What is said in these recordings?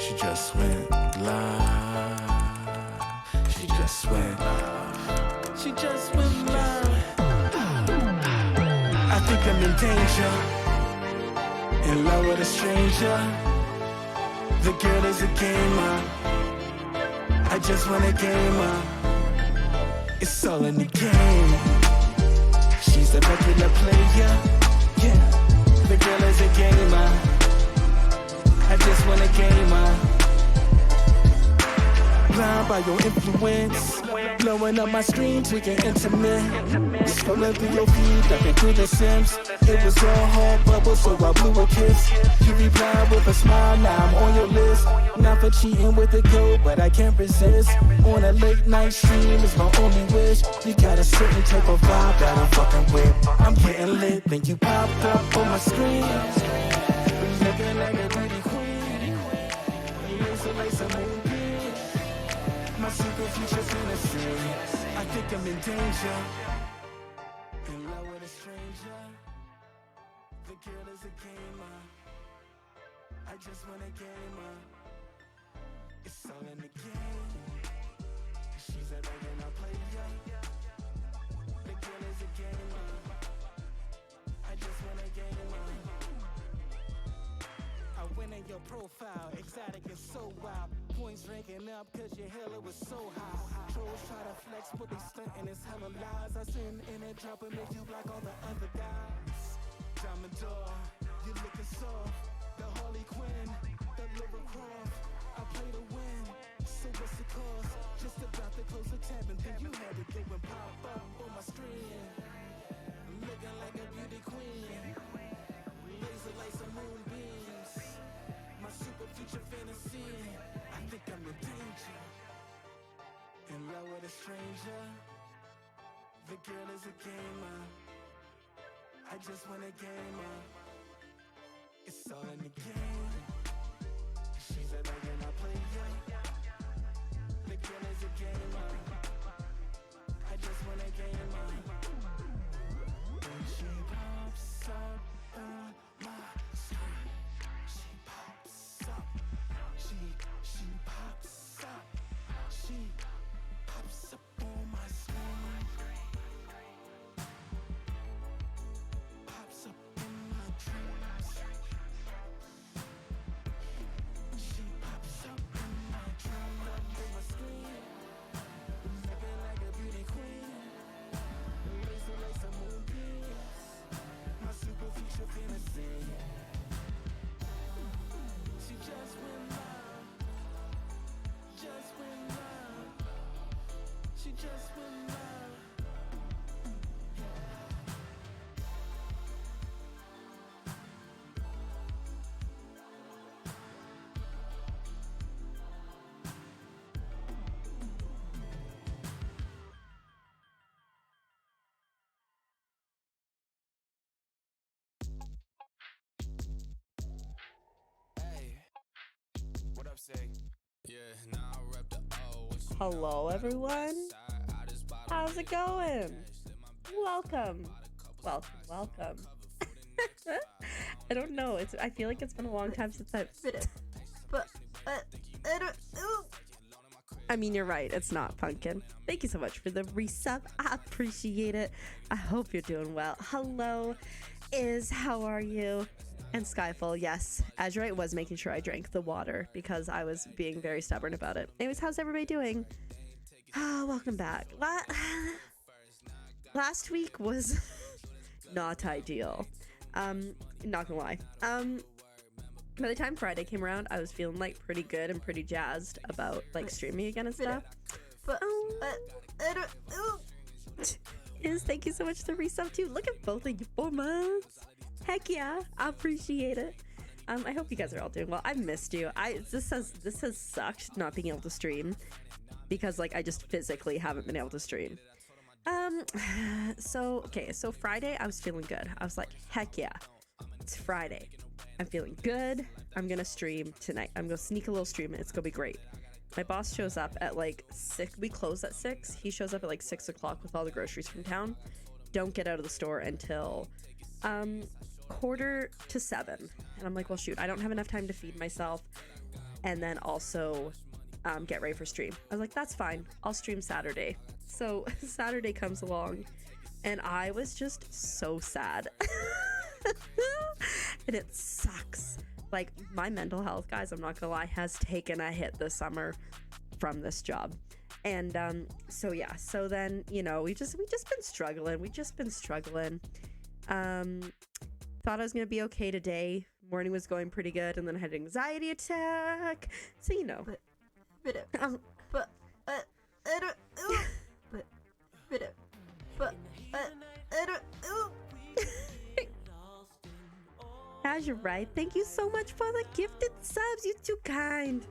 She just went live. She just went live. She just went live. I think I'm in danger, in love with a stranger. The girl is a gamer, I just want a gamer. It's all in the game. She's a regular player, yeah. The girl is a gamer, I just want a gamer. Blind by your influence, blowing up my streams, we get intimate. Scrolling through your feed, looking through the Sims. It was all hard bubbles, so I blew a kiss. You replied with a smile, now I'm on your list. Not for cheating with the code, but I can't resist. On a late night stream is my only wish. You got a certain type of vibe that I'm fucking with. I'm getting lit, then you popped up on my screen. Looking like a beauty queen. Lace a moonbeam. My secret future fantasy. I think I'm in danger, in love with a stranger. The girl is a gamer, I just want a gamer. It's all in the game. She's a regular player. The girl is a gamer, I just want a gamer. I went in your profile, exotic and so wild. Points ranking up cause your hella was so high. Trolls try to flex but they stuntin', it's hella lies. I send in and drop and make you like all the other guys. Diamond door, you looking soft. The Harley Quinn, the Laura Croft. I play to win, so what's the cost? Just about to close the tab and then you had to go and pop up on my screen. Looking like a beauty queen. Laser lights and moonbeams. My super future fantasy. I think I'm in danger, in love with a stranger. The girl is a gamer, I just want a gamer. It's all in the game. She's a regular player. The girl is a gamer, I just want a gamer. When she pops up on my screen, she pops up. She pops up. She pops up on my screen. Pops up in my dreams. She pops up in my dreams. Up in my screen. Looking like a beauty queen. Laser like some moonbeams. My super future fantasy. She just went live. Just went live. She just went live. What up, say? Yeah, now I rep the O. Hello, everyone. How's it going? Welcome. I don't know. I feel like it's been a long time since I mean, you're right. It's not pumpkin. Thank you so much for the resub. I appreciate it. I hope you're doing well. Hello, how are you? And Skyfall, yes, Azurite was making sure I drank the water because I was being very stubborn about it. Anyways, how's everybody doing? Welcome back. Last week was not ideal. Not gonna lie. By the time Friday came around, I was feeling like pretty good and pretty jazzed about like streaming again and stuff. But thank you so much for the resub too. Look at both of you 4 months. Heck yeah, I appreciate it. I hope you guys are all doing well. I've missed you. This has sucked not being able to stream because like I just physically haven't been able to stream. So Friday I was feeling good. I was like, heck yeah, it's Friday. I'm feeling good. I'm gonna stream tonight. I'm gonna sneak a little stream and it's gonna be great. My boss shows up at like 6. We close at 6. He shows up at like 6 o'clock with all the groceries from town. Don't get out of the store until 6:45. And I'm like, well, shoot, I don't have enough time to feed myself. and then also get ready for stream. I was like, that's fine. I'll stream Saturday. So Saturday comes along and I was just so sad. And it sucks. Like, my mental health, guys, I'm not gonna lie, has taken a hit this summer from this job. And so yeah, so then, you know, we just been struggling. Thought I was gonna be okay today. Morning was going pretty good, and then I had an anxiety attack. So, you know. As you're right. Thank you so much for the gifted subs. You're too kind.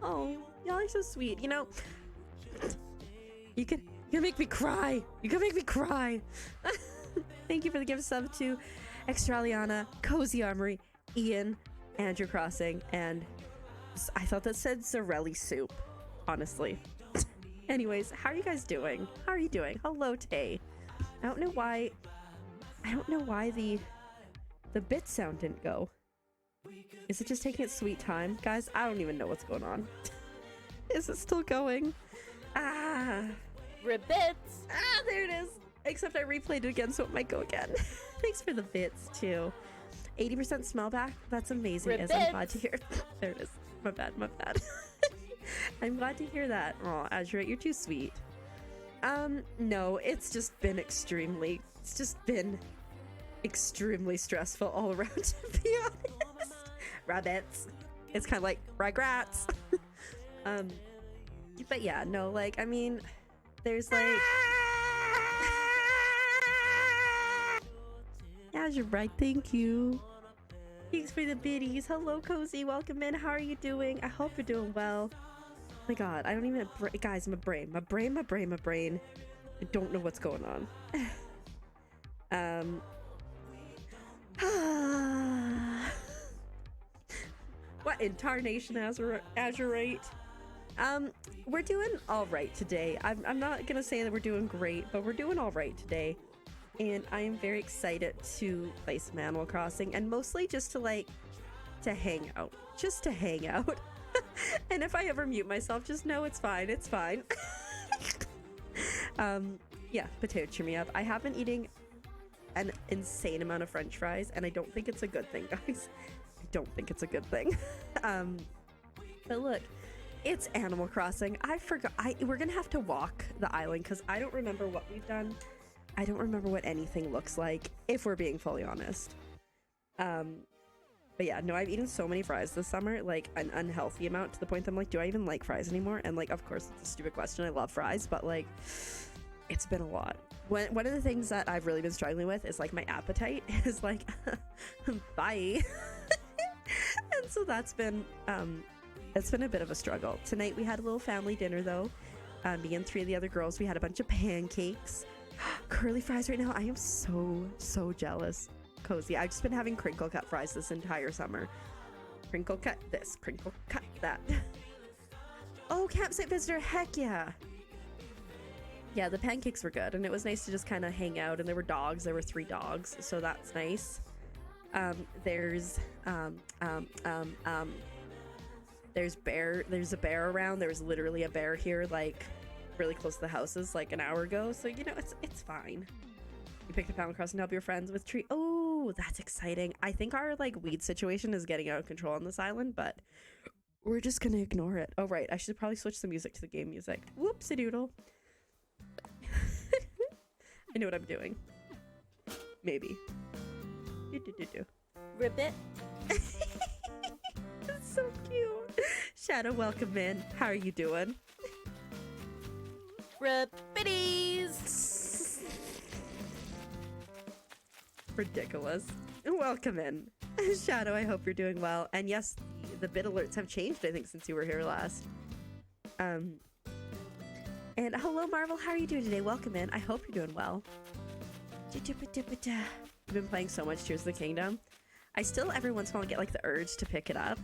Oh, y'all are so sweet. You know, you can make me cry. Thank you for the gift sub to Extraliana, Cozy Armory, Ian, Andrew Crossing, and I thought that said Zarelli Soup, honestly. Anyways, how are you guys doing? Hello, Tay. I don't know why the bit sound didn't go. Is it just taking its sweet time? Guys, I don't even know what's going on. Is it still going? Ribbits! There it is. Except I replayed it again, so it might go again. Thanks for the bits, too. 80% smell back? That's amazing. As I'm glad to hear. There it is. My bad. I'm glad to hear that. Oh, Azure, you're too sweet. No, it's just been extremely stressful all around, to be honest. Rabbits. It's kind of like Rugrats. But yeah, no, like, I mean, there's like... Yeah, you're right, thank you. Thanks for the biddies. Hello, Cozy, welcome in. How are you doing? I hope you're doing well. Oh my god, I don't even... Guys, my brain. I don't know what's going on. What in tarnation, Azurite? We're doing all right today. I'm not gonna say that we're doing great, but we're doing all right today, and I am very excited to play some Animal Crossing, and mostly just to hang out, and if I ever mute myself, just know it's fine. Yeah, potato cheer me up. I have been eating an insane amount of French fries, and I don't think it's a good thing, guys. I don't think it's a good thing. But look, it's Animal Crossing. I forgot. We're gonna have to walk the island because I don't remember what we've done. I don't remember what anything looks like, if we're being fully honest. But yeah, no, I've eaten so many fries this summer, like an unhealthy amount, to the point that I'm like, do I even like fries anymore? And like, of course, it's a stupid question. I love fries, but like, it's been a lot. One of the things that I've really been struggling with is like my appetite is like, bye. And so that's been, it's been a bit of a struggle. Tonight we had a little family dinner though. Me and 3 of the other girls, we had a bunch of pancakes. Curly fries right now. I am so jealous. Cozy. I've just been having crinkle cut fries this entire summer. Crinkle cut this, crinkle cut that. Oh, campsite visitor, heck yeah. Yeah, the pancakes were good, and it was nice to just kind of hang out, and there were dogs. There were 3 dogs, so that's nice. There's a bear around. There was literally a bear here, like really close to the houses, like an hour ago. So you know, it's fine. You picked up Animal Crossing to help your friends with tree. Oh, that's exciting. I think our like weed situation is getting out of control on this island, but we're just gonna ignore it. Oh right, I should probably switch the music to the game music. Whoopsie doodle. I know what I'm doing. Maybe. Ribbit. That's so cute. Shadow, welcome in. How are you doing? Ribbitties. Ridiculous. Welcome in. Shadow, I hope you're doing well. And yes, the bit alerts have changed, I think, since you were here last. And hello, Marvel. How are you doing today? Welcome in. I hope you're doing well. I've been playing so much Tears of the Kingdom. I still every once in a while get like the urge to pick it up.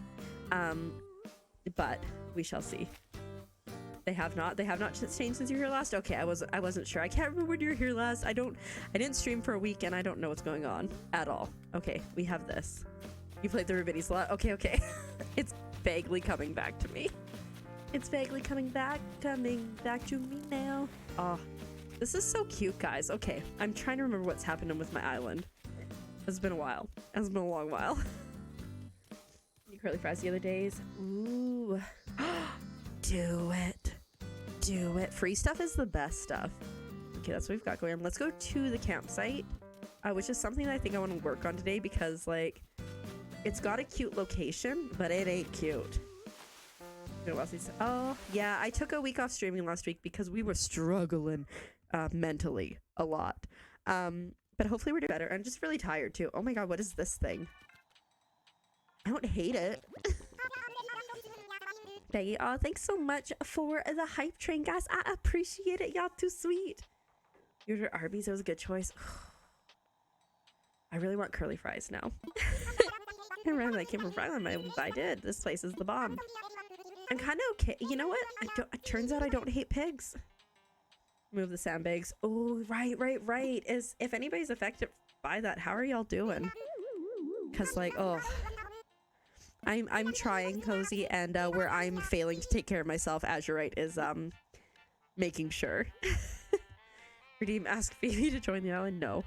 But we shall see. They have not changed since you were here last. Okay, I wasn't sure. I can't remember when you were here last. I didn't stream for a week and I don't know what's going on at all. Okay, we have this. You played the Rubidies a lot? Okay, okay. It's vaguely coming back to me. It's vaguely coming back to me now. Oh, this is so cute, guys. Okay, I'm trying to remember what's happening with my island. It's been a while. It's been a long while. Curly fries the other days. Ooh. Do it. Do it. Free stuff is the best stuff. Okay, that's what we've got going on. Let's go to the campsite, which is something that I think I want to work on today because, like, it's got a cute location, but it ain't cute. Oh, yeah, I took a week off streaming last week because we were struggling mentally a lot. But hopefully we're doing better. I'm just really tired, too. Oh my god, what is this thing? I don't hate it. Peggy, oh, thanks so much for the hype train, guys. I appreciate it. Y'all too sweet. Your Arby's, that was a good choice. I really want curly fries now. I remember that came from Fryland. I did. This place is the bomb. I'm kind of okay. You know what? It turns out I don't hate pigs. Move the sandbags. Oh, right. If anybody's affected by that, how are y'all doing? Because, like, oh... I'm trying, Cozy, and where I'm failing to take care of myself, Azurite is making sure. Redeem, ask Phoebe to join the island. No,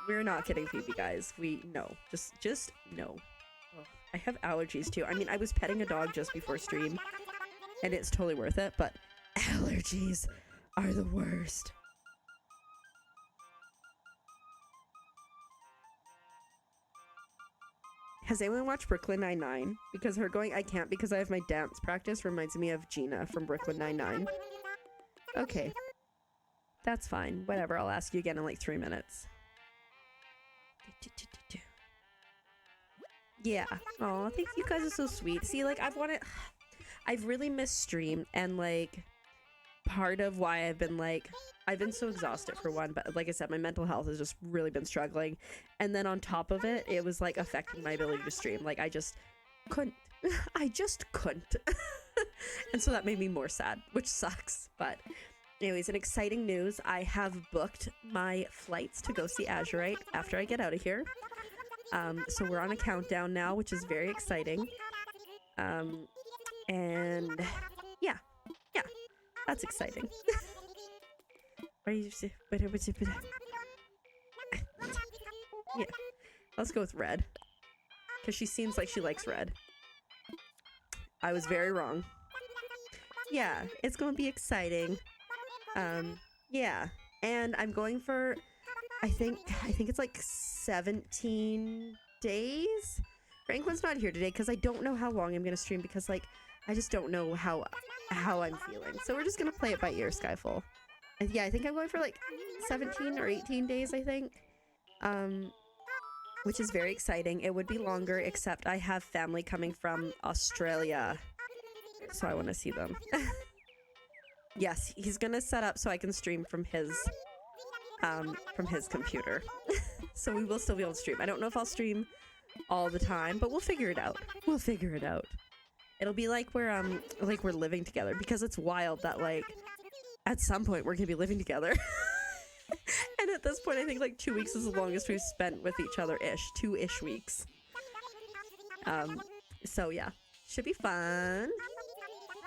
we're not getting Phoebe, guys. No, just no. Oh, I have allergies too. I mean, I was petting a dog just before stream, and it's totally worth it. But allergies are the worst. Has anyone watched Brooklyn Nine-Nine? Because her going, I can't because I have my dance practice, reminds me of Gina from Brooklyn Nine-Nine. Okay. That's fine. Whatever, I'll ask you again in like 3 minutes. Yeah. Aw, thank you guys are so sweet. See, like, I've really missed stream, and like, part of why I've been so exhausted for one, but like I said, my mental health has just really been struggling. And then on top of it, it was like affecting my ability to stream. Like I just couldn't. And so that made me more sad, which sucks. But anyways, in exciting news, I have booked my flights to go see Azurite after I get out of here. So we're on a countdown now, which is very exciting. And yeah, that's exciting. Yeah, let's go with red because she seems like she likes red. I was very wrong. Yeah, it's gonna be exciting. Yeah, and I'm going for I think it's like 17 days. Franklin's not here today because I don't know how long I'm gonna stream because like I just don't know how I'm feeling. So we're just gonna play it by ear, Skyfall. Yeah, I think I'm going for like 17 or 18 days, I think. Which is very exciting. It would be longer, except I have family coming from Australia. So I want to see them. Yes, he's gonna set up so I can stream from his computer. So we will still be able to stream. I don't know if I'll stream all the time, but we'll figure it out. It'll be like we're living together, because it's wild that like at some point we're gonna be living together. And at this point I think like 2 weeks is the longest we've spent with each other ish. 2-ish weeks. So yeah, should be fun.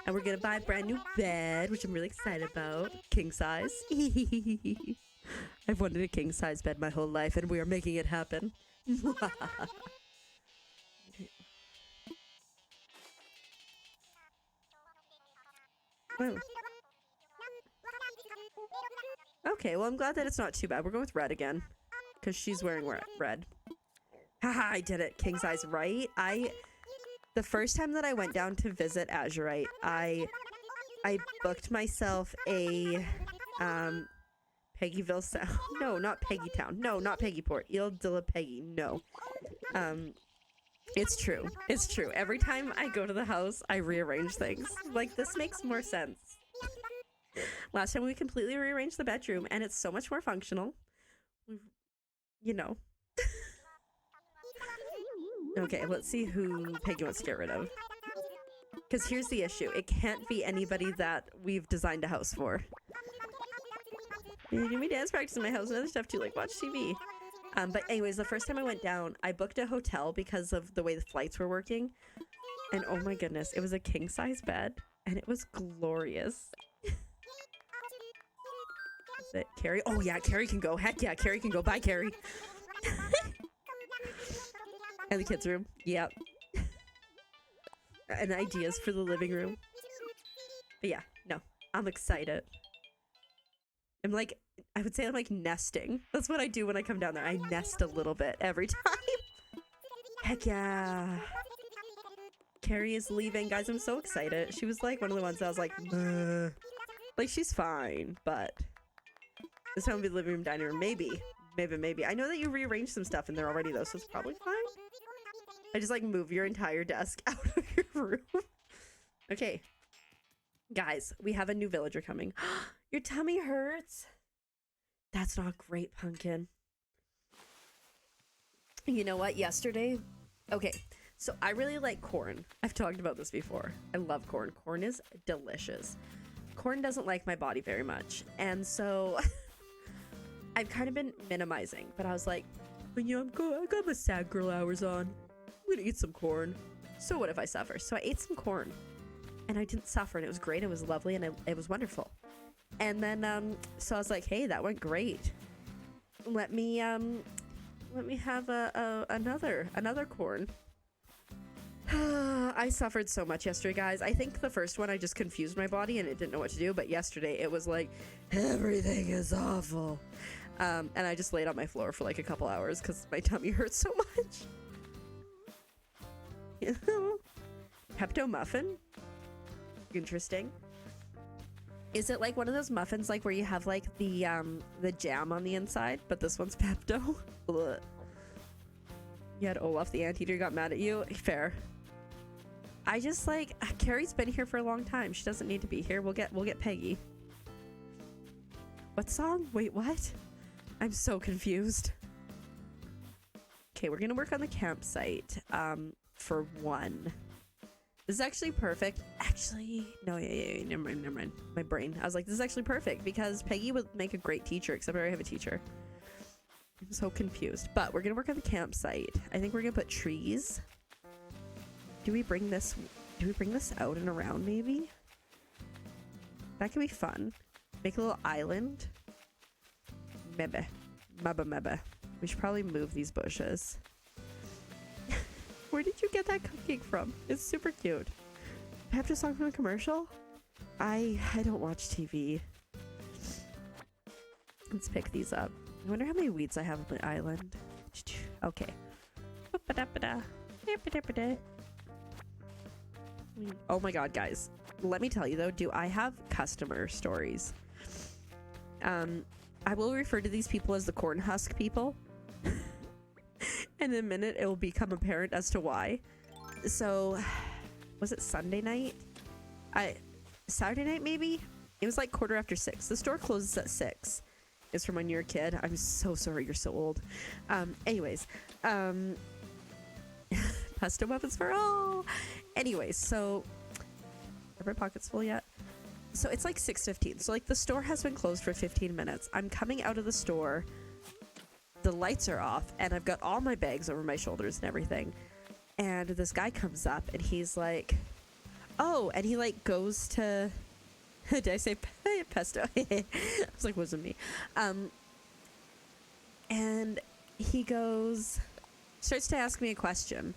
And we're gonna buy a brand new bed, which I'm really excited about. King size. I've wanted a king size bed my whole life, and we are making it happen. Oh. Okay, well I'm glad that it's not too bad. We're going with red again, because she's wearing red. Haha, I did it. King size, right? The first time that I went down to visit Azurite, I booked myself a Peggyville Sound. No, not Peggytown. No, not Peggyport. Ile de la Peggy. No. It's true. It's true. Every time I go to the house, I rearrange things. Like, this makes more sense. Last time we completely rearranged the bedroom, and it's so much more functional. You know. Okay, let's see who Peggy wants to get rid of. Because here's the issue. It can't be anybody that we've designed a house for. You give me dance practice in my house and other stuff too, like watch TV. But anyways, the first time I went down, I booked a hotel because of the way the flights were working. And oh my goodness, it was a king size bed and it was glorious. Is it Carrie? Oh yeah, Carrie can go. Heck yeah, Carrie can go. Bye, Carrie. And the kids' room. Yep. And ideas for the living room. But yeah, no, I'm excited. I'm like, I would say I'm like nesting. That's what I do when I come down there. I nest a little bit every time. Heck yeah. Carrie is leaving. Guys, I'm so excited. She was like one of the ones that I was like, "Bleh." Like she's fine, but this time will be the living room, dining room. Maybe. I know that you rearranged some stuff in there already though, so it's probably fine. I just like move your entire desk out of your room. Okay. Guys, we have a new villager coming. Your tummy hurts? That's not great, Pumpkin. You know what? Yesterday... Okay, so I really like corn. I've talked about this before. I love corn. Corn is delicious. Corn doesn't like my body very much. And so... I've kind of been minimizing. But I was like, you know, I got my sad girl hours on. I'm gonna eat some corn. So what if I suffer? So I ate some corn. And I didn't suffer. And it was great. It was lovely. And it was wonderful. And then, so I was like, hey, that went great. Let me have another corn. I suffered so much yesterday, guys. I think the first one, I just confused my body and it didn't know what to do. But yesterday, it was like, everything is awful. And I just laid on my floor for like a couple hours because my tummy hurts so much. You know? Pepto muffin? Interesting. Is it like one of those muffins like where you have like the jam on the inside, but this one's Pepto? Ugh. You had Olaf the anteater got mad at you? Fair. I just like Carrie's been here for a long time. She doesn't need to be here. We'll get Peggy. What song? Wait, what? I'm so confused. Okay, we're gonna work on the campsite for one. This is actually perfect. Actually, no, yeah, never mind. My brain. I was like, this is actually perfect because Peggy would make a great teacher, except I already have a teacher. I'm so confused. But we're gonna work on the campsite. I think we're gonna put trees. Do we bring this out and around maybe? That could be fun. Make a little island. Maybe. We should probably move these bushes. Where did you get that cupcake from? It's super cute. I have to song from a commercial? I don't watch TV. Let's pick these up. I wonder how many weeds I have on the island. Okay. Oh my god, guys. Let me tell you though, do I have customer stories? I will refer to these people as the corn husk people. In a minute, it will become apparent as to why. So, was it Sunday night? Saturday night, maybe? It was like 6:15. The store closes at 6. It's from when you're a kid. I'm so sorry you're so old. Anyways, pesto muffins for all. Anyways, so, are my pockets full yet? So it's like 6:15. So like the store has been closed for 15 minutes. I'm coming out of the store. The lights are off and I've got all my bags over my shoulders and everything. And this guy comes up and he's like, oh, and he like goes to, did I say pesto? I was like, wasn't me. And he starts to ask me a question.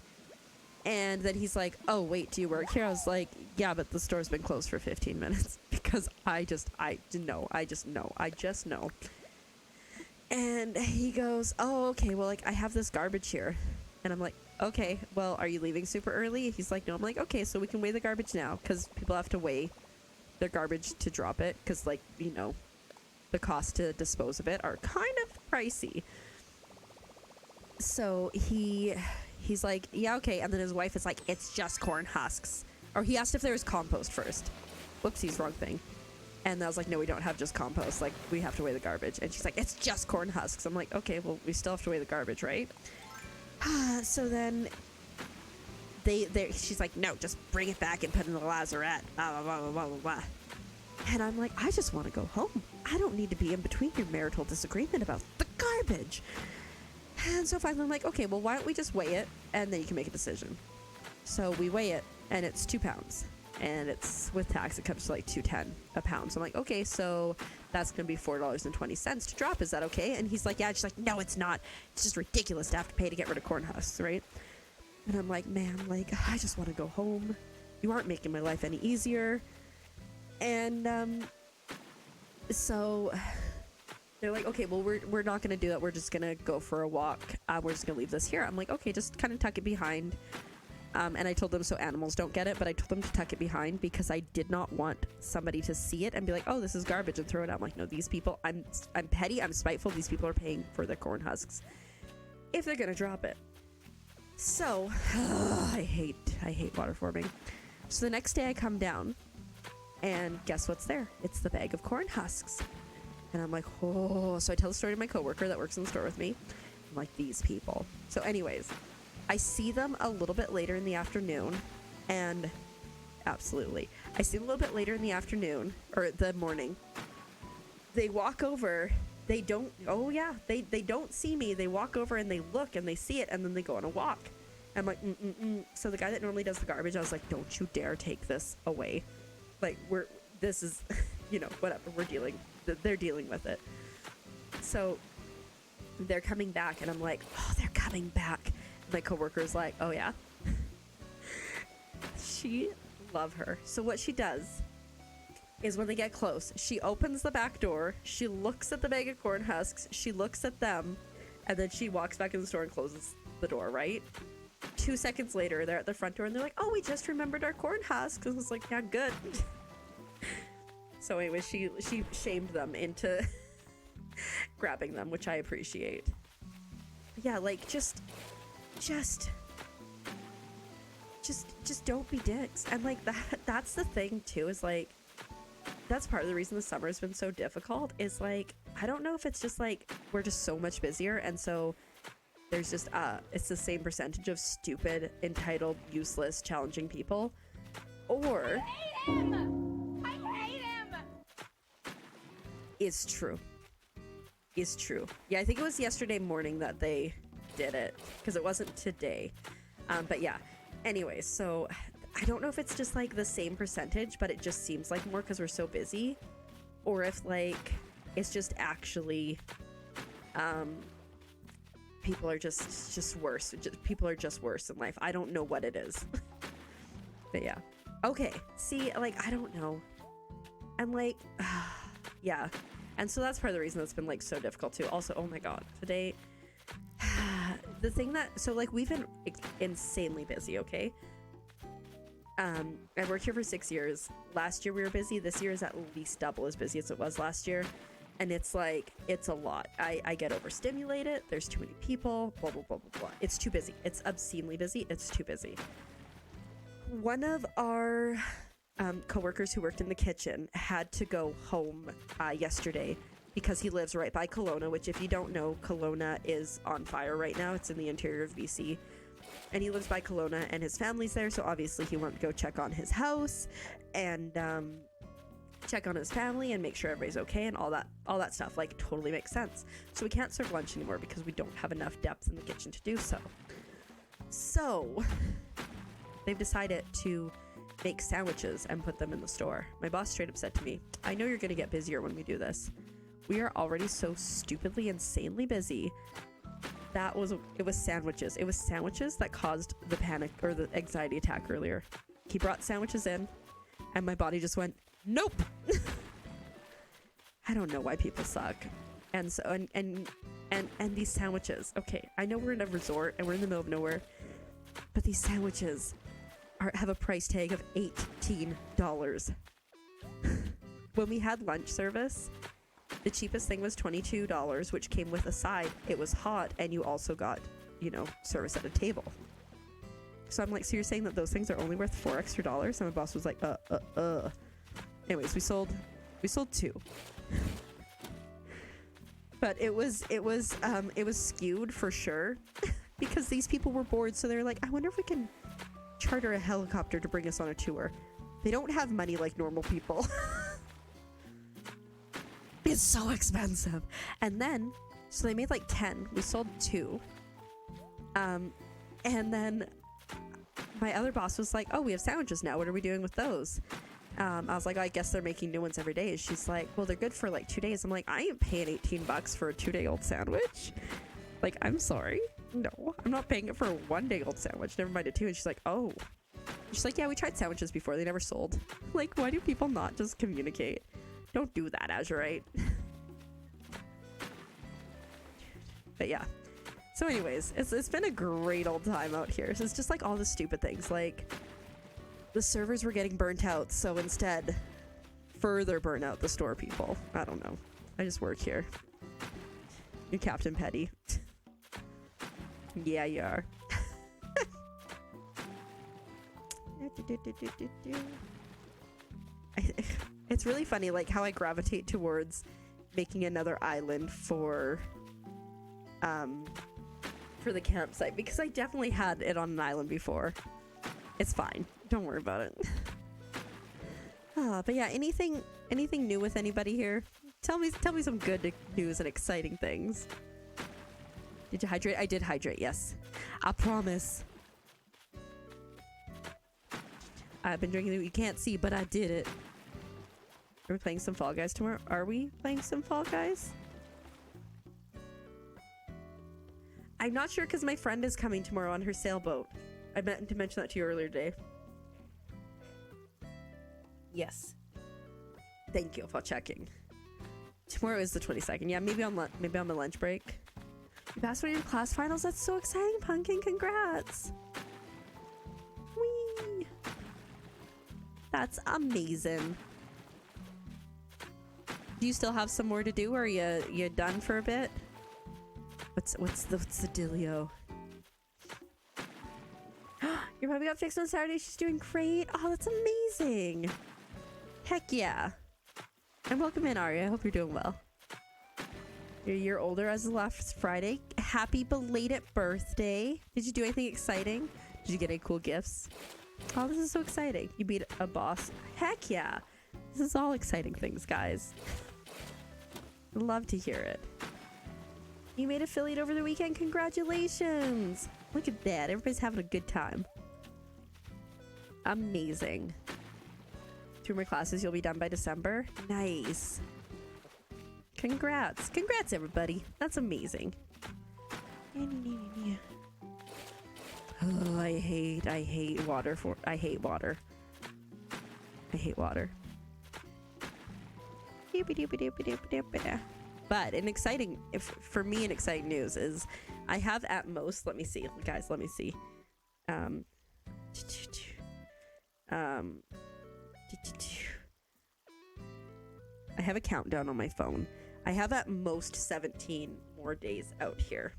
And then he's like, oh, wait, do you work here? I was like, yeah, but the store's been closed for 15 minutes because I just know. And he goes, oh, okay, well, like, I have this garbage here. And I'm like, okay, well, are you leaving super early? He's like, no. I'm like, okay, so we can weigh the garbage now because people have to weigh their garbage to drop it because, like, you know, the cost to dispose of it are kind of pricey. So he's like, yeah, okay. And then his wife is like, it's just corn husks. Or he asked if there was compost first. Whoopsies, wrong thing. And I was like, no, we don't have just compost. Like, we have to weigh the garbage. And she's like, it's just corn husks. I'm like, okay, well, we still have to weigh the garbage, right? So then she's like, no, just bring it back and put it in the lazarette. Blah, blah, blah, blah, blah, blah. And I'm like, I just want to go home. I don't need to be in between your marital disagreement about the garbage. And so finally I'm like, okay, well, why don't we just weigh it and then you can make a decision. So we weigh it and it's 2 pounds. And it's with tax, it comes to like $2.10 a pound. So I'm like, okay, so that's going to be $4.20 to drop. Is that okay? And he's like, yeah. She's like, no, it's not. It's just ridiculous to have to pay to get rid of corn husks, right? And I'm like, man, like, I just want to go home. You aren't making my life any easier. And so they're like, okay, well, we're not going to do that. We're just going to go for a walk. We're just going to leave this here. I'm like, okay, just kind of tuck it behind. And I told them so animals don't get it, but I told them to tuck it behind because I did not want somebody to see it and be like, oh, this is garbage, and throw it out. I'm like, no, these people, I'm petty, I'm spiteful. These people are paying for their corn husks if they're going to drop it. So I hate water forming. So the next day I come down and guess what's there? It's the bag of corn husks. And I'm like, oh, so I tell the story to my coworker that works in the store with me. I'm like, these people. So anyways, I see them a little bit later in the afternoon, and absolutely, I see them a little bit later in the afternoon, or the morning. They walk over, they don't, oh yeah, they don't see me. They walk over and they look and they see it, and then they go on a walk. I'm like, So the guy that normally does the garbage, I was like, don't you dare take this away. Like, this is, whatever, they're dealing with it. So they're coming back, and I'm like, oh, they're coming back. My coworker's like, oh yeah. She love her. So what she does is when they get close, she opens the back door, she looks at the bag of corn husks, she looks at them, and then she walks back in the store and closes the door, right? 2 seconds later, they're at the front door and they're like, oh, we just remembered our corn husks. I was like, yeah, good. So anyway, she shamed them into grabbing them, which I appreciate. Yeah, like just don't be dicks. And like that's the thing too, is like, that's part of the reason the summer has been so difficult, is like, I don't know if it's just like we're just so much busier, and so there's just it's the same percentage of stupid, entitled, useless, challenging people, or I hate him. Is true. Yeah, I think it was yesterday morning that they did it, because it wasn't today. But yeah, anyways, so I don't know if it's just like the same percentage, but it just seems like more because we're so busy, or if like it's just actually people are just worse. People are just worse in life. I don't know what it is. But yeah, okay, see, like, I don't know. I'm like, yeah, and so that's part of the reason that's been like so difficult too. Also, oh my god, today the thing that, so like, we've been insanely busy, okay? I worked here for 6 years. Last year we were busy. This year is at least double as busy as it was last year. And it's like, it's a lot. I get overstimulated. There's too many people, blah, blah, blah, blah, blah. It's too busy. It's obscenely busy. It's too busy. One of our coworkers who worked in the kitchen had to go home yesterday because he lives right by Kelowna, which, if you don't know, Kelowna is on fire right now. It's in the interior of BC. And he lives by Kelowna, and his family's there, so obviously he wanted to go check on his house and check on his family and make sure everybody's okay and all that stuff. Like, totally makes sense. So we can't serve lunch anymore because we don't have enough depth in the kitchen to do so. So they've decided to make sandwiches and put them in the store. My boss straight up said to me, I know you're going to get busier when we do this. We are already so stupidly, insanely busy. It was sandwiches. It was sandwiches that caused the panic or the anxiety attack earlier. He brought sandwiches in, and my body just went, nope. I don't know why people suck. And so, and these sandwiches, okay, I know we're in a resort and we're in the middle of nowhere, but these sandwiches have a price tag of $18. When we had lunch service, the cheapest thing was $22, which came with a side. It was hot, and you also got, service at a table. So I'm like, so you're saying that those things are only worth $4 extra? And my boss was like, Anyways, we sold 2. But it was skewed for sure because these people were bored. So they're like, I wonder if we can charter a helicopter to bring us on a tour. They don't have money like normal people. It's so expensive. And then, so they made like 10. We sold 2. And then my other boss was like, oh, we have sandwiches now. What are we doing with those? I was like, oh, I guess they're making new ones every day. She's like, well, they're good for like 2 days. I'm like, I ain't paying $18 for a 2-day-old sandwich. Like, I'm sorry. No, I'm not paying it for a 1-day-old sandwich. Never mind a 2. And she's like, oh. She's like, yeah, we tried sandwiches before. They never sold. Like, why do people not just communicate? Don't do that, Azurite. But yeah. So anyways, it's been a great old time out here. So it's just like all the stupid things. Like, the servers were getting burnt out. So instead, further burn out the store people. I don't know. I just work here. You're Captain Petty. Yeah, you are. It's really funny, like, how I gravitate towards making another island for the campsite, because I definitely had it on an island before. It's fine. Don't worry about it. But yeah, anything new with anybody here? Tell me some good news and exciting things. Did you hydrate? I did hydrate, yes. I promise. I've been drinking. You can't see, but I did it. Are we playing some Fall Guys tomorrow? Are we playing some Fall Guys? I'm not sure because my friend is coming tomorrow on her sailboat. I meant to mention that to you earlier today. Yes. Thank you for checking. Tomorrow is the 22nd. Yeah, maybe on my lunch break. You passed one of your class finals. That's so exciting, Pumpkin. Congrats. Whee. That's amazing. Do you still have some more to do, or are you done for a bit? What's the dealio? Your puppy got fixed on Saturday. She's doing great. Oh, that's amazing. Heck yeah. And welcome in, Aria. I hope you're doing well. You're a year older as of last Friday. Happy belated birthday. Did you do anything exciting? Did you get any cool gifts? Oh, this is so exciting. You beat a boss. Heck yeah. This is all exciting things, guys. Love to hear it. You made affiliate over the weekend. Congratulations. Look at that. Everybody's having a good time. Amazing. 2 more classes. You'll be done by December. Nice. Congrats. Congrats, everybody. That's amazing. Oh, I hate water. I hate water. I hate water. But an exciting news is I have at most, let me see, guys, let me see. I have a countdown on my phone. I have at most 17 more days out here.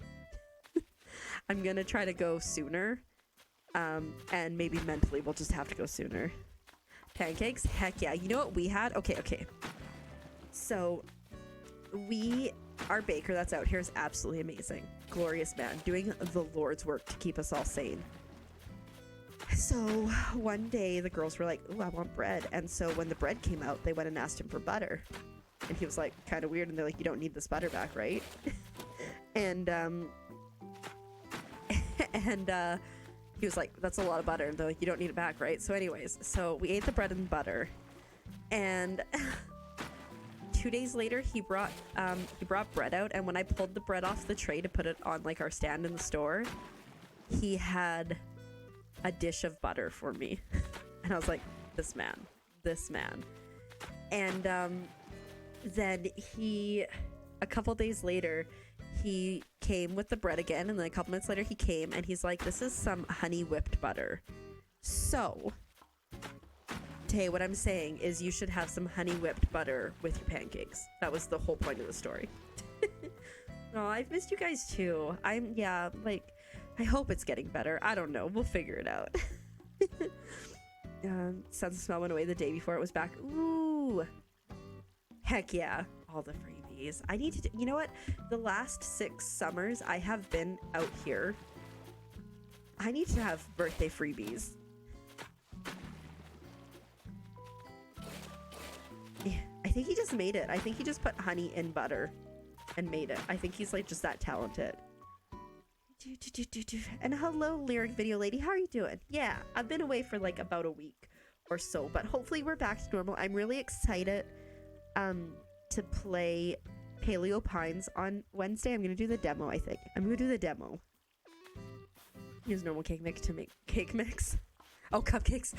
I'm gonna try to go sooner. And maybe mentally we'll just have to go sooner. Pancakes? Heck yeah. You know what we had? Okay. So our baker that's out here is absolutely amazing. Glorious man, doing the Lord's work to keep us all sane. So one day the girls were like, ooh, I want bread. And so when the bread came out, they went and asked him for butter. And he was like, kind of weird. And they're like, you don't need this butter back, right? And he was like, that's a lot of butter. And they're like, you don't need it back, right? So anyways, so we ate the bread and butter. And 2 days later, he brought bread out. And when I pulled the bread off the tray to put it on like our stand in the store, he had a dish of butter for me. And I was like, this man. And then a couple days later, he came with the bread again. And then a couple minutes later, he came and he's like, this is some honey whipped butter. So Tay, what I'm saying is you should have some honey whipped butter with your pancakes. That was the whole point of the story. Oh, I've missed you guys too. I hope it's getting better. I don't know. We'll figure it out. Sense of smell went away the day before it was back. Ooh. Heck yeah. All the freebies. I need to you know what? The last 6 summers I have been out here. I need to have birthday freebies. Yeah, I think he just made it. I think he just put honey in butter and made it. I think he's like just that talented. And hello, lyric video lady. How are you doing? Yeah, I've been away for like about a week or so, but hopefully we're back to normal. I'm really excited to play Paleo Pines on Wednesday. I'm gonna do the demo. I think I'm gonna do the demo. Use normal cake mix to make cake mix. Oh, cupcakes.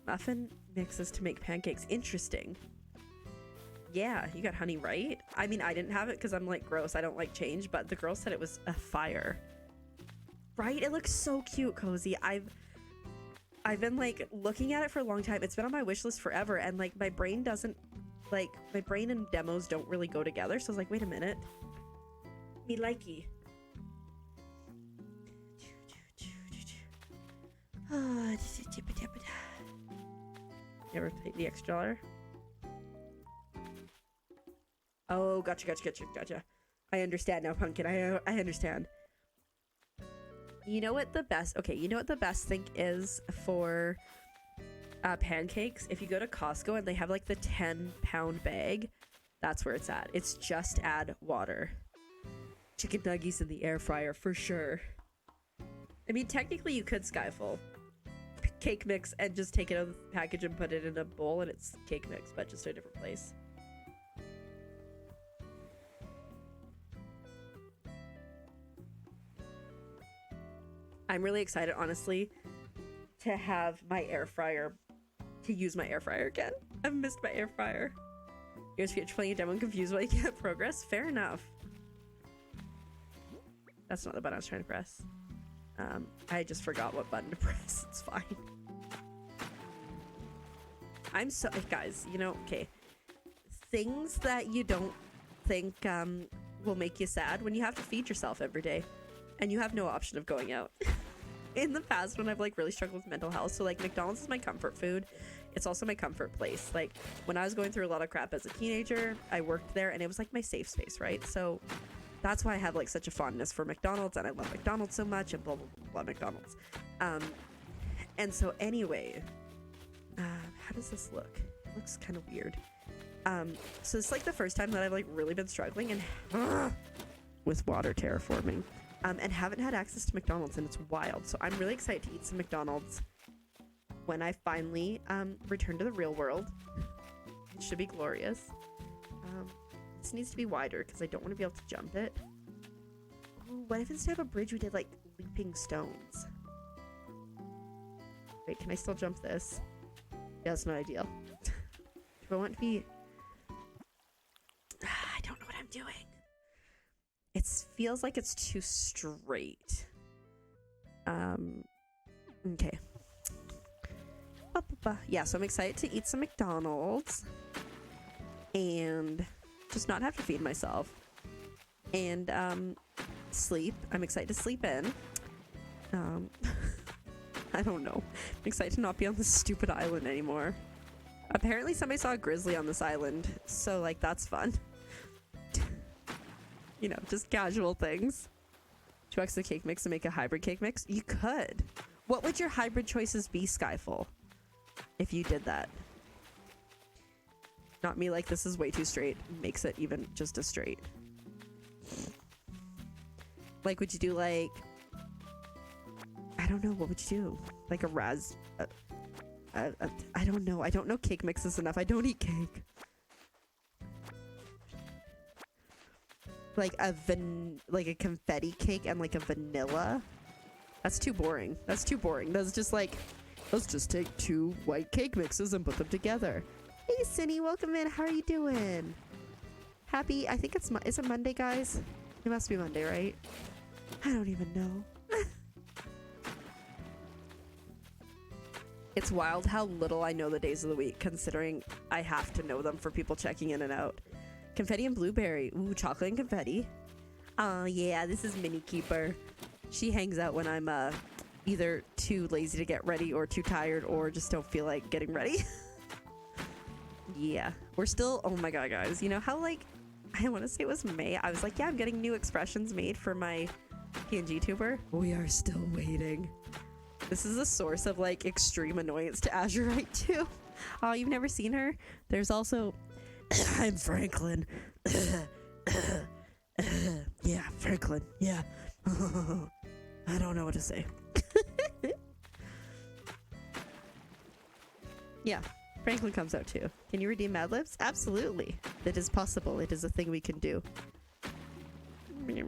Muffin mixes to make pancakes. Interesting. Yeah, you got honey, right? I mean, I didn't have it because I'm like gross. I don't like change, but the girl said it was a fire. Right? It looks so cute, cozy. I've been like looking at it for a long time. It's been on my wish list forever, and like my brain doesn't like my brain and demos don't really go together. So I was like, wait a minute. Me likey. Never paid the extra $1. Oh, gotcha. I understand now, Pumpkin. I understand. You know what the best thing is for pancakes? If you go to Costco and they have like the 10-pound bag, that's where it's at. It's just add water. Chicken nuggies in the air fryer for sure. I mean, technically you could Skyfall cake mix and just take it out of the package and put it in a bowl and it's cake mix, but just a different place. I'm really excited, honestly, to have my air fryer, to use my air fryer again. I've missed my air fryer. You're playing a demo and confused while you get progress. Fair enough. That's not the button I was trying to press. I just forgot what button to press. It's fine. I'm so... Guys, you know, okay. Things that you don't think will make you sad when you have to feed yourself every day. And you have no option of going out. In the past, when I've like really struggled with mental health, so like McDonald's is my comfort food. It's also my comfort place. Like when I was going through a lot of crap as a teenager, I worked there and it was like my safe space, right? So that's why I have like such a fondness for McDonald's and I love McDonald's so much and blah, blah, blah, blah, McDonald's. And so anyway, how does this look? It looks kind of weird. So it's like the first time that I've like really been struggling and with water terraforming. And haven't had access to McDonald's, and it's wild. So I'm really excited to eat some McDonald's when I finally return to the real world. It should be glorious. This needs to be wider because I don't want to be able to jump it. Ooh, what if instead of a bridge we did like leaping stones? Wait, can I still jump this? Yeah, that's not ideal. Do I want to be... I don't know what I'm doing. It feels like it's too straight. Okay. Yeah, so I'm excited to eat some McDonald's and just not have to feed myself. And sleep. I'm excited to sleep in. I don't know. I'm excited to not be on this stupid island anymore. Apparently somebody saw a grizzly on this island, so like that's fun. You know, just casual things. 2x the cake mix and make a hybrid cake mix? You could. What would your hybrid choices be, Skyfall? If you did that. Not me like this is way too straight. Makes it even just as straight. Like, would you do like... I don't know. What would you do? Like a I don't know. I don't know cake mixes enough. I don't eat cake. Like a confetti cake and like a vanilla. That's too boring. That's too boring. That's just like, let's just take 2 white cake mixes and put them together. Hey, Cindy, welcome in. How are you doing? Happy, I think is it Monday, guys? It must be Monday, right? I don't even know. It's wild how little I know the days of the week, considering I have to know them for people checking in and out. Confetti and blueberry. Ooh, chocolate and confetti. Oh, yeah, this is Minnie Keeper. She hangs out when I'm either too lazy to get ready or too tired or just don't feel like getting ready. Yeah, we're still... Oh my god, guys. You know how, like, I want to say it was May. I was like, yeah, I'm getting new expressions made for my PNG tuber. We are still waiting. This is a source of, like, extreme annoyance to Azurite, too. Oh, you've never seen her? There's also... I'm Franklin. Yeah, Franklin. Yeah. I don't know what to say. Yeah, Franklin comes out too. Can you redeem Mad Libs? Absolutely. It is possible. It is a thing we can do. We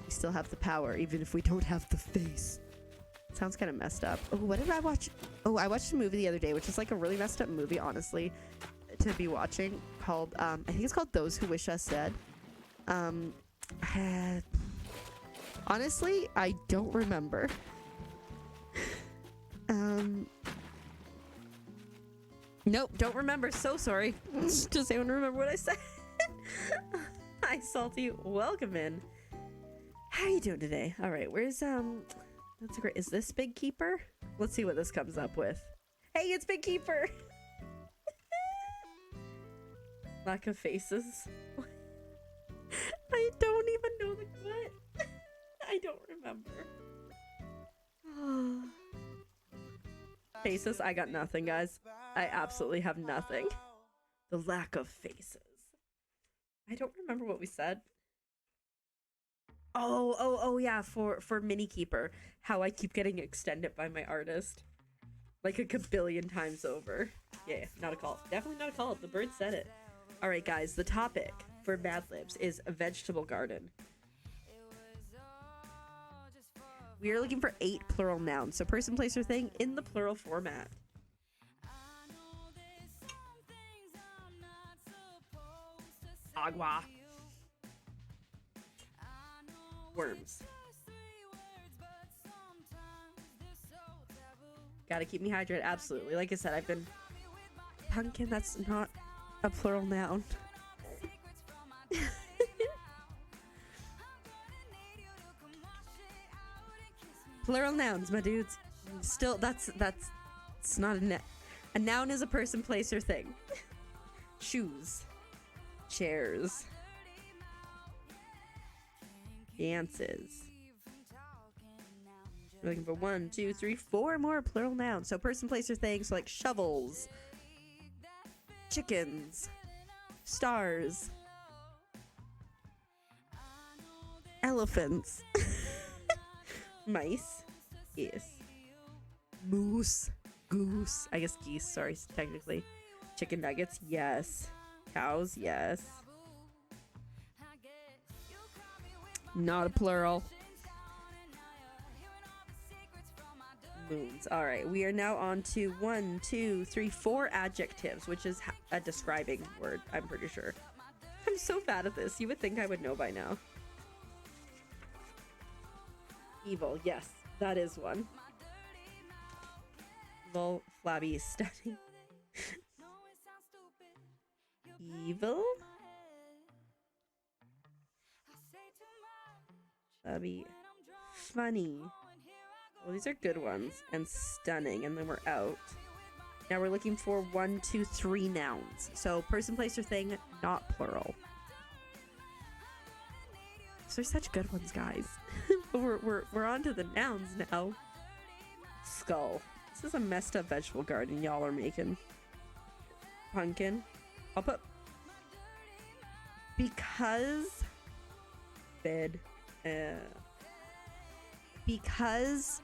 still have the power, even if we don't have the face. Sounds kind of messed up. Oh, what did I watch? Oh, I watched a movie the other day, which is like a really messed up movie, honestly, to be watching, called, I think it's called Those Who Wish Us Dead. Honestly, I don't remember. Nope, don't remember. So sorry. Does anyone remember what I said? Hi, Salty. Welcome in. How are you doing today? All right, where's that's great. Is this Big Keeper? Let's see what this comes up with. Hey, it's Big Keeper. Lack of faces. I don't even know the what. I don't remember. Faces, I got nothing, guys. I absolutely have nothing. The lack of faces. I don't remember what we said. Oh yeah, for Mini Keeper, how I keep getting extended by my artist like a kabillion times over. Yeah, not a call. Definitely not a call. The bird said it. All right, guys, the topic for Mad Libs is a vegetable garden. We are looking for 8 plural nouns, so person, place, or thing in the plural format. Agua. Worms. Gotta keep me hydrated, absolutely. Like I said, I've been... Pumpkin, that's not a plural noun. Plural nouns, my dudes. Still, that's it's not a noun. A noun is a person, place, or thing. Shoes. Chairs. Dances. We're looking for 1, 2, 3, 4 more plural nouns. So person, place, or things like shovels, chickens, stars, elephants, mice, yes, moose, goose, I guess geese, sorry, technically, chicken nuggets, yes, cows, yes, not a plural. Moons. All right, we are now on to 1, 2, 3, 4 adjectives, which is a describing word, I'm pretty sure. I'm so bad at this. You would think I would know by now. Evil, yes, that is one. Evil, flabby, stunning. Evil? Flabby, funny. Well, these are good ones. And stunning. And then we're out. Now we're looking for 1, 2, 3 nouns. So person, place, or thing, not plural. So they're such good ones, guys. But we're on to the nouns now. Skull. This is a messed up vegetable garden y'all are making. Pumpkin. I'll put... Because... Bed. Because...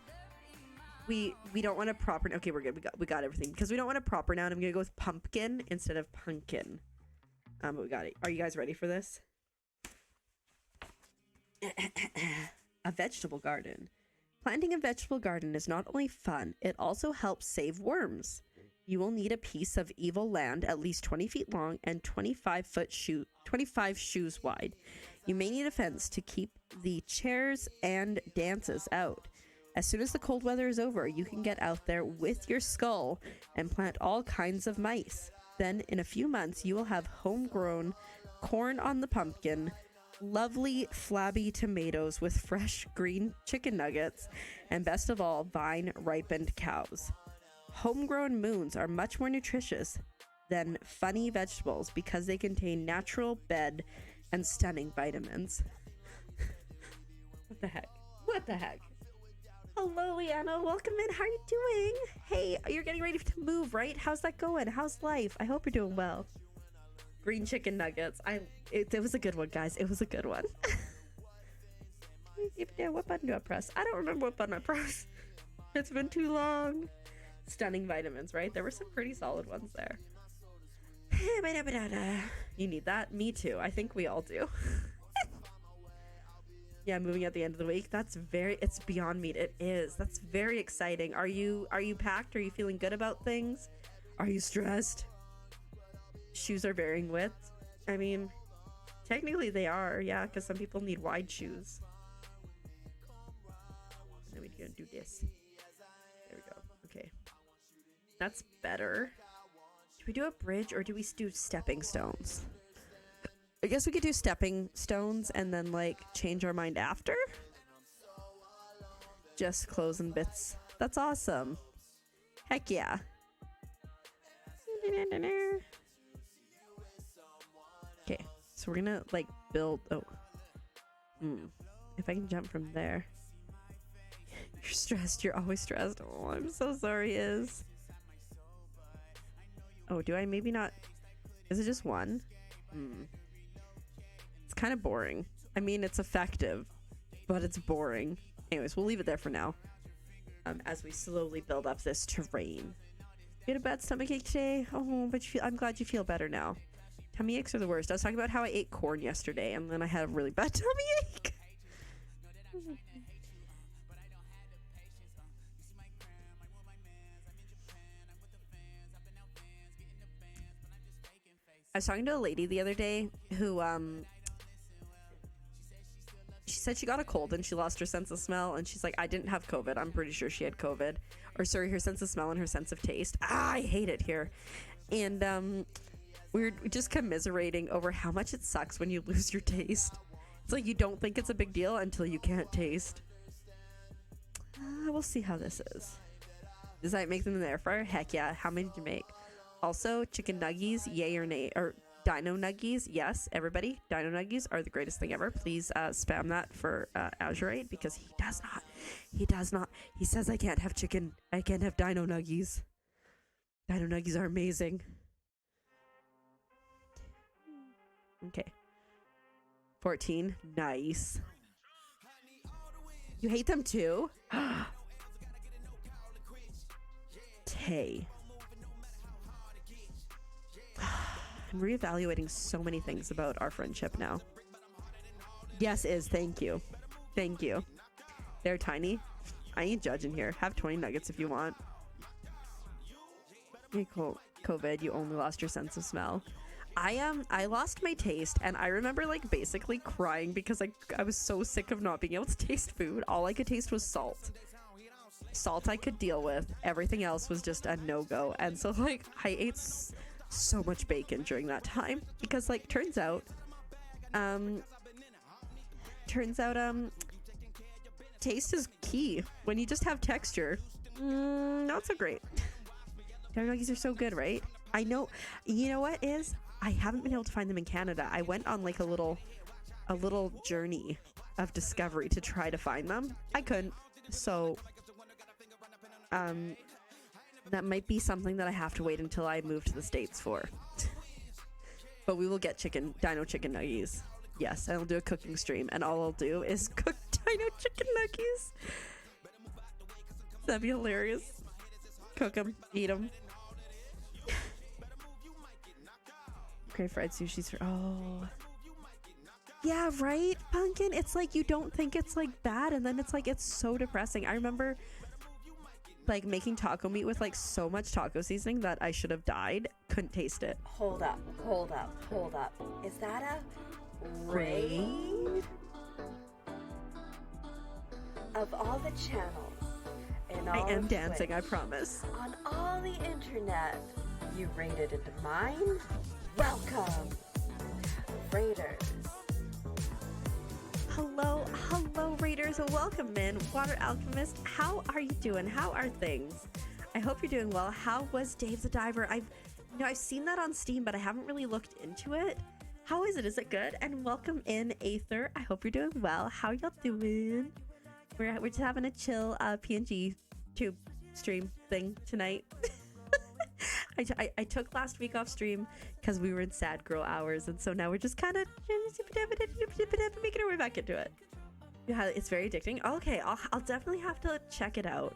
We don't want a proper... Okay, we're good. We got everything. Because we don't want a proper noun, I'm going to go with pumpkin instead of pumpkin. But we got it. Are you guys ready for this? A vegetable garden. Planting a vegetable garden is not only fun, it also helps save worms. You will need a piece of evil land at least 20 feet long and 25 shoes wide. You may need a fence to keep the chairs and dances out. As soon as the cold weather is over, you can get out there with your skull and plant all kinds of mice. Then, in a few months, you will have homegrown corn on the pumpkin, lovely flabby tomatoes with fresh green chicken nuggets, and best of all, vine-ripened cows. Homegrown moons are much more nutritious than funny vegetables because they contain natural bed and stunning vitamins. What the heck? What the heck? Hello, Leanna. Welcome in. How are you doing? Hey, you're getting ready to move, right? How's that going? How's life? I hope you're doing well. Green chicken nuggets. It was a good one, guys. It was a good one. Yeah, what button do I press? I don't remember what button I press. It's been too long. Stunning vitamins, right? There were some pretty solid ones there. You need that? Me too. I think we all do. Yeah, moving at the end of the week. It's beyond meat. It is. That's very exciting. Are you packed? Are you feeling good about things? Are you stressed? Shoes are varying widths. I mean, technically they are, yeah, because some people need wide shoes. And then we're gonna do this. There we go. Okay. That's better. Do we do a bridge or do we do stepping stones? I guess we could do stepping stones and then like change our mind after. Just closing bits. That's awesome. Heck yeah. Okay, so we're gonna like build. If I can jump from there. You're stressed. You're always stressed. Oh, I'm so sorry, Is. Oh, do I maybe not? Is it just one? It's kind of boring. I mean, it's effective, but it's boring. Anyways, we'll leave it there for now. As we slowly build up this terrain. You had a bad stomachache today? Oh, but I'm glad you feel better now. Tummy aches are the worst. I was talking about how I ate corn yesterday, and then I had a really bad tummy ache. I was talking to a lady the other day who she said she got a cold and she lost her sense of smell, and she's like, I didn't have COVID. I'm pretty sure she had COVID. Or sorry, her sense of smell and her sense of taste. I hate it here. And we were just commiserating over how much it sucks when you lose your taste. It's like you don't think it's a big deal until you can't taste. We'll see how this is. Does that make them in the air fryer? Heck yeah. How many did you make? Also, chicken nuggies, yay or nay? Or dino nuggies, yes, everybody. Dino nuggies are the greatest thing ever. Please spam that for Azurite, because he does not. He says I can't have chicken. I can't have dino nuggies. Dino nuggies are amazing. Okay. 14. Nice. You hate them too? Tay. I'm reevaluating so many things about our friendship now. Yes, Is. Thank you. Thank you. They're tiny. I ain't judging here. Have 20 nuggets if you want. Hey, COVID, you only lost your sense of smell. I lost my taste, and I remember like basically crying because I was so sick of not being able to taste food. All I could taste was salt. Salt I could deal with. Everything else was just a no-go. And so like I ate so much bacon during that time because like turns out taste is key. When you just have texture, not so great. Dino nuggies are so good, right? I know. You know what is? I haven't been able to find them in Canada. I went on like a little journey of discovery to try to find them. I couldn't. So that might be something that I have to wait until I move to the States for. But we will get dino chicken nuggies. Yes, I'll do a cooking stream, and all I'll do is cook dino chicken nuggies. That'd be hilarious. Cook them, eat them. Okay, fried sushi's for... Oh. Yeah, right, Pumpkin? It's like you don't think it's like bad, and then it's like it's so depressing. I remember like making taco meat with like so much taco seasoning that I should have died. Couldn't taste it. Hold up. Is that a raid? Of all the channels and all I am dancing, Twitch, I promise. On all the internet, you raided into mine? Welcome, Raiders. Hello, Raiders, and welcome in. Water Alchemist, how are you doing? How are things? I hope you're doing well. How was Dave the Diver? I've seen that on Steam, but I haven't really looked into it. How is it? Is it good? And welcome in, Aether. I hope you're doing well. How y'all doing? We're just having a chill PNG tube stream thing tonight. I took last week off stream because we were in sad girl hours, and so now we're just kind of making our way back into it. Yeah, it's very addicting. Okay, I'll definitely have to check it out.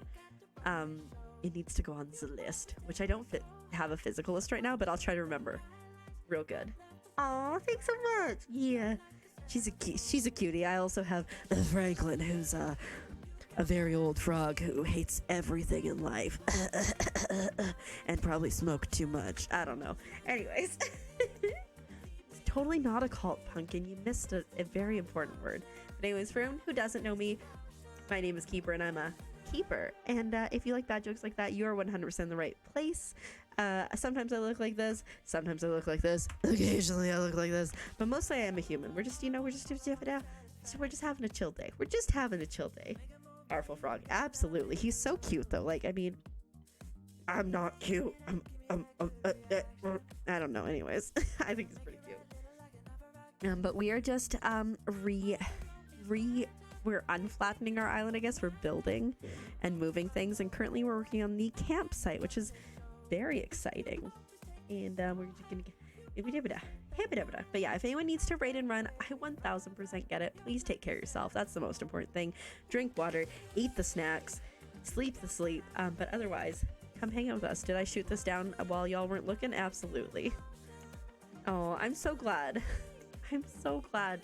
It needs to go on the list, which I don't have a physical list right now, but I'll try to remember. Real good. Oh, thanks so much. Yeah, she's a cutie. I also have Franklin, who's a very old frog who hates everything in life and probably smoked too much. I don't know. Anyways, it's totally not a cult, Pumpkin. You missed a very important word. But anyways, for anyone who doesn't know me, my name is Keeper, and I'm a keeper. And if you like bad jokes like that, you are 100% in the right place. Sometimes I look like this. Sometimes I look like this. Occasionally I look like this. But mostly I am a human. We're just having a chill day. We're just having a chill day. Powerful frog. Absolutely. He's so cute though. Like, I mean, I'm not cute. I don't know. Anyways, I think he's pretty cute. But we are just we're unflattening our island, I guess. We're building and moving things, and currently we're working on the campsite, which is very exciting. And we're just gonna but yeah, if anyone needs to raid and run, I 1000% get it. Please take care of yourself. That's the most important thing. Drink water, eat the snacks, sleep the sleep. But otherwise, come hang out with us. Did I shoot this down while y'all weren't looking? Absolutely. Oh, I'm so glad. I'm so glad,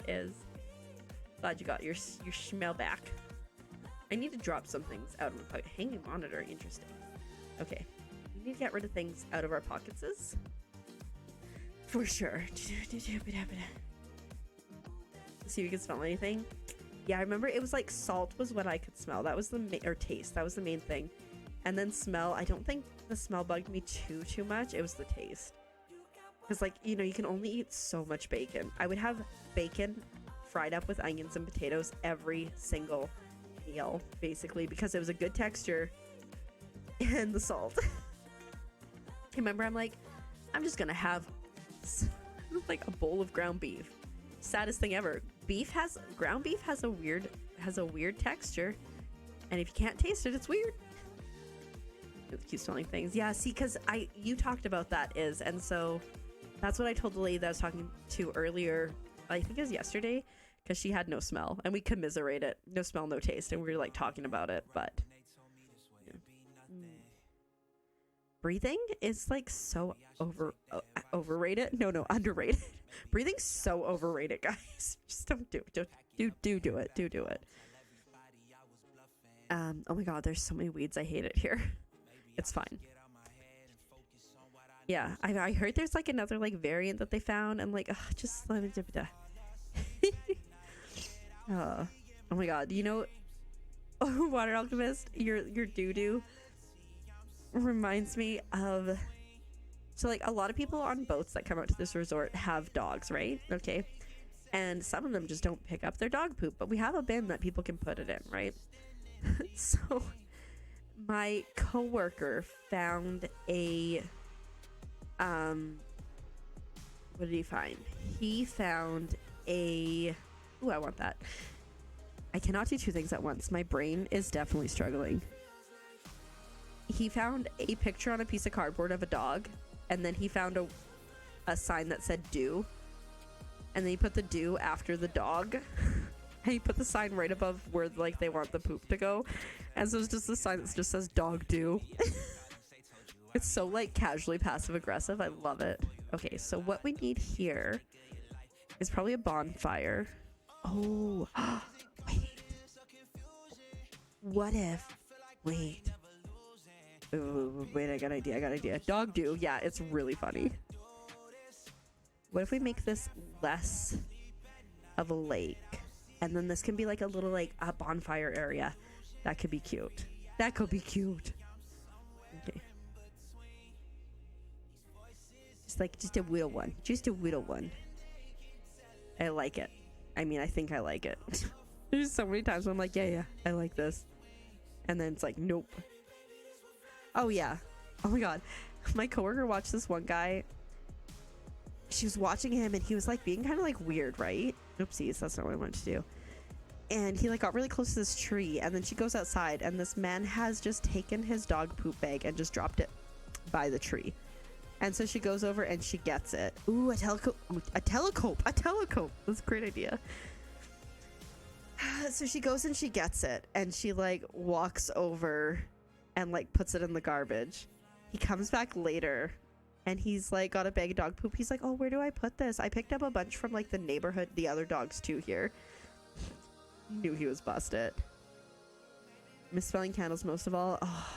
glad you got your smell back. I need to drop some things out of my pocket. Hanging monitor, interesting. Okay, we need to get rid of things out of our pockets. For sure. See if you can smell anything. Yeah, I remember it was like salt was what I could smell. That was or taste. That was the main thing. And then smell. I don't think the smell bugged me too much. It was the taste. Because, like, you know, you can only eat so much bacon. I would have bacon fried up with onions and potatoes every single meal, basically, because it was a good texture and the salt. I remember I'm like, I'm just gonna have like a bowl of ground beef. Saddest thing ever. Ground beef has a weird texture, and if you can't taste it, it's weird. Keep smelling things. Yeah, see, because you talked about that, and so that's what I told the lady that I was talking to earlier. I think it was yesterday, because she had no smell, and we commiserated. No smell, no taste, and we were like talking about it. But yeah. Breathing is like so overrated. No, underrated. Breathing's so overrated, guys. Just don't do it. Do it. Oh my god, there's so many weeds. I hate it here. It's fine. Yeah, I heard there's like another like variant that they found, and like just let me dip it. Oh my god, you know, Water Alchemist, your doo-doo reminds me of, so like a lot of people on boats that come out to this resort have dogs, right? Okay, and some of them just don't pick up their dog poop, but we have a bin that people can put it in, right? So my coworker found a what did he find? He found a ooh, I want that. I cannot do two things at once. My brain is definitely struggling. He found a picture on a piece of cardboard of a dog, and then he found a sign that said do, and then he put the do after the dog, and he put the sign right above where like they want the poop to go, and so it's just a sign that just says dog do. It's so like casually passive aggressive. I love it. Okay, so what we need here is probably a bonfire. Oh, wait. What if? Wait. Ooh, wait, I got an idea. Dog do. Yeah, it's really funny. What if we make this less of a lake? And then this can be like a little like a bonfire area. That could be cute. Okay. Just a little one. I like it. I mean, I think I like it. There's so many times when I'm like, yeah, I like this. And then it's like, nope. Oh, yeah. Oh, my God. My coworker watched this one guy. She was watching him, and he was, like, being kind of, like, weird, right? Oopsies. That's not what I wanted to do. And he, like, got really close to this tree, and then she goes outside, and this man has just taken his dog poop bag and just dropped it by the tree. And so she goes over and she gets it. Ooh, a telecope. A telecope. A telecope. That's a great idea. So she goes and she gets it. And she like walks over and like puts it in the garbage. He comes back later and he's like got a bag of dog poop. He's like, oh, where do I put this? I picked up a bunch from like the neighborhood, the other dogs too here. Knew he was busted. Misspelling candles most of all. Oh,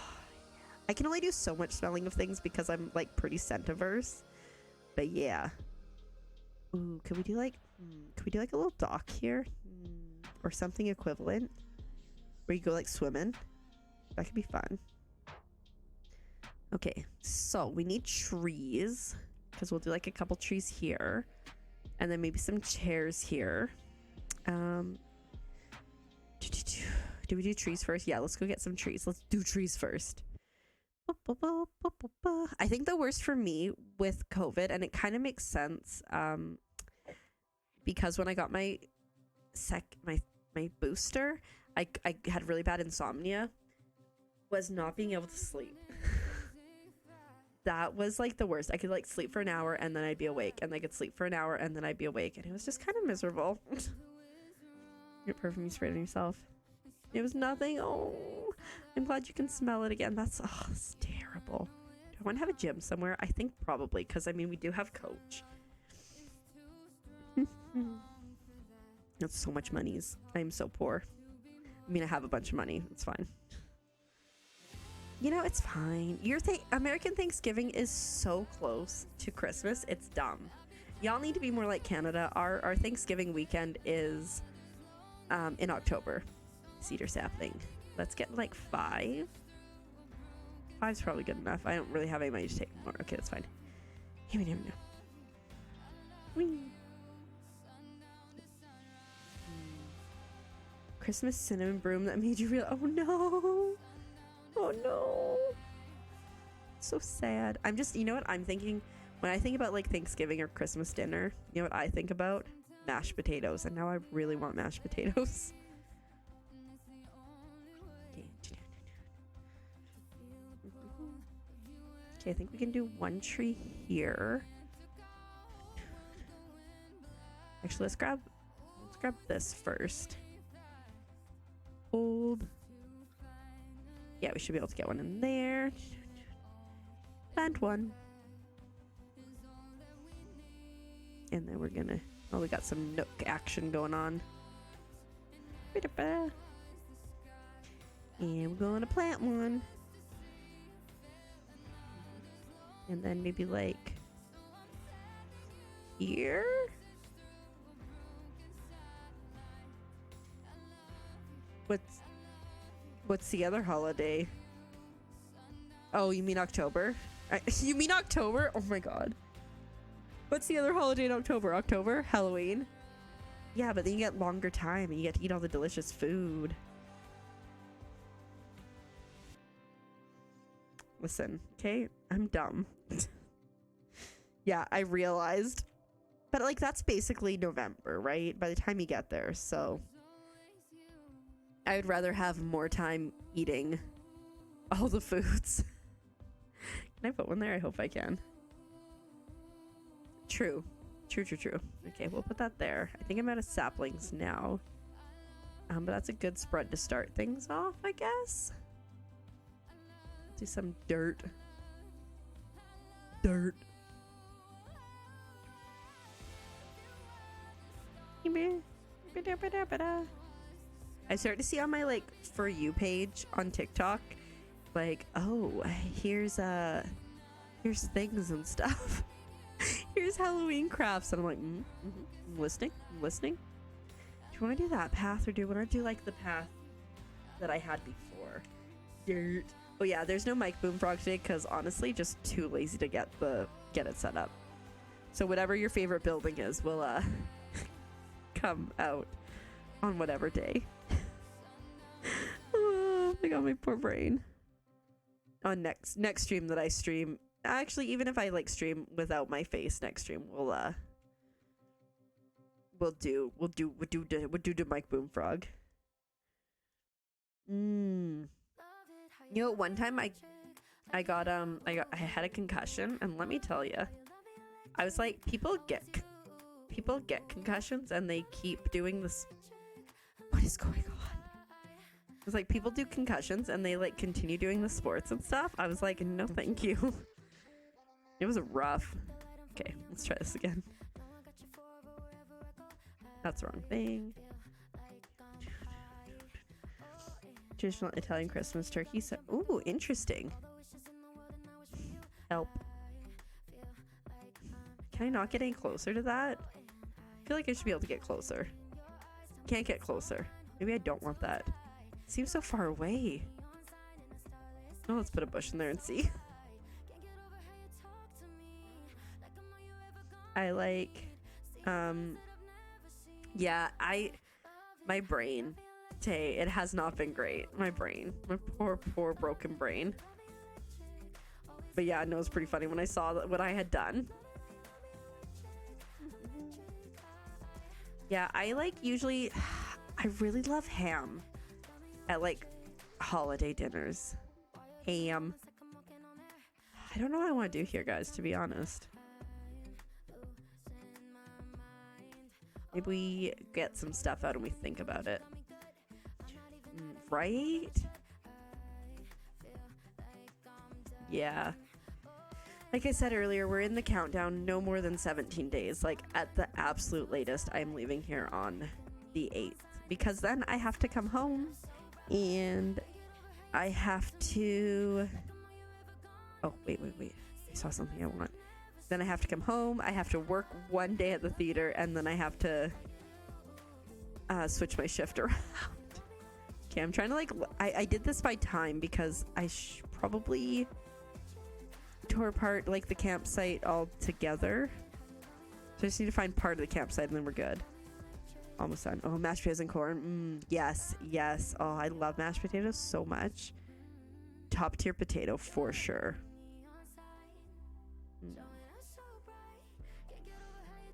I can only do so much spelling of things because I'm like pretty scent-averse. But yeah. Ooh, could we do like a little dock here? Or something equivalent? Where you go like swimming? That could be fun. Okay, so we need trees. Because we'll do like a couple trees here. And then maybe some chairs here. Do we do trees first? Yeah, let's go get some trees. Let's do trees first. I think the worst for me with COVID, and it kind of makes sense, because when I got my booster, I had really bad insomnia, was not being able to sleep. That was like the worst. I could like sleep for an hour and then I'd be awake, and I could sleep for an hour and then I'd be awake, and it was just kind of miserable. Your perfume you sprayed on yourself. It was nothing. Oh, I'm glad you can smell it again. That's it's terrible. Do I want to have a gym somewhere? I think probably, because I mean we do have Coach. That's so much monies. I'm so poor. I mean, I have a bunch of money. It's fine. You know, it's fine. American Thanksgiving is so close to Christmas. It's dumb. Y'all need to be more like Canada. Our Thanksgiving weekend is in October. Cedar sapling. Let's get like 5. 5's probably good enough. I don't really have any money to take more. Okay, that's fine. Here we never know. Whee. Christmas cinnamon broom that made you real. Oh no. Oh no. So sad. I'm just, you know what I'm thinking? When I think about like Thanksgiving or Christmas dinner, you know what I think about? Mashed potatoes. And now I really want mashed potatoes. Okay, I think we can do one tree here. Actually, let's grab this first. Hold. Yeah, we should be able to get one in there. Plant one. And then we're gonna... Oh, we got some nook action going on. And we're gonna plant one. And then maybe like... here? What's the other holiday? Oh, you mean October? You mean October? Oh my god. What's the other holiday in October? October? Halloween? Yeah, but then you get longer time and you get to eat all the delicious food. Listen, okay? I'm dumb. Yeah, I realized. But like that's basically November, right? By the time you get there, so... I would rather have more time eating all the foods. Can I put one there? I hope I can. True. Okay, we'll put that there. I think I'm out of saplings now. But that's a good spread to start things off, I guess. Do some dirt. I started to see on my like For You page on TikTok, like, oh, here's things and stuff. Here's Halloween crafts, and I'm like, I'm listening. Do you want to do that path, or do you want to do like the path that I had before? Dirt. Oh yeah, there's no mic boom frog today because honestly, just too lazy to get it set up. So whatever your favorite building is will come out on whatever day. Oh my god, my poor brain. On next stream that I stream, actually, even if I like stream without my face, next stream we'll do the Mike Boom Frog. You know, one time I had a concussion, and let me tell you, I was like, people get concussions and they keep doing this. What is going on? It was like, people do concussions and they like continue doing the sports and stuff. I was like, no thank you. It was rough. Okay, let's try this again. That's the wrong thing. Traditional Italian Christmas turkey. So, ooh, interesting. Help. Can I not get any closer to that? I feel like I should be able to get closer. Can't get closer. Maybe I don't want that. It seems so far away. Oh, let's put a bush in there and see. I like, yeah, my brain, Tay, it has not been great. My poor broken brain. But yeah, no, it's pretty funny when I saw what I had done. Yeah, I like usually, I really love ham at like holiday dinners. Ham. I don't know what I want to do here, guys, to be honest. Maybe we get some stuff out and we think about it. Right? Yeah. Like I said earlier, we're in the countdown, no more than 17 days. Like, at the absolute latest, I'm leaving here on the 8th. Because then I have to come home and I have to... Oh, wait. I saw something I want. Then I have to come home, I have to work one day at the theater, and then I have to switch my shift around. Okay, I'm trying to like... I did this by time because I probably... tore apart like the campsite all together, so I just need to find part of the campsite and then we're good. Almost done. Oh, mashed potatoes and corn. Yes. Oh, I love mashed potatoes so much. Top tier potato for sure.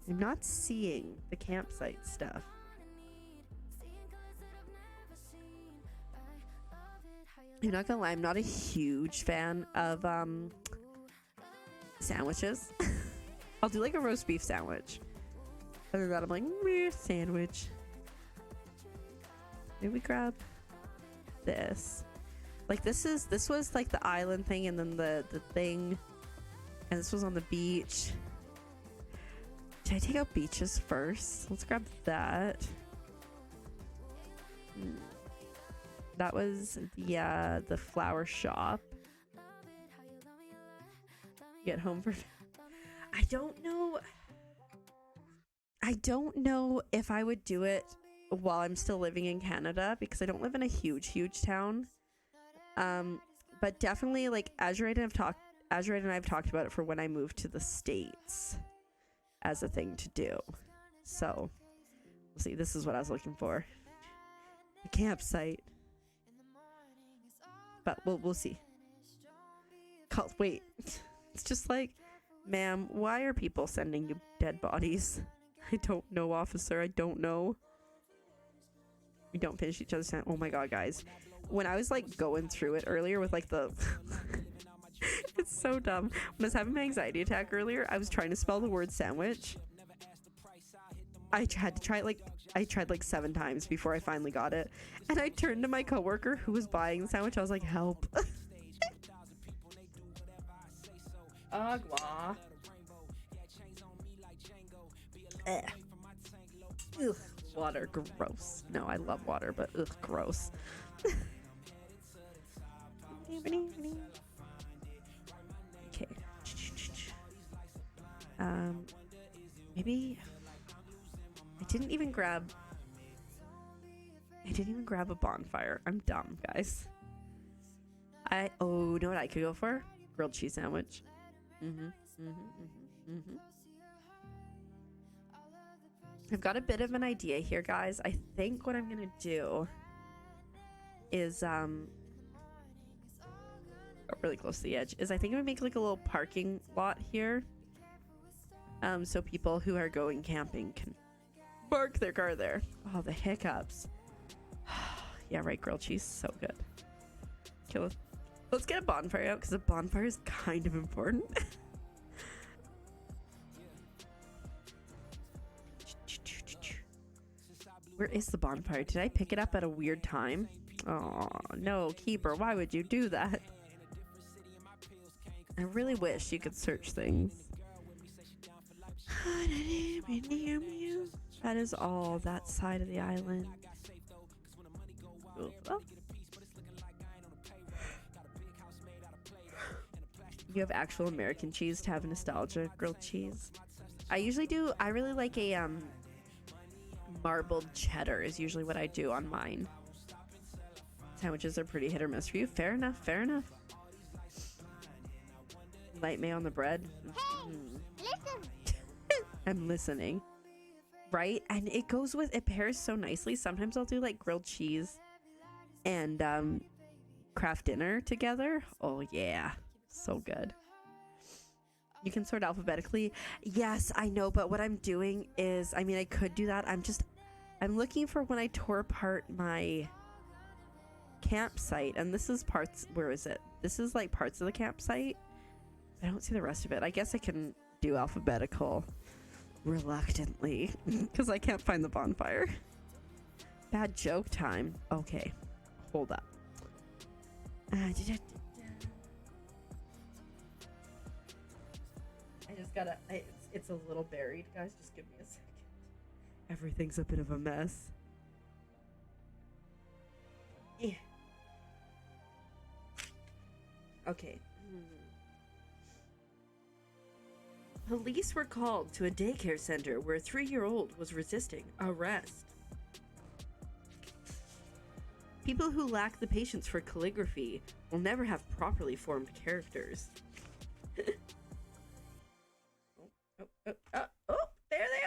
I'm not seeing the campsite stuff. I'm not gonna lie, I'm not a huge fan of sandwiches. I'll do like a roast beef sandwich. Other than that, I'm like, meh, sandwich. Maybe we grab this. Like this was like the island thing, and then the thing, and this was on the beach. Did I take out beaches first? Let's grab that. That was the flower shop. Get home for... I don't know if I would do it while I'm still living in Canada, because I don't live in a huge town. But definitely, like, Azurite and I have talked about it for when I move to the States as a thing to do. So we'll see. This is what I was looking for. The campsite. But we'll see. Wait. It's just like, ma'am, why are people sending you dead bodies? I don't know, officer. I don't know. We don't finish each other's time. Oh my god, guys. When I was like going through it earlier with like the... It's so dumb. When I was having my anxiety attack earlier, I was trying to spell the word sandwich. I tried like 7 times before I finally got it. And I turned to my coworker who was buying the sandwich. I was like, help. Agua. Ugh, water, gross. No, I love water, but ugh, gross. Okay. Maybe I didn't even grab a bonfire. I'm dumb, guys. Oh, you know what I could go for? Grilled cheese sandwich. I've got a bit of an idea here, guys. I think what I'm gonna do is really close to the edge, is I think I'm gonna make like a little parking lot here, so people who are going camping can park their car there. Oh, the hiccups. Yeah, right, grilled cheese, so good. Kill it. Let's get a bonfire out because a bonfire is kind of important. Where is the bonfire? Did I pick it up at a weird time? Oh, no, Keeper. Why would you do that? I really wish you could search things. That is all that side of the island. Oh. You have actual American cheese to have nostalgia grilled cheese. I usually do. I really like a marbled cheddar is usually what I do on mine. Sandwiches are pretty hit or miss for you. Fair enough. Fair enough. Light mayo on the bread. Listen. I'm listening. Right? And it goes with, it pairs so nicely. Sometimes I'll do like grilled cheese and craft dinner together. Oh yeah. So good. You can sort alphabetically. Yes, I know, but what I'm doing is, I mean, I could do that. I'm looking for when I tore apart my campsite, and this is parts, where is it? This is like parts of the campsite. I don't see the rest of it. I guess I can do alphabetical reluctantly because I can't find the bonfire. Bad joke time. Okay, hold up. I just gotta, it's a little buried, guys. Just give me a second. Everything's a bit of a mess. Yeah. Okay. Police were called to a daycare center where a 3-year-old was resisting arrest. People who lack the patience for calligraphy will never have properly formed characters. Oh, there they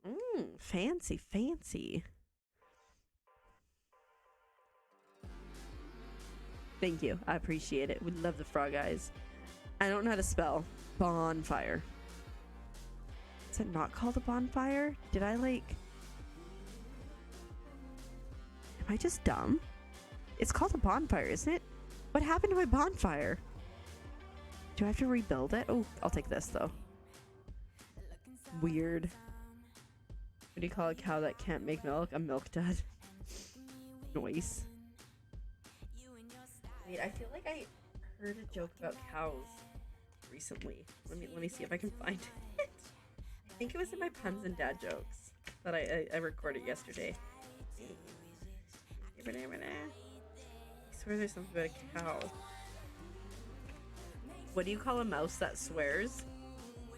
go. Fancy, fancy. Thank you. I appreciate it. We love the frog eyes. I don't know how to spell bonfire. Is it not called a bonfire? Did I like... Am I just dumb? It's called a bonfire, isn't it? What happened to my bonfire? Do I have to rebuild it? Oh, I'll take this though. Weird. What do you call a cow that can't make milk? A milk dud. Noise. Wait, I feel like I heard a joke about cows recently. Let me see if I can find it. I think it was in my puns and dad jokes that I recorded yesterday. I swear there's something about a cow. What do you call a mouse that swears?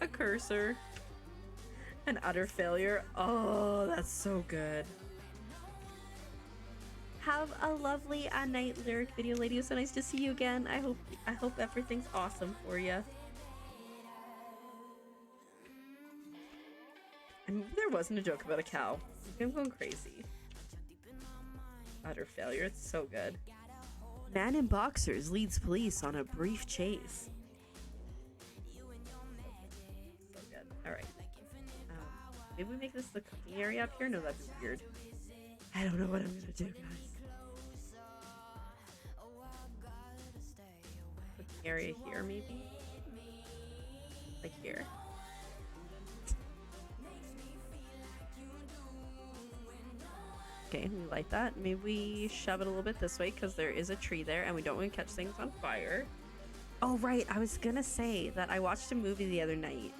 A cursor. An utter failure. Oh, that's so good. Have a lovely night, lyric video lady. It was so nice to see you again. I hope everything's awesome for you. I mean, there wasn't a joke about a cow. I'm going crazy. Utter failure. It's so good. Man in boxers leads police on a brief chase. So good. All right. Maybe we make this the cooking area up here? No, that'd be weird. I don't know what I'm gonna do, guys. Cooking area here, maybe? Like here. Okay, we light that. Maybe we shove it a little bit this way because there is a tree there and we don't want to catch things on fire. Oh, right. I was gonna say that I watched a movie the other night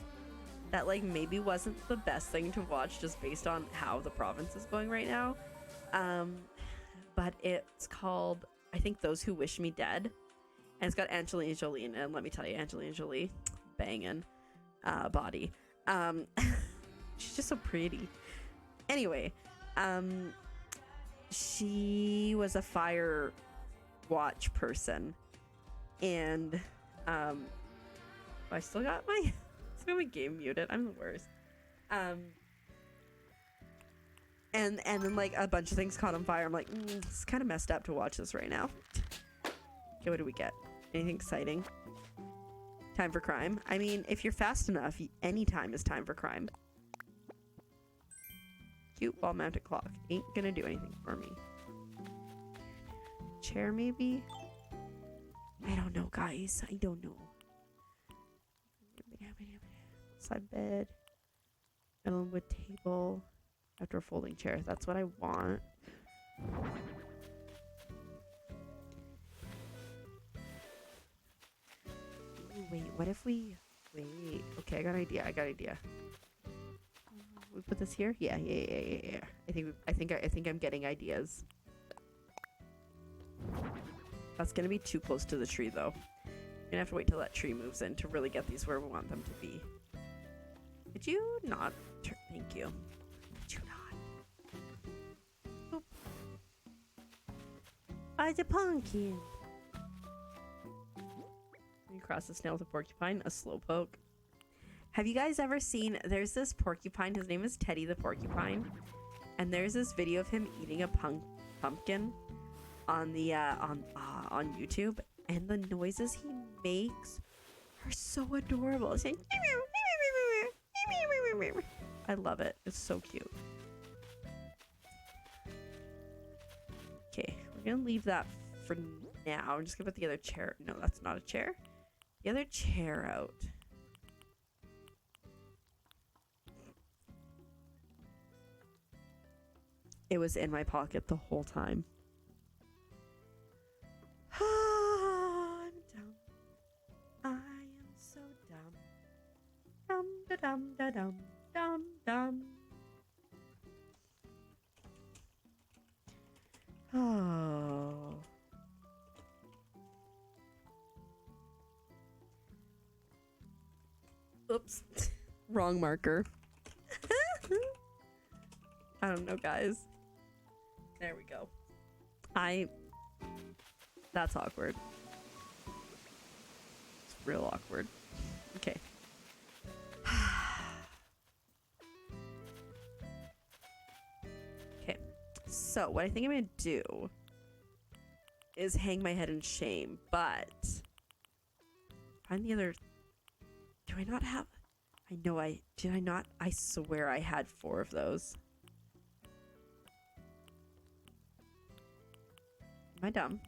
that like maybe wasn't the best thing to watch just based on how the province is going right now. But it's called, I think, Those Who Wish Me Dead. And it's got Angelina Jolie in it. And let me tell you, Angelina Jolie, banging body. She's just so pretty. Anyway, she was a fire watch person. And I still got my game muted. I'm the worst. And then like a bunch of things caught on fire. I'm like, it's kind of messed up to watch this right now. Okay, what do we get? Anything exciting? Time for crime. I mean, if you're fast enough, any time is time for crime. Cute wall-mounted clock. Ain't gonna do anything for me. Chair, maybe? I don't know, guys. I don't know. Side bed. Metal wood table. Outdoor folding chair. That's what I want. Ooh, wait, what if we... Wait. Okay, I got an idea. We put this here? Yeah. I think I'm getting ideas. That's gonna be too close to the tree, though. We're gonna have to wait till that tree moves in to really get these where we want them to be. Could you not? Thank you. Could you not? Boop. It's a pumpkin. You cross the snail with a porcupine, a slowpoke. Have you guys ever seen? There's this porcupine. His name is Teddy the porcupine, and there's this video of him eating a pumpkin on the on YouTube, and the noises he makes are so adorable. It's like, I love it. It's so cute. Okay, we're gonna leave that for now. I'm just gonna put the other chair. No, that's not a chair. The other chair out. It was in my pocket the whole time. I'm dumb. I am so dumb. Dum da dum da dum dum dum. Oh. Oops. Wrong marker. I don't know, guys. There we go. That's awkward. It's real awkward. Okay. Okay. So, what I think I'm gonna do is hang my head in shame, but find the other. Do I not have? I know did I not? I swear I had 4 of those. Am I dumb?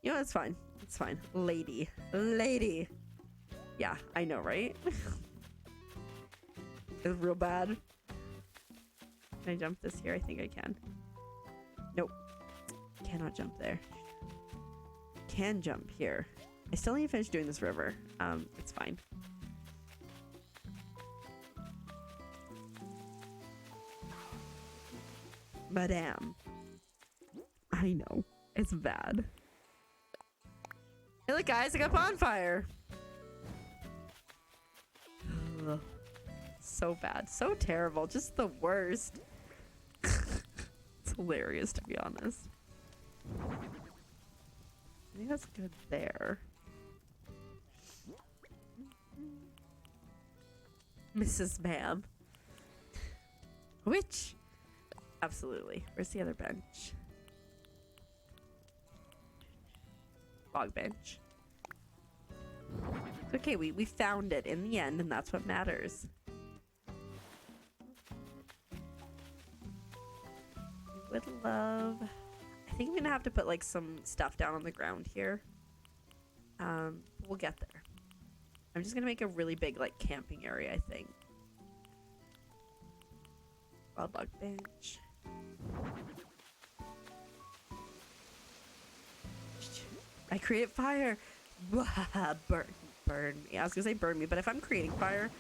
You know, it's fine. It's fine. Lady. Yeah, I know, right? It's real bad. Can I jump this here? I think I can. Nope. Cannot jump there. Can jump here. I still need to finish doing this river. It's fine. Madame. I know. It's bad. Hey, look, guys, I got bonfire. Ugh. So bad. So terrible. Just the worst. It's hilarious, to be honest. I think that's good there. Mrs. Ma'am. Which? Absolutely. Where's the other bench? Log bench. Okay, we found it in the end, and that's what matters. I would love... I think I'm gonna have to put like some stuff down on the ground here. We'll get there. I'm just gonna make a really big like camping area, I think. Wild log bench. I create fire. Burn me. I was gonna say burn me, but if I'm creating fire,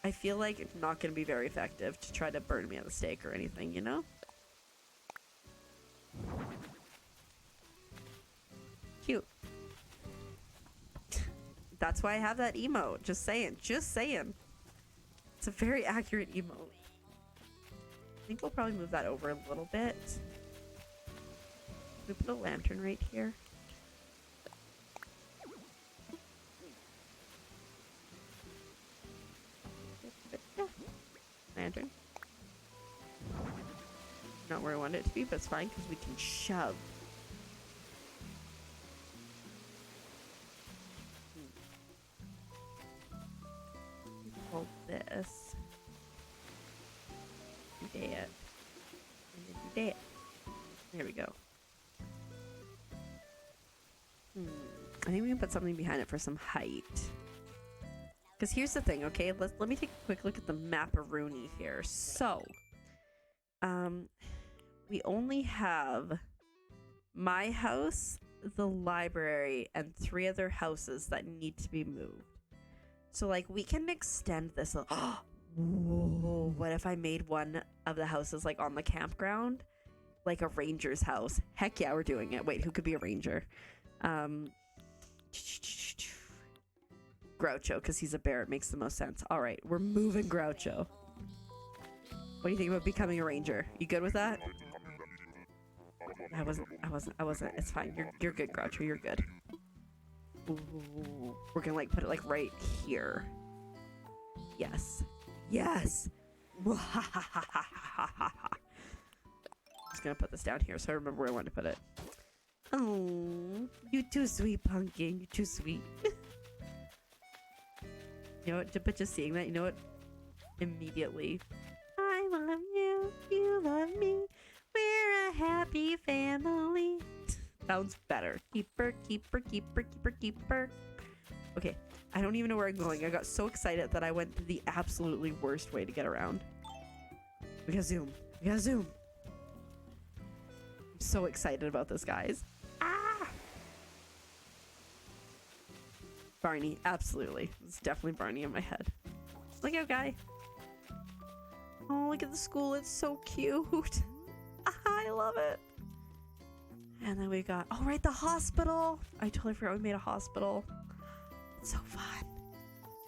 I feel like it's not gonna be very effective to try to burn me at the stake or anything, you know? Cute. That's why I have that emote. Just saying. Just saying. It's a very accurate emote. I think we'll probably move that over a little bit. We put a lantern right here. Lantern. Not where I want it to be, but it's fine because we can shove. Hold this. Do that. And then do that. There we go. I think we can put something behind it for some height. Because here's the thing, okay? Let me take a quick look at the maparoni here. So, we only have my house, the library, and 3 other houses that need to be moved. So, like, we can extend this. Whoa, what if I made one of the houses, like, on the campground? Like a ranger's house. Heck yeah, we're doing it. Wait, who could be a ranger? Groucho, because he's a bear. It makes the most sense. All right, we're moving Groucho. What do you think about becoming a ranger? You good with that? I wasn't. It's fine. You're good, Groucho. You're good. Ooh, we're gonna like put it like right here. Yes. Yes. Just gonna put this down here so I remember where I wanted to put it. Oh, you too sweet, Pumpkin. You too sweet. You know what? But just seeing that, you know what? Immediately. I love you. You love me. We're a happy family. Sounds better. Keeper, keeper, keeper, keeper, keeper. Okay, I don't even know where I'm going. I got so excited that I went to the absolutely worst way to get around. We gotta zoom. We gotta zoom. I'm so excited about this, guys. Ah! Barney, absolutely. It's definitely Barney in my head. Look out, guy. Oh, look at the school. It's so cute. I love it. And then we got, oh, right, the hospital. I totally forgot we made a hospital. It's so fun.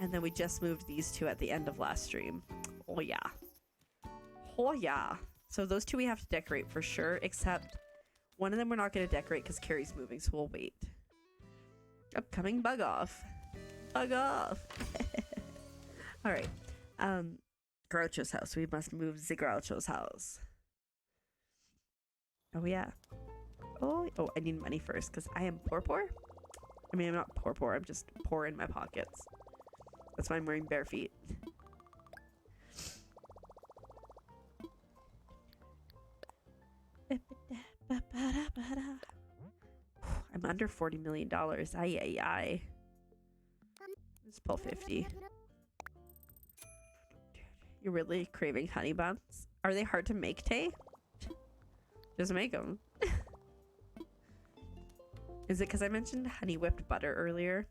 And then we just moved these 2 at the end of last stream. Oh, yeah. Oh, yeah. So those 2 we have to decorate for sure, except one of them we're not going to decorate because Carrie's moving, so we'll wait. Upcoming bug off. Bug off. All right. Groucho's house. We must move the Groucho's house. Oh, yeah. Oh, I need money first because I am poor. I mean, I'm not poor. I'm just poor in my pockets. That's why I'm wearing bare feet. I'm under $40 million. Ay. Let's pull 50. You're really craving honey buns? Are they hard to make, Tay? Just make them. Is it because I mentioned honey whipped butter earlier?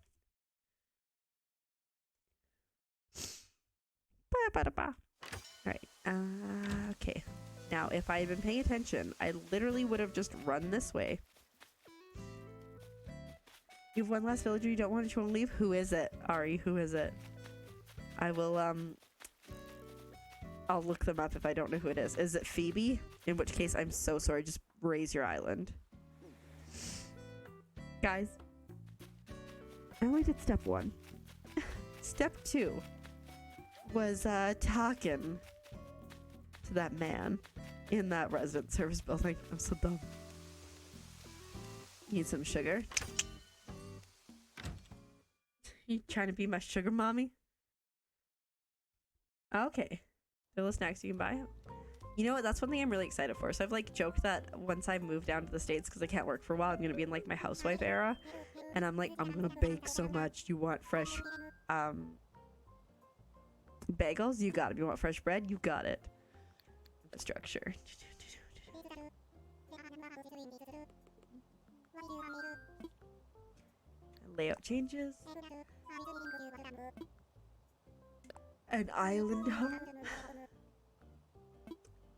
Alright. Okay. Now, if I had been paying attention, I literally would have just run this way. You have one last villager you don't want to leave? Who is it? Ari, who is it? I will, I'll look them up if I don't know who it is. Is it Phoebe? In which case, I'm so sorry. Just raise your island. Guys, I only did step 1. Step 2 was talking to that man in that resident service building. I'm so dumb. Need some sugar? You trying to be my sugar mommy? Okay. Little snacks you can buy. You know what? That's one thing I'm really excited for. So I've like joked that once I move down to the States, because I can't work for a while, I'm gonna be in like my housewife era, and I'm like, I'm gonna bake so much. You want fresh bagels? You got it. You want fresh bread? You got it. Structure. Layout changes. An island home.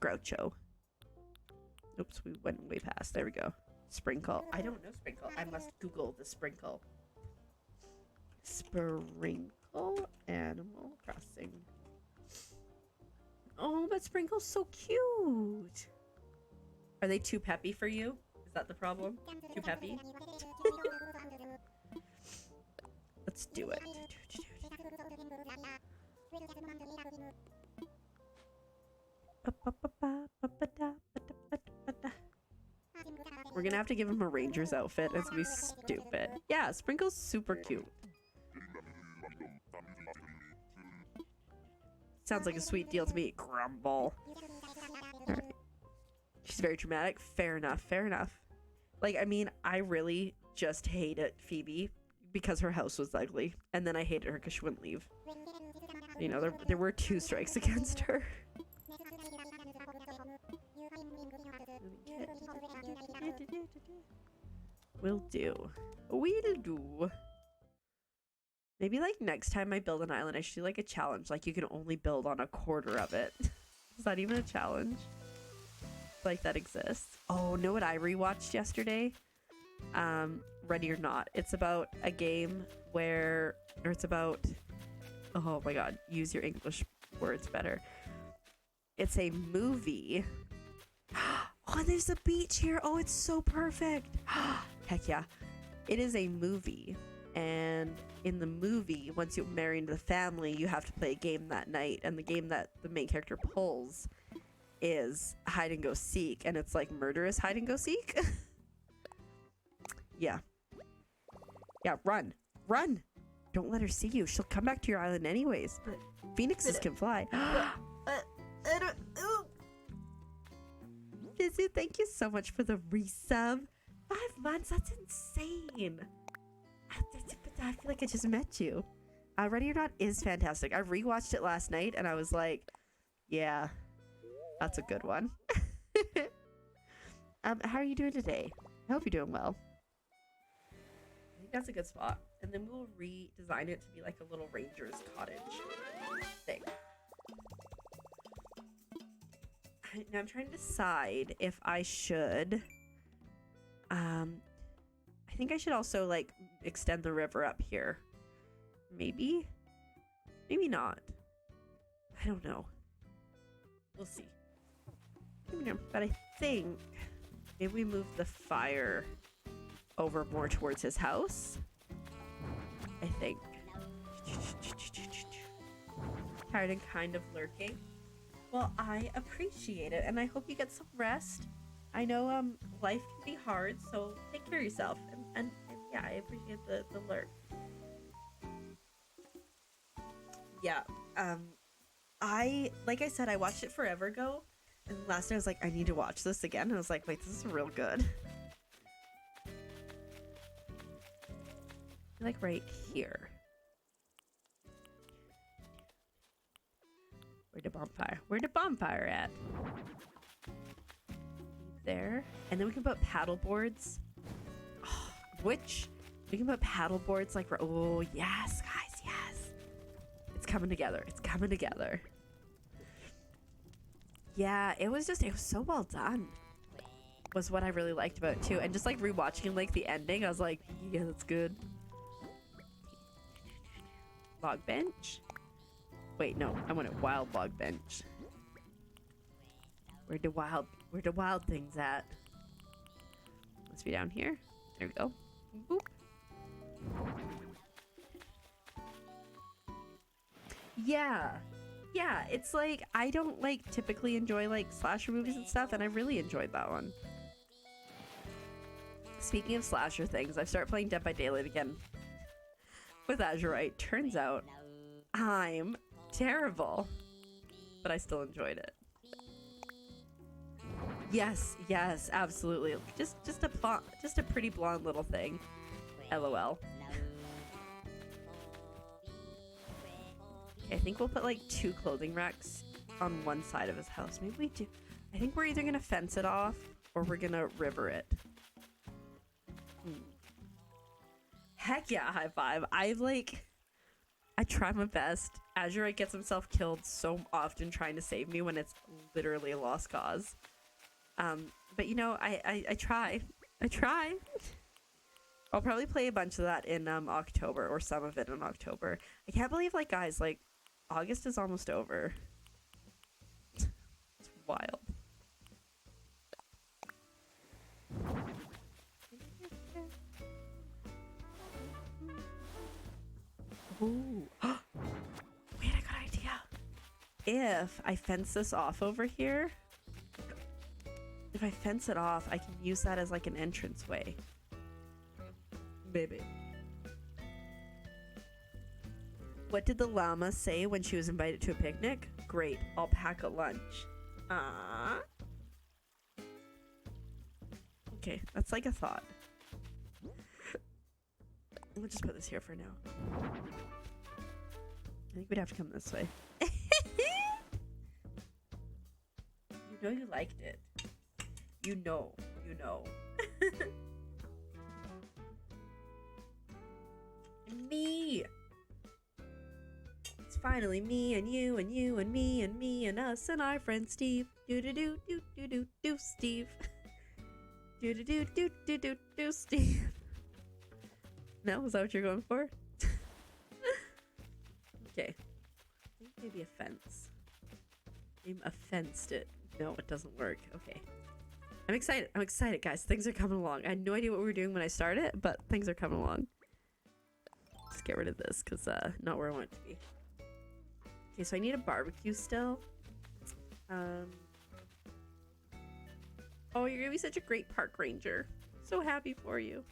Groucho. Oops, we went way past. There we go. Sprinkle. I don't know Sprinkle. I must Google the Sprinkle. Sprinkle Animal Crossing. Oh, but Sprinkle's so cute. Are they too peppy for you? Is that the problem? Too peppy? Let's do it. We're gonna have to give him a ranger's outfit. It's gonna be stupid. Yeah, Sprinkle's super cute. Sounds like a sweet deal to me. Grumble. Alright. She's very dramatic. Fair enough. Fair enough. Like, I mean, I really just hated Phoebe because her house was ugly, and then I hated her because she wouldn't leave. You know, there were 2 strikes against her. Will do. We'll do. Maybe like next time I build an island, I should do like a challenge. Like you can only build on a quarter of it. Is that even a challenge? Like that exists. Oh, know what I rewatched yesterday? Ready or Not. It's about a game where, or it's about, oh my god, use your English words better. It's a movie. Oh, there's a beach here. Oh, it's so perfect. Heck yeah. It is a movie. And in the movie, once you marry into the family, you have to play a game that night. And the game that the main character pulls is hide and go seek. And it's like murderous hide and go seek. Yeah. Yeah, run. Run. Don't let her see you. She'll come back to your island anyways. Phoenixes can fly. Vizu, thank you so much for the resub. 5 months? That's insane. I feel like I just met you. Ready or Not is fantastic. I rewatched it last night and I was like, yeah, that's a good one. How are you doing today? I hope you're doing well. I think that's a good spot. And then we'll redesign it to be like a little ranger's cottage thing. Now I'm trying to decide if I should, I think I should also like extend the river up here. Maybe? Maybe not. I don't know. We'll see. But I think maybe we move the fire over more towards his house. I think. Tired and kind of lurking. Well, I appreciate it, and I hope you get some rest. I know life can be hard, so take care of yourself. And yeah, I appreciate the lurk. Yeah, like I said, I watched it forever ago, and last night I was like, I need to watch this again, and I was like, wait, this is real good. Like right here. Where'd the bonfire? Where'd the bonfire at? There. And then we can put paddle boards. Oh, which we can put paddle boards like, oh yes, guys, yes. It's coming together. It's coming together. Yeah, it was so well done. Was what I really liked about it too. And just like rewatching like the ending, I was like, yeah, that's good. Log bench? Wait, no, I want a wild log bench. Where the wild things at? Must be down here. There we go. Boop. Yeah. Yeah, it's like, I don't like typically enjoy like slasher movies and stuff, and I really enjoyed that one. Speaking of slasher things, I've started playing Dead by Daylight again with Azurite. Turns out I'm terrible, but I still enjoyed it. Yes, absolutely. Just a pretty blonde little thing. LOL. Okay, I think we'll put like 2 clothing racks on one side of his house. Maybe we do. I think we're either gonna fence it off or we're gonna river it. Heck yeah, high five. I try my best. Azurite gets himself killed so often trying to save me when it's literally a lost cause. But you know, I try. I'll probably play a bunch of that in October, or some of it in October. I can't believe, like, guys, like, August is almost over. It's wild. Ooh. Wait, I got an idea. If I fence this off over here, if I fence it off, I can use that as like an entranceway. Maybe. What did the llama say when she was invited to a picnic? Great, I'll pack a lunch. Okay, that's like a thought. We'll just put this here for now. I think we'd have to come this way. You know you liked it. You know. Me. It's finally me and you and you and me and me and us and our friend Steve. Do do do do do do do Steve. Do do do do do do do Steve. No, is that what you're going for? Okay. I think maybe a fence. Maybe a fenced it. No, it doesn't work. Okay. I'm excited. I'm excited, guys. Things are coming along. I had no idea what we were doing when I started, but things are coming along. Let's get rid of this because not where I want it to be. Okay, so I need a barbecue still. Oh, you're gonna be such a great park ranger. So happy for you.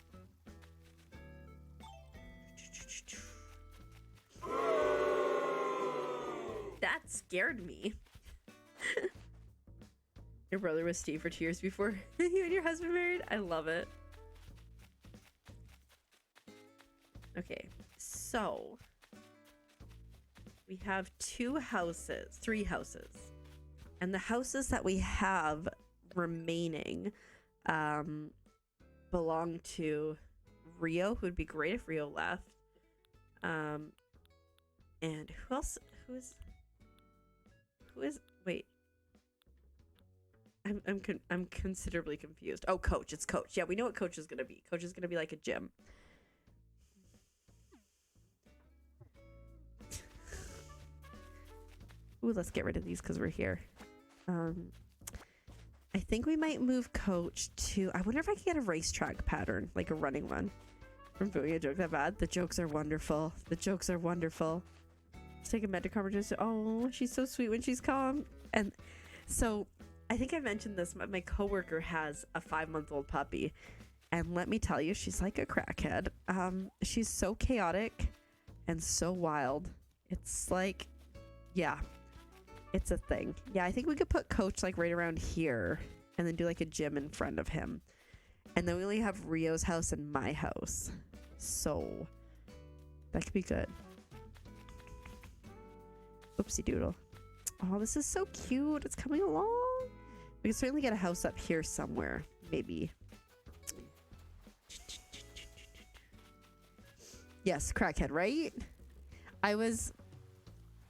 That scared me. Your brother was Steve for 2 years before you and your husband married? I love it. Okay, so we have 3 houses. And the houses that we have remaining belong to Rio, who would be great if Rio left. And who else? Who is wait. I'm considerably confused. Oh, Coach. It's Coach. Yeah, we know what Coach is gonna be. Coach is gonna be like a gym. Ooh, let's get rid of these because we're here. I think we might move Coach to... I wonder if I can get a racetrack pattern, like a running one. I'm doing a joke that bad. The jokes are wonderful. The jokes are wonderful. Let's take a Medicom. Just oh, she's so sweet when she's calm. And so I think I mentioned this. My coworker has a 5-month-old puppy, and let me tell you, she's like a crackhead. She's so chaotic and so wild. It's like, yeah, it's a thing. Yeah, I think we could put Coach like right around here, and then do like a gym in front of him, and then we only have Rio's house and my house, so that could be good. Oopsie doodle. Oh, this is so cute. It's coming along. We can certainly get a house up here somewhere, maybe. Yes, crackhead, right?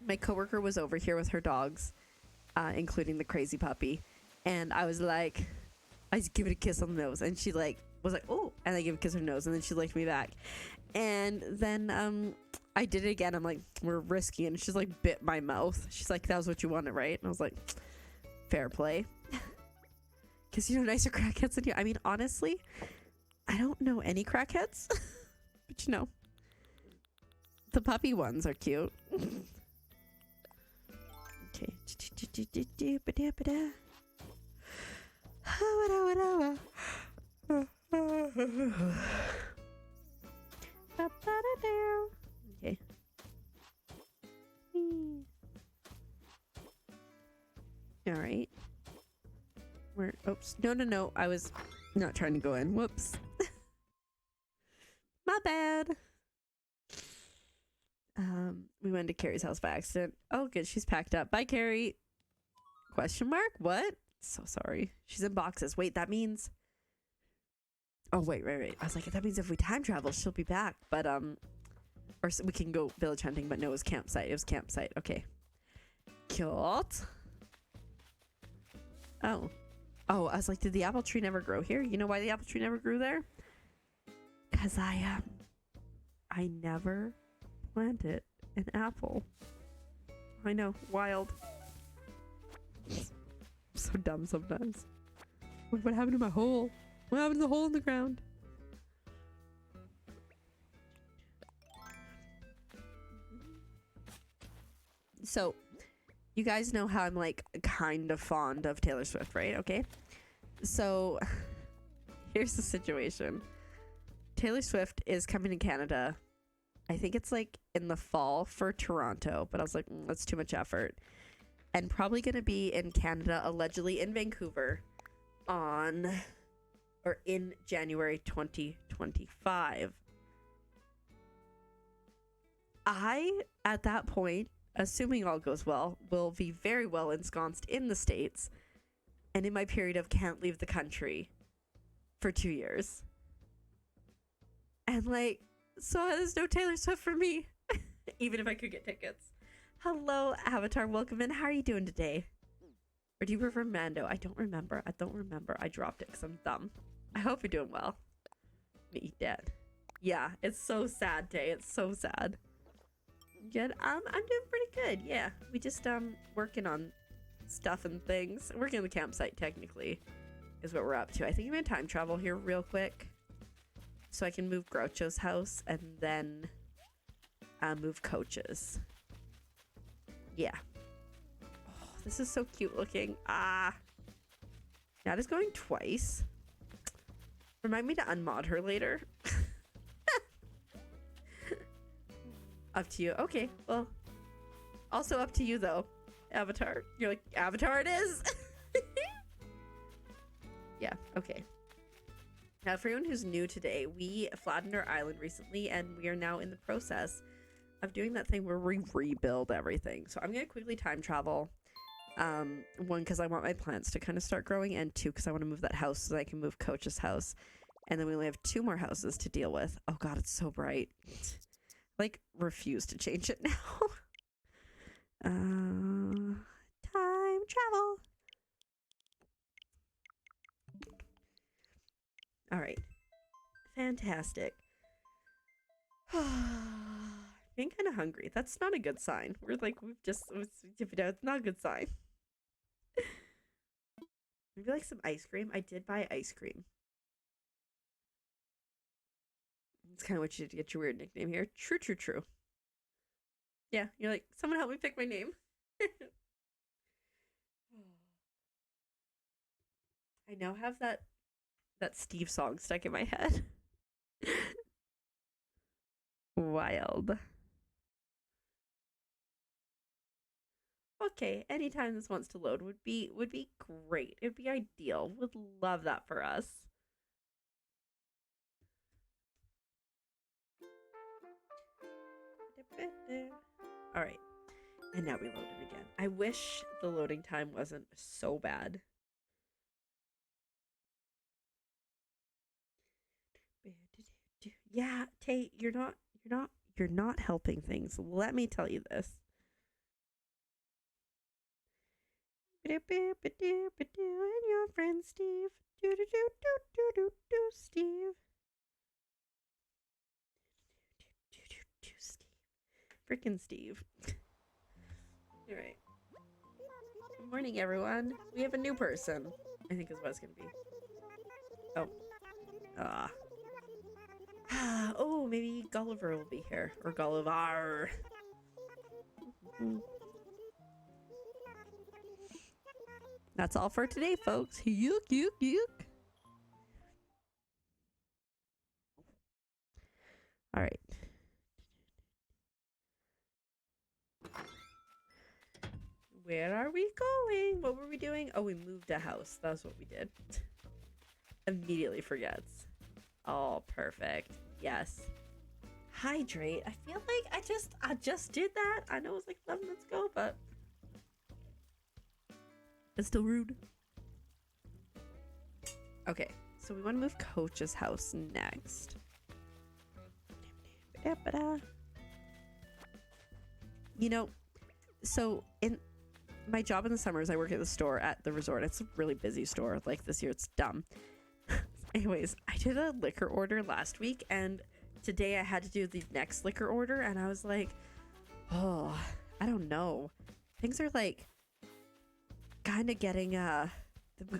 My coworker was over here with her dogs, including the crazy puppy, and I was like, I just give it a kiss on the nose, and she like was like, oh, and I gave a kiss on her nose, and then she licked me back, and then I did it again. I'm like, we're risky, and she's like bit my mouth. She's like, that was what you wanted, right? And I was like, fair play. Because you know nicer crackheads than you. I mean, honestly, I don't know any crackheads, but you know, the puppy ones are cute. Okay. Okay. All right. Oops. No. I was not trying to go in. Whoops. My bad. We went to Carrie's house by accident. Oh, good. She's packed up. Bye, Carrie. Question mark? What? So sorry. She's in boxes. Wait, that means... Oh, wait. I was like, that means if we time travel, she'll be back. But, or we can go village hunting, but no, it was campsite. Okay. Cute. Oh, I was like, did the apple tree never grow here? You know why the apple tree never grew there? Because I never planted an apple. I know, wild. So dumb sometimes. What happened to my hole? What happened to the hole in the ground? So, you guys know how I'm like kind of fond of Taylor Swift, right? Okay. So, here's the situation. Taylor Swift is coming to Canada. I think it's like in the fall for Toronto, but I was like, that's too much effort. And probably going to be in Canada, allegedly in Vancouver, in January 2025. I, at that point, assuming all goes well, will be very well ensconced in the States and in my period of can't leave the country for 2 years. And like, so there's no Taylor Swift for me, even if I could get tickets. Hello, Avatar. Welcome in. How are you doing today? Or do you prefer Mando? I don't remember. I dropped it because I'm dumb. I hope you're doing well. Me dead. Yeah, it's so sad, Tay. It's so sad. Good. I'm doing pretty good. Yeah, we just working on stuff and things. Working on the campsite technically is what we're up to. I think I'm gonna time travel here real quick so I can move Groucho's house and then move Coach's. Yeah. Oh, this is so cute looking. Nat is going twice. Remind me to unmod her later. Up to you. Okay, well, also up to you though, Avatar. You're like, Avatar it is. Yeah, okay. Now for anyone who's new today, we flattened our island recently and we are now in the process of doing that thing where we rebuild everything. So I'm gonna quickly time travel. One, because I want my plants to kind of start growing, and two, because I want to move that house so that I can move Coach's house. And then we only have 2 more houses to deal with. Oh god, it's so bright. Like, refuse to change it now. Time travel. All right. Fantastic. Being kind of hungry. That's not a good sign. We're like, it's not a good sign. Maybe like some ice cream. I did buy ice cream. It's kind of what you did to get your weird nickname here. True, true, true. Yeah, you're like, someone help me pick my name. I now have that Steve song stuck in my head. Wild. Okay, anytime this wants to load would be great. It'd be ideal. Would love that for us. All right, and now we load it again. I wish the loading time wasn't so bad. Yeah, Tate, you're not helping things. Let me tell you this. And your friend Steve. Steve. Freaking Steve. All right. Good morning, everyone. We have a new person. I think is what it's gonna be. Oh. Oh, maybe Gulliver will be here. Or Gullivar. That's all for today, folks. Yuck, yuck, yuck. All right. Where are we going? What were we doing? Oh, we moved a house. That's what we did. Immediately forgets. Oh, perfect. Yes. Hydrate. I feel like I just did that. I know it was like 11 minutes ago, but it's still rude. Okay, so we want to move Coach's house next. You know, so in my job in the summers, I work at the store at the resort. It's a really busy store. Like this year, it's dumb. Anyways, I did a liquor order last week, and today I had to do the next liquor order, and I was like, oh, I don't know. Things are like kind of getting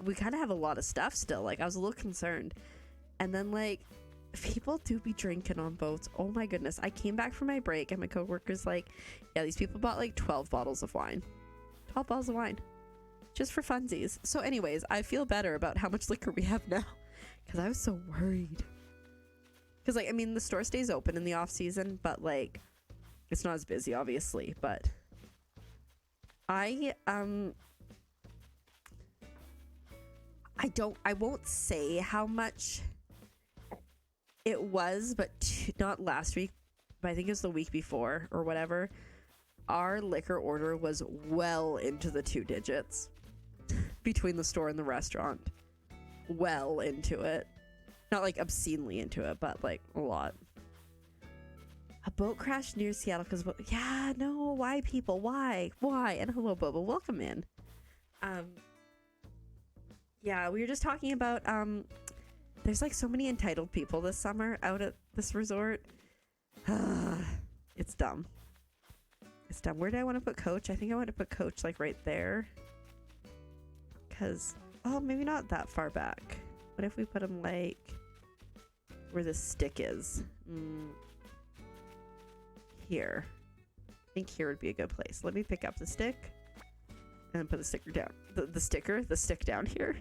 we kind of have a lot of stuff still. Like I was a little concerned. And then like people do be drinking on boats. Oh my goodness. I came back from my break and my coworker's like, yeah, these people bought like 12 bottles of wine. 12 bottles of wine. Just for funsies. So anyways, I feel better about how much liquor we have now. Because I was so worried. Because like, I mean, the store stays open in the off season, but like, it's not as busy, obviously. But I won't say how much it was, but not last week, but I think it was the week before or whatever, our liquor order was well into the 2 digits between the store and the restaurant. Well into it. Not like obscenely into it, but like a lot. A boat crashed near Seattle because, yeah, no, why people? Why? And hello, Boba, welcome in. Yeah, we were just talking about, there's like so many entitled people this summer out at this resort. It's dumb. It's dumb. Where do I want to put Coach? I think I want to put Coach like right there. Because, oh, maybe not that far back. What if we put him like where the stick is? Here. I think here would be a good place. Let me pick up the stick and put the sticker down. The stick down here.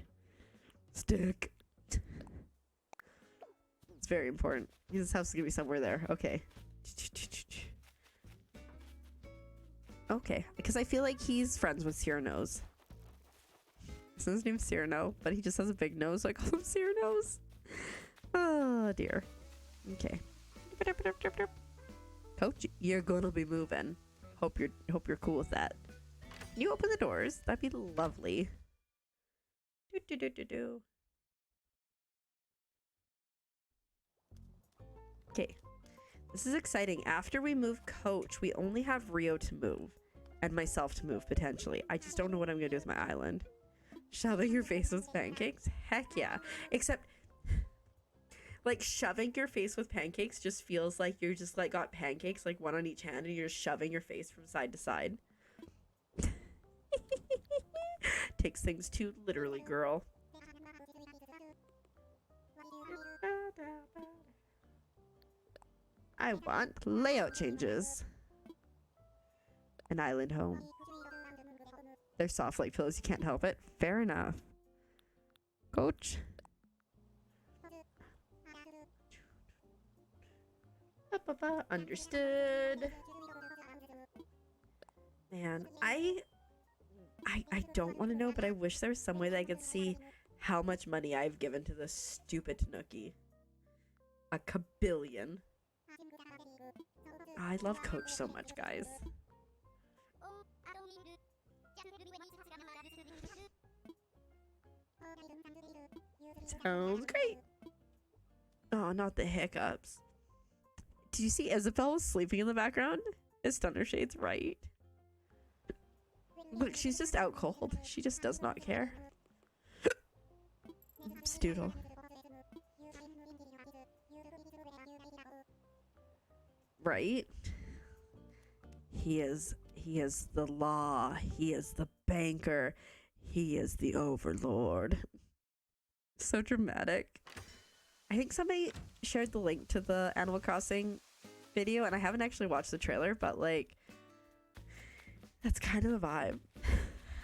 Stick. It's very important. His house is gonna be somewhere there. Okay. Okay, because I feel like he's friends with Cyrano's. His name's Cyrano, but he just has a big nose, so I call him Cyrano's. Oh dear. Okay. Coach, you're gonna be moving. Hope you're cool with that. Can you open the doors? That'd be lovely. Okay. This is exciting. After we move Coach, we only have Rio to move. And myself to move, potentially. I just don't know what I'm gonna do with my island. Shoving your face with pancakes? Heck yeah. Except, like, shoving your face with pancakes just feels like you're just, like, got pancakes, like, one on each hand, and you're just shoving your face from side to side. Takes things too literally, girl. I want layout changes. An island home. They're soft like pillows, you can't help it. Fair enough. Coach. Understood. Man, I don't want to know, but I wish there was some way that I could see how much money I've given to this stupid Tanuki. A kabillion. I love Coach so much, guys. Sounds great. Oh, not the hiccups. Did you see Isabel was sleeping in the background? Is Thunder Shades right? Look, she's just out cold. She just does not care. Stoodle. Right? He is the law. He is the banker. He is the overlord. So dramatic. I think somebody shared the link to the Animal Crossing video, and I haven't actually watched the trailer, but like, that's kind of the vibe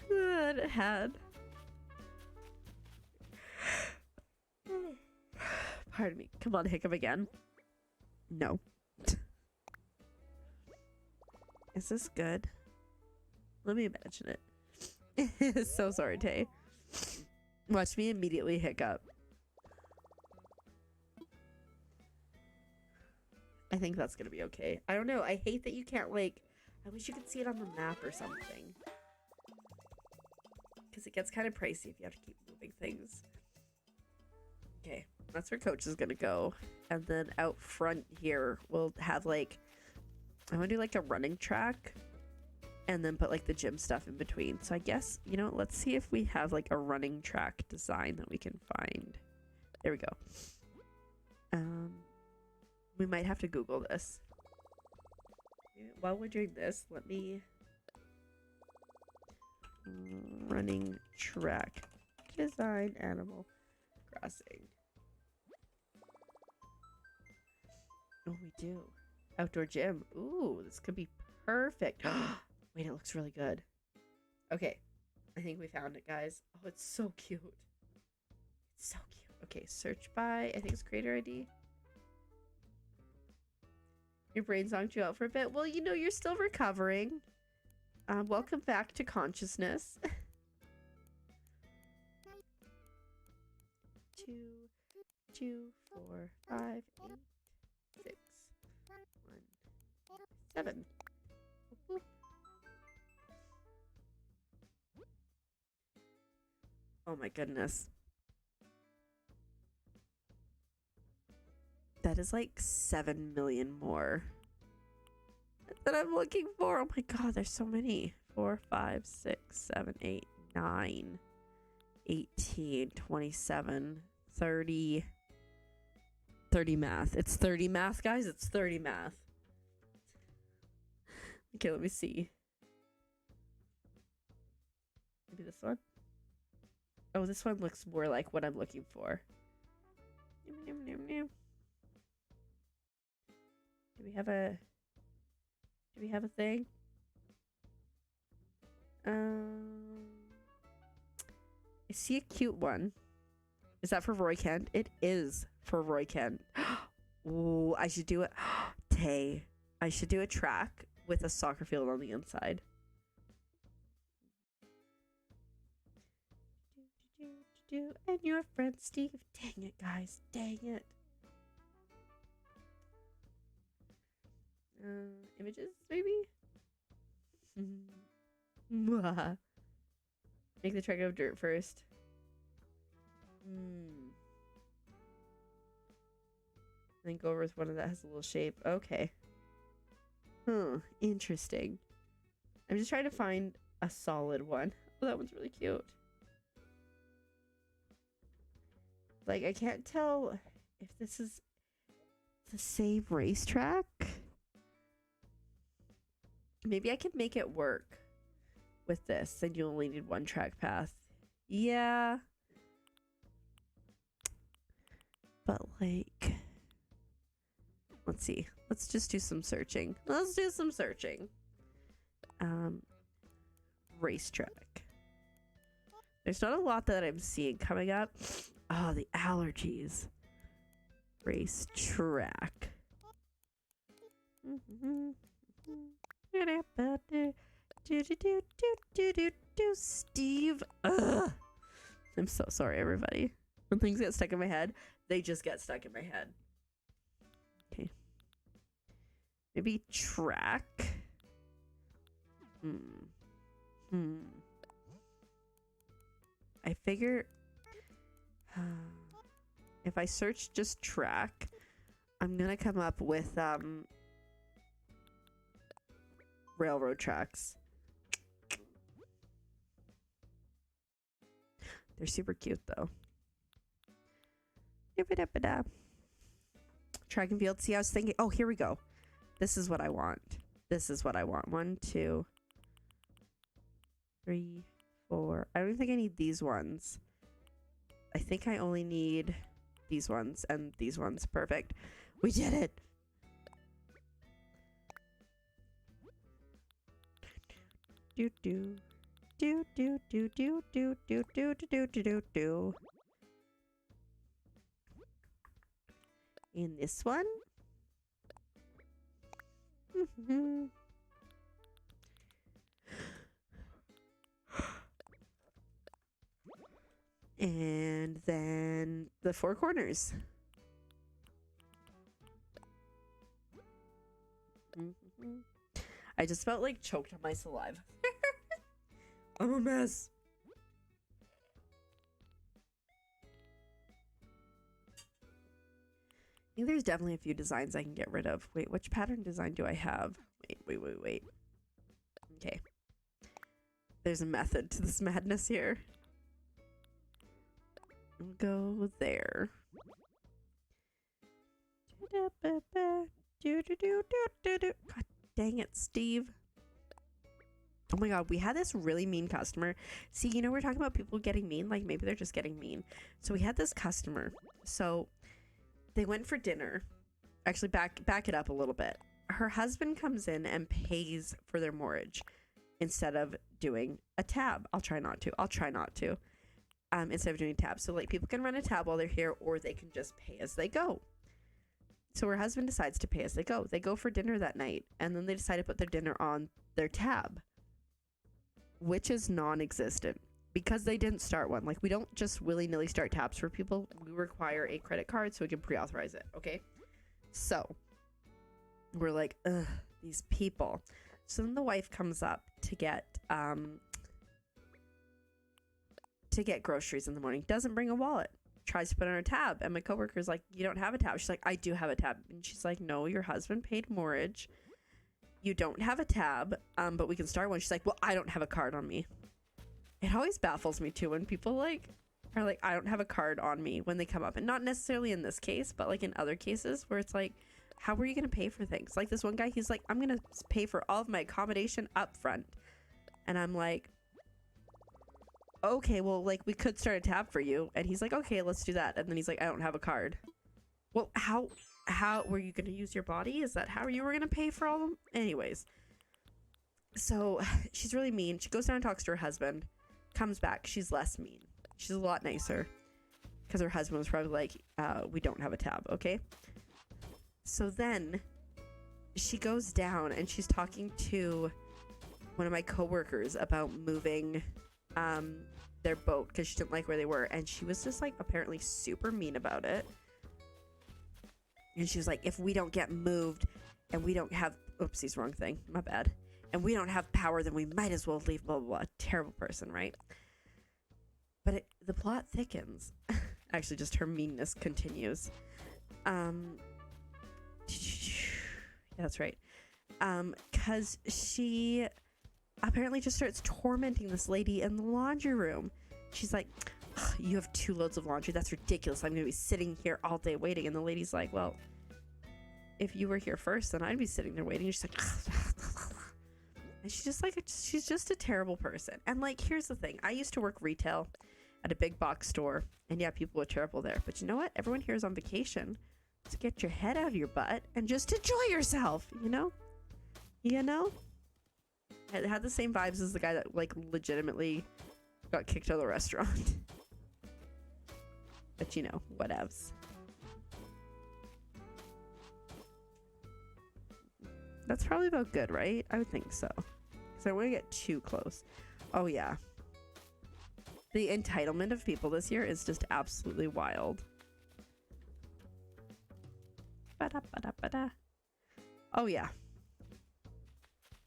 that it had. Pardon me. Come on, hiccup again. No. Is this good? Let me imagine it. So sorry, Tay. Watch me immediately hiccup. I think that's gonna be okay. I don't know. I hate that you can't, like... I wish you could see it on the map or something. Because it gets kind of pricey if you have to keep moving things. Okay. That's where Coach is gonna go. And then out front here, we'll have, like... I want to do, like, a running track. And then put, like, the gym stuff in between. So I guess, you know, let's see if we have, like, a running track design that we can find. There we go. We might have to Google this. While we're doing this, let me... running track design Animal Crossing. Oh, we do. Outdoor gym. Ooh, this could be perfect. Wait, it looks really good. Okay. I think we found it, guys. Oh, it's so cute. It's so cute. Okay, search by, I think it's creator ID. Your brain zonked you out for a bit. Well, you know, you're still recovering. Welcome back to consciousness. 2, 2, 4, 5, 8, 6, 1, 7. Boop. Oh my goodness. That is like 7 million more that I'm looking for. Oh my god, there's so many. 4, 5, 6, 7, 8, 9, 18, 27, 30. 30 math. It's 30 math, guys. It's 30 math. Okay, let me see. Maybe this one? Oh, this one looks more like what I'm looking for. Do we have a thing? I see a cute one. Is that for Roy Kent? It is for Roy Kent. Ooh, I should do it. Tay. I should do a track with a soccer field on the inside. And your friend Steve. Dang it, guys. Dang it. Images, maybe? Make the track of dirt first. Then go over with one that has a little shape. Okay. Interesting. I'm just trying to find a solid one. Oh, that one's really cute. Like, I can't tell if this is the same racetrack. Maybe I can make it work with this, and you only need one track path. Yeah. But, like, let's see. Let's just do some searching. Let's do some searching. Racetrack. There's not a lot that I'm seeing coming up. Oh, the allergies. Racetrack. Steve. Ugh. I'm so sorry, everybody. When things get stuck in my head, they just get stuck in my head. Okay. Maybe track. I figure if I search just track, I'm gonna come up with railroad tracks. They're super cute though. Track and field. See, I was thinking, oh, here we go. This is what I want. This is what I want. 1, 2, 3, 4. I don't even think I need these ones. I think I only need these ones and these ones. Perfect. We did it. Do do do do do do do do do do do do do. In this one. And then the 4 corners. I just felt like choked on my saliva. I'm a mess. I think there's definitely a few designs I can get rid of. Wait, which pattern design do I have? Wait. Okay. There's a method to this madness here. Go there. God dang it, Steve. Oh my god, we had this really mean customer. See, you know, we're talking about people getting mean. Like, maybe they're just getting mean. So we had this customer. So they went for dinner. Actually, back it up a little bit. Her husband comes in and pays for their mortgage instead of doing a tab. I'll try not to. Instead of doing tabs. So, like, people can run a tab while they're here, or they can just pay as they go. So her husband decides to pay as they go. They go for dinner that night, and then they decide to put their dinner on their tab, which is non-existent because they didn't start one. Like, we don't just willy-nilly start tabs for people. We require a credit card so we can pre-authorize it, okay? So we're like, ugh, these people. So then the wife comes up to get groceries in the morning, doesn't bring a wallet, tries to put on her tab, and my coworker's like, you don't have a tab. She's like, I do have a tab. And she's like, no, your husband paid mortgage, you don't have a tab, but we can start one. She's like, well, I don't have a card on me. It always baffles me too when people like are like, I don't have a card on me when they come up, and not necessarily in this case, but like in other cases where it's like, how are you going to pay for things? Like this one guy, he's like, I'm going to pay for all of my accommodation up front. And I'm like, okay, well, like we could start a tab for you. And he's like, okay, let's do that. And then he's like, I don't have a card. Well, how were you going to use your body? Is that how you were going to pay for all of them? Anyways, so she's really mean. She goes down and talks to her husband, comes back. She's less mean. She's a lot nicer because her husband was probably like, we don't have a tab. Okay. So then she goes down and she's talking to one of my coworkers about moving their boat because she didn't like where they were. And she was just like apparently super mean about it. And she was like, if we don't get moved and we don't have, oopsies, wrong thing, my bad. And we don't have power, then we might as well leave, blah, blah, blah. Terrible person, right? But the plot thickens. Actually, just her meanness continues. Yeah, that's right. Because she apparently just starts tormenting this lady in the laundry room. She's like, you have 2 loads of laundry. That's ridiculous. I'm going to be sitting here all day waiting. And the lady's like, well, if you were here first, then I'd be sitting there waiting. And she's like, and she's just like, she's just a terrible person. And like, here's the thing. I used to work retail at a big box store. And yeah, people were terrible there. But you know what? Everyone here is on vacation. So get your head out of your butt and just enjoy yourself, you know? You know? It had the same vibes as the guy that like legitimately got kicked out of the restaurant. But you know, whatevs. That's probably about good, right? I would think so. Because I don't want to get too close. Oh yeah. The entitlement of people this year is just absolutely wild. Ba-da-ba-da-ba-da. Oh yeah.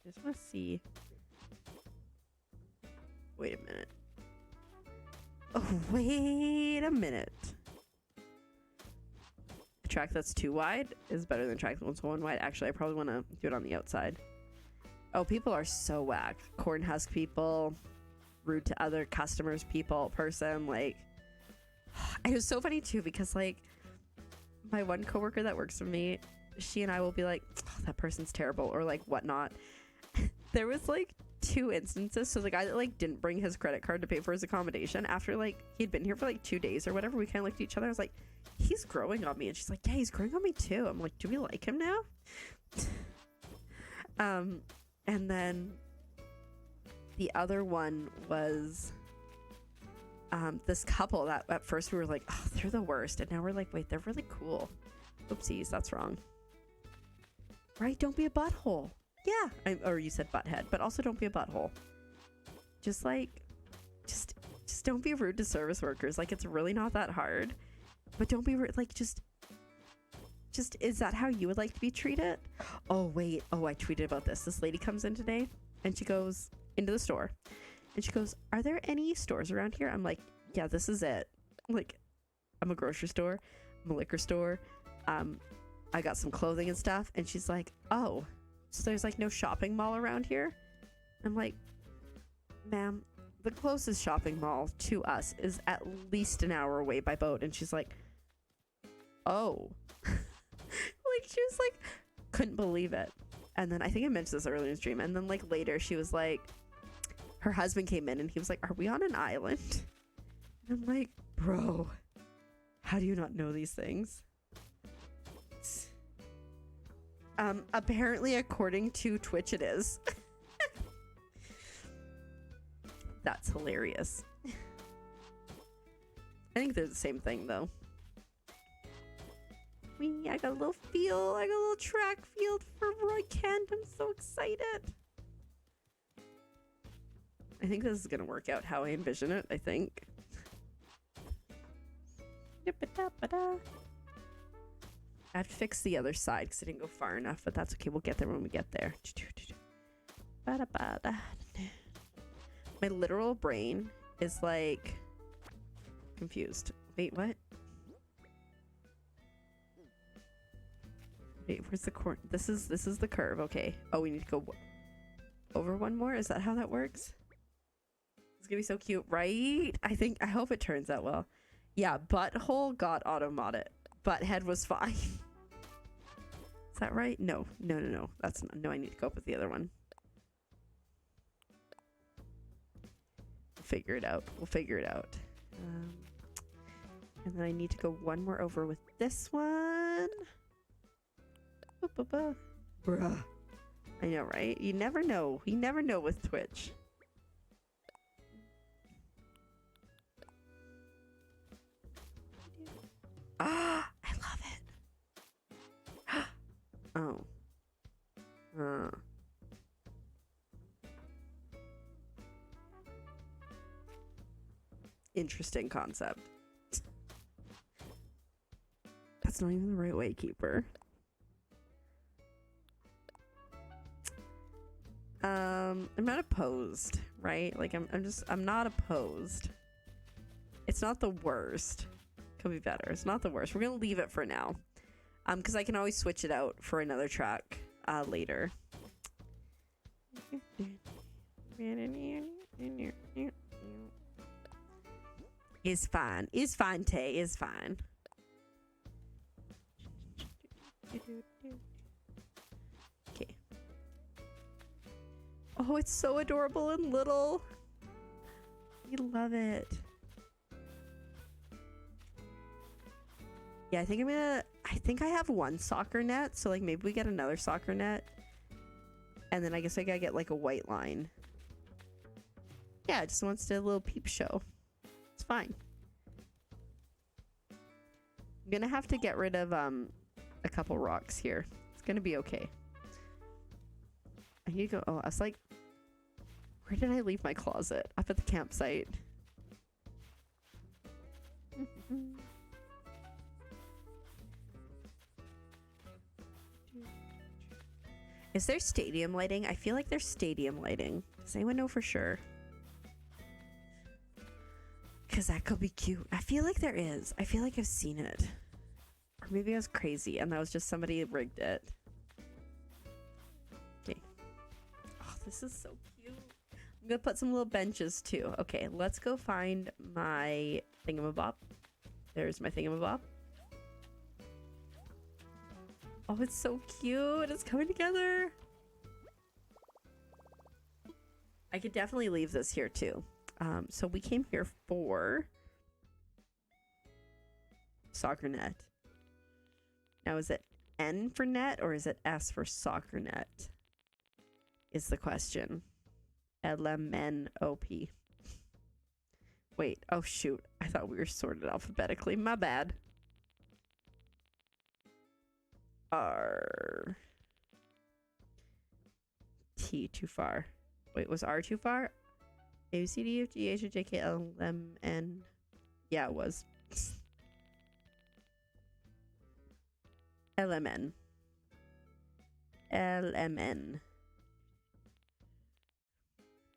I just want to see. Wait a minute. Oh, wait a minute. A track that's too wide is better than a track that's one wide. Actually, I probably want to do it on the outside. Oh, people are so whack. Corn husk people, rude to other customers, person, like. It was so funny too because like my one coworker that works for me, she and I will be like, oh, that person's terrible or like whatnot. There was like 2 instances. So the guy that like didn't bring his credit card to pay for his accommodation after like he'd been here for like 2 days or whatever, we kind of looked at each other. I was like, he's growing on me. And she's like, yeah, he's growing on me too. I'm like, do we like him now? And then the other one was this couple that at first we were like, oh, they're the worst. And now we're like, wait, they're really cool. Oopsies, that's wrong. Right? Don't be a butthole. Yeah. Or you said butthead, but also don't be a butthole. Just like, just don't be rude to service workers. Like, it's really not that hard. But don't be rude. Like, just, is that how you would like to be treated? Oh, wait. Oh, I tweeted about this. This lady comes in today and she goes into the store. And she goes, are there any stores around here? I'm like, yeah, this is it. I'm like, I'm a grocery store. I'm a liquor store. I got some clothing and stuff. And she's like, oh, so there's like no shopping mall around here? I'm like, ma'am, the closest shopping mall to us is at least an hour away by boat. And she's like, oh. Like, she was like, couldn't believe it. And then I think I mentioned this earlier in the stream. And then like later she was like, her husband came in and he was like, are we on an island? And I'm like, bro, how do you not know these things? Apparently, according to Twitch, it is. That's hilarious. I think they're the same thing, though. I got a little field. I got a little track field for Roy Kent. I'm so excited. I think this is going to work out how I envision it, I think. I have to fix the other side because I didn't go far enough, but that's okay. We'll get there when we get there. My literal brain is like confused. Wait, what? Wait, where's the corner? This is the curve. Okay. Oh, we need to go over one more. Is that how that works? It's gonna be so cute, right? I hope it turns out well. Yeah, butthole got auto-modded. Butthead was fine. Is that right? No. That's not, no, I need to go up with the other one. We'll figure it out. And then I need to go one more over with this one. Bruh. I know, right? You never know. You never know with Twitch. Ah, I love it. Oh. Interesting concept. That's not even the right way, Keeper. I'm not opposed, right? Like I'm not opposed. It's not the worst. Could be better. It's not the worst. We're gonna leave it for now. Because I can always switch it out for another track later. Is fine. Is fine, Tay. Is fine. Okay. Oh, it's so adorable and little. I love it. Yeah, I think I have one soccer net, so like maybe we get another soccer net. And then I guess I gotta get like a white line. Yeah, it just wants to do a little peep show. It's fine. I'm gonna have to get rid of a couple rocks here. It's gonna be okay. I need to go. Oh, I was like, where did I leave my closet? Up at the campsite. Is there stadium lighting? I feel like there's stadium lighting. Does anyone know for sure? Because that could be cute. I feel like there is. I feel like I've seen it. Or maybe I was crazy and that was just somebody rigged it. Okay. Oh, this is so cute. I'm going to put some little benches too. Okay, let's go find my thingamabob. There's my thingamabob. Oh, it's so cute. It's coming together. I could definitely leave this here too. So we came here for soccer net. Now, is it N for net or is it S for soccer net? Is the question. LMNOP. Wait. Oh, shoot. I thought we were sorted alphabetically. My bad. R. T too far. Wait, was R too far? A, B, C, D, E, F, G, H, I, J, K, L, M, N. Yeah, it was. LMN. LMN.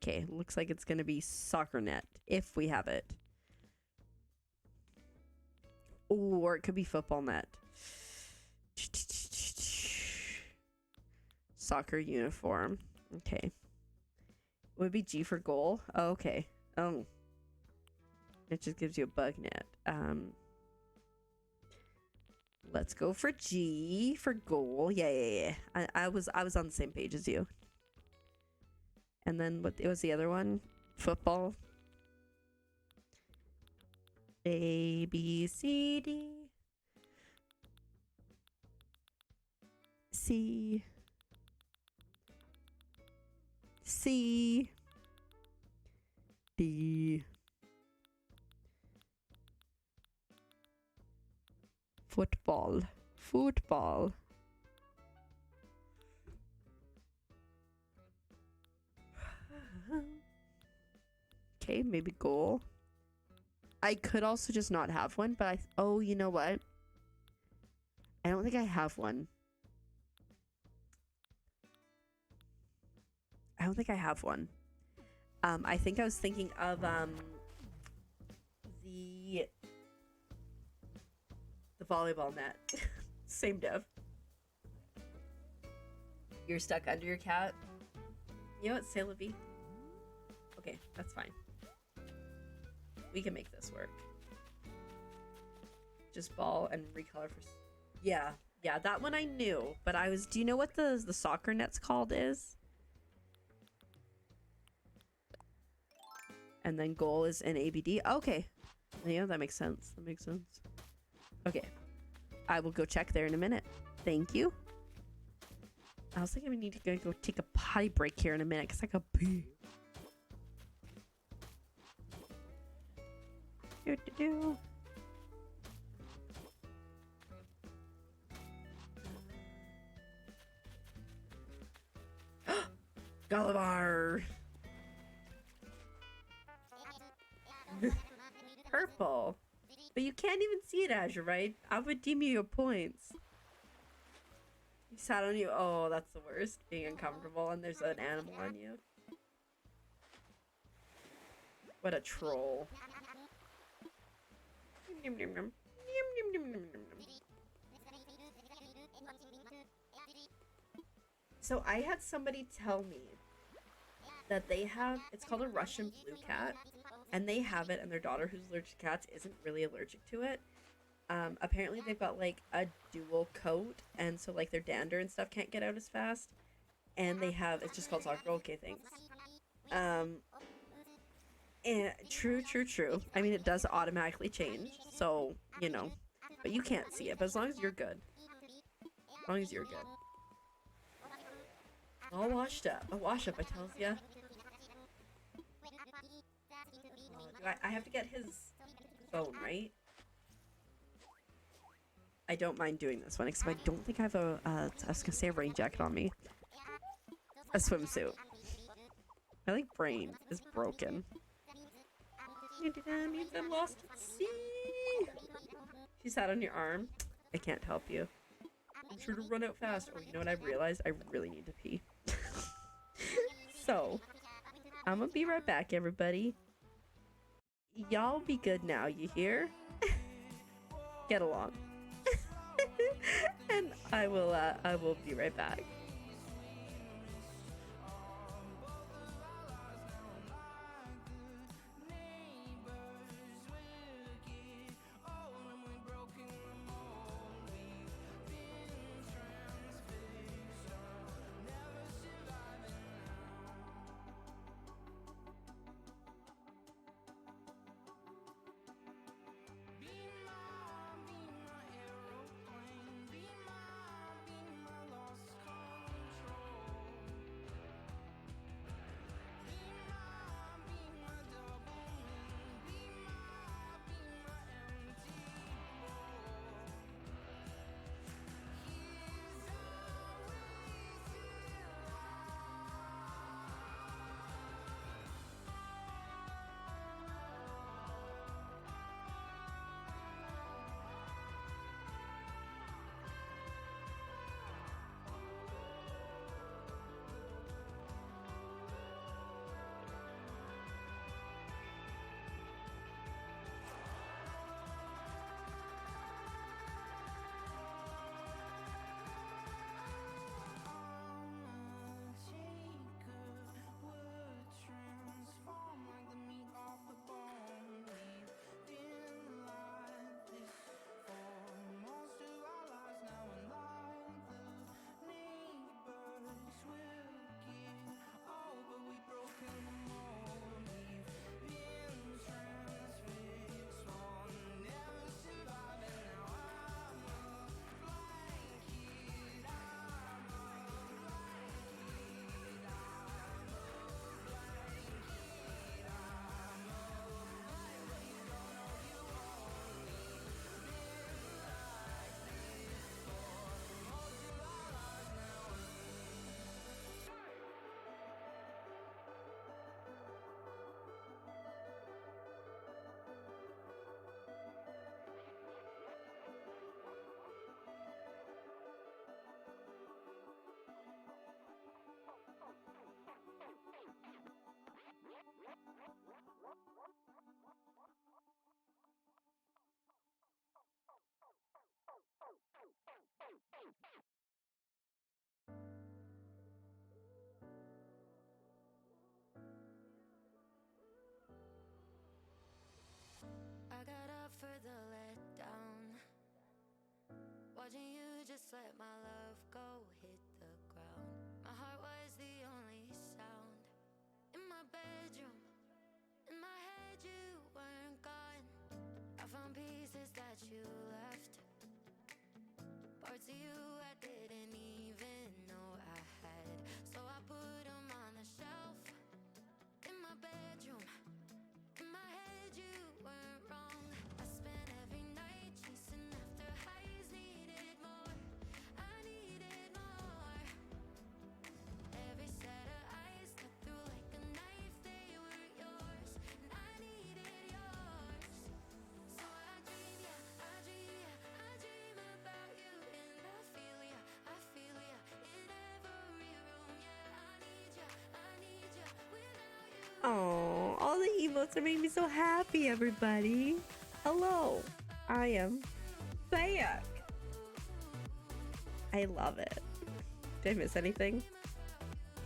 Okay, looks like it's gonna be soccer net if we have it. Or it could be football net. Soccer uniform. Okay. Would be G for goal. Oh, okay. Oh. It just gives you a bug net. Let's go for G for goal. Yeah. I was on the same page as you. And then what was the other one? Football. A, B, C, D. C. C. D. Football. Football. Okay, maybe goal. I could also just not have one, but oh, you know what? I don't think I have one. I don't think I have one. I think I was thinking of the volleyball net. Same dev. You're stuck under your cat. You know what, say la vie. Okay, that's fine. We can make this work. Just ball and recolor for. Yeah, that one I knew, but I was. Do you know what the soccer net's called is? And then goal is an ABD. Okay, yeah, that makes sense. That makes sense. Okay, I will go check there in a minute. Thank you. I was thinking we need to go take a potty break here in a minute because I got pee. Do. Gullivar. Purple. But you can't even see it, Azure, right? I would deem you your points. You sat on you. Oh, that's the worst. Being uncomfortable and there's an animal on you. What a troll. So I had somebody tell me that they have, it's called a Russian blue cat, and they have it, and their daughter who's allergic to cats isn't really allergic to it. Apparently they've got like a dual coat, and so like their dander and stuff can't get out as fast. And they have, it's just called soccer. Okay, thanks. And true. I mean, it does automatically change, so you know, but you can't see it. But as long as you're good, as long as you're good, all washed up. A wash up, I tells ya. I have to get his phone, right? I don't mind doing this one, except I don't think I have a, I was gonna say a rain jacket on me. A swimsuit. My like brain is broken. That means I'm lost at sea. She sat on your arm. I can't help you. I'm sure to run out fast. Oh, you know what I've realized? I really need to pee. So, I'm gonna be right back, everybody. Y'all be good now, you hear? Get along. And I will be right back. just let my love go hit the ground. My heart was the only sound in my bedroom. In my head you weren't gone. I found pieces that you left, parts of you I didn't even know I had. So I put them on the shelf in my bedroom. In my head you weren't wrong. I spent every night chasing after highs. Needed more, I needed more. Every set of eyes cut through like a knife. They were yours, and I needed yours. So I dream, yeah, I dream, yeah, I dream about you. And I feel ya, in every room. Yeah, I need ya, without you. Oh, all the emotes are making me so happy, everybody. Hello, I am back. I love it. Did I miss anything? Oh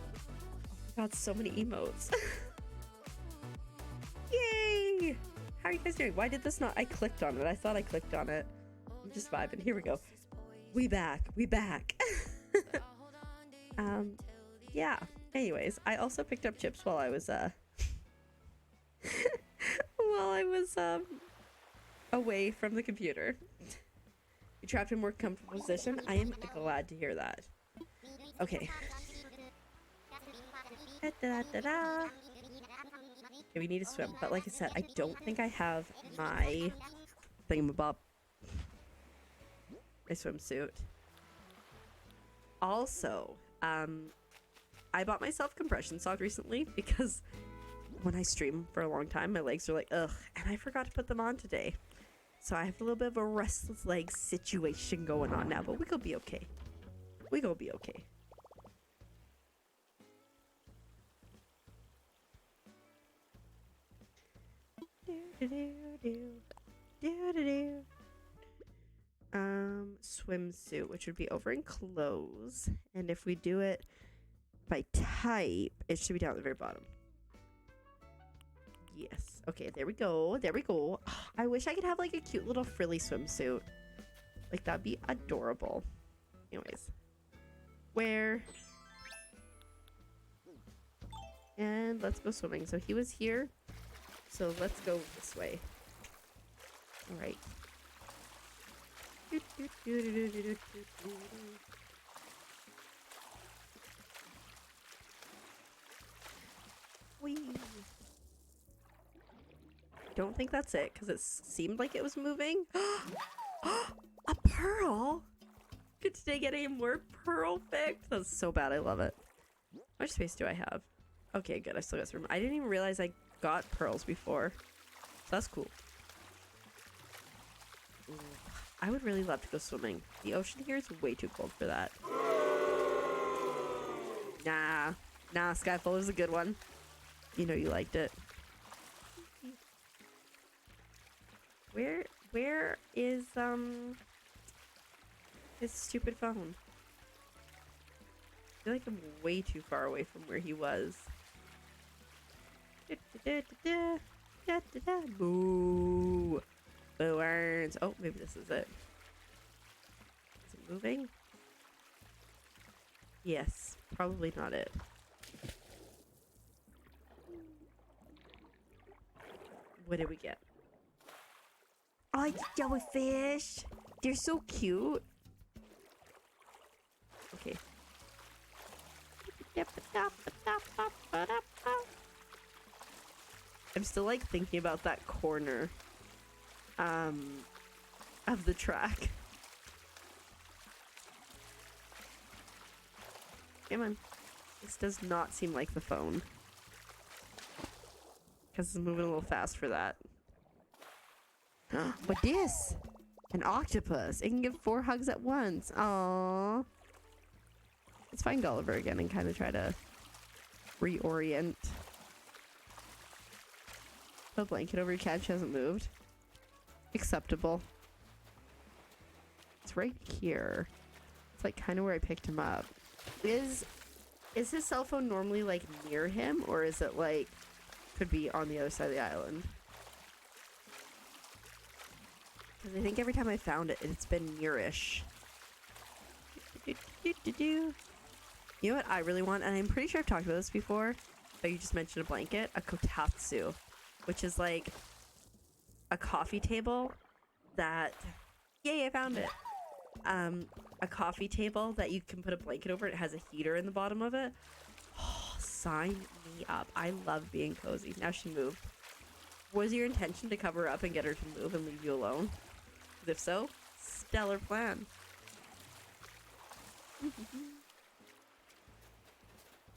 my god, so many emotes. Yay! How are you guys doing? Why did this not? I clicked on it. I thought I clicked on it. I'm just vibing. Here we go. We back. Yeah. Anyways, I also picked up chips while I was away from the computer. You trapped in a more comfortable position. I am glad to hear that. Okay. Okay, we need to swim, but like I said, I don't think I have my thingamabob, my swimsuit. Also, I bought myself compression socks recently because when I stream for a long time, my legs are like, ugh, and I forgot to put them on today. So I have a little bit of a restless leg situation going on now, but we gonna be okay. We gonna be okay. Swimsuit, which would be over in clothes, and if we do it by type, it should be down at the very bottom. Yes. Okay, there we go. There we go. Oh, I wish I could have like a cute little frilly swimsuit. Like, that'd be adorable. Anyways. Where? And let's go swimming. So he was here. So let's go this way. All right. Whee. Don't think that's it because it seemed like it was moving. A pearl. Good today getting more pearl picked. That's so bad. I love it. How much space do I have? Okay, good. I still got some room. I didn't even realize I got pearls before. So that's cool. Ooh, I would really love to go swimming. The ocean here is way too cold for that. Nah, Skyfall is a good one. You know you liked it. Where is his stupid phone? I feel like I'm way too far away from where he was. Boo. Boo earns. Oh, maybe this is it. Is it moving? Yes. Probably not it. What did we get? Oh, it's jellyfish. They're so cute. Okay. I'm still like thinking about that corner of the track. Come on. This does not seem like the phone. Because it's moving a little fast for that. What this? An octopus. It can give 4 hugs at once. Aww. Let's find Gulliver again and kind of try to reorient. Put a blanket over your cat. She hasn't moved. Acceptable. It's right here. It's like kind of where I picked him up. Is his cell phone normally like near him, or is it like could be on the other side of the island? Because I think every time I found it, it's been nearish. You know what I really want, and I'm pretty sure I've talked about this before, but you just mentioned a blanket, a kotatsu, which is like a coffee table that, yay, I found it. A coffee table that you can put a blanket over. It has a heater in the bottom of it. Oh, sign me up. I love being cozy. Now she moved. Was your intention to cover up and get her to move and leave you alone? 'Cause if so, stellar plan.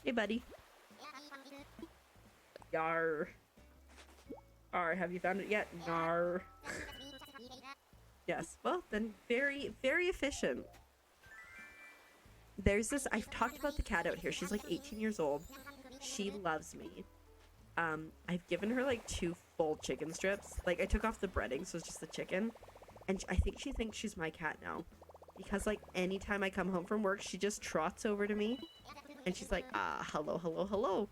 Hey, buddy. Yar. Ar, have you found it yet? Nar. Yes. Well, then very, very efficient. There's this, I've talked about the cat out here. She's like 18 years old. She loves me. I've given her like 2 full chicken strips. Like I took off the breading, so it's just the chicken. And I think she thinks she's my cat now. Because like anytime I come home from work, she just trots over to me. And she's like, hello, hello, hello.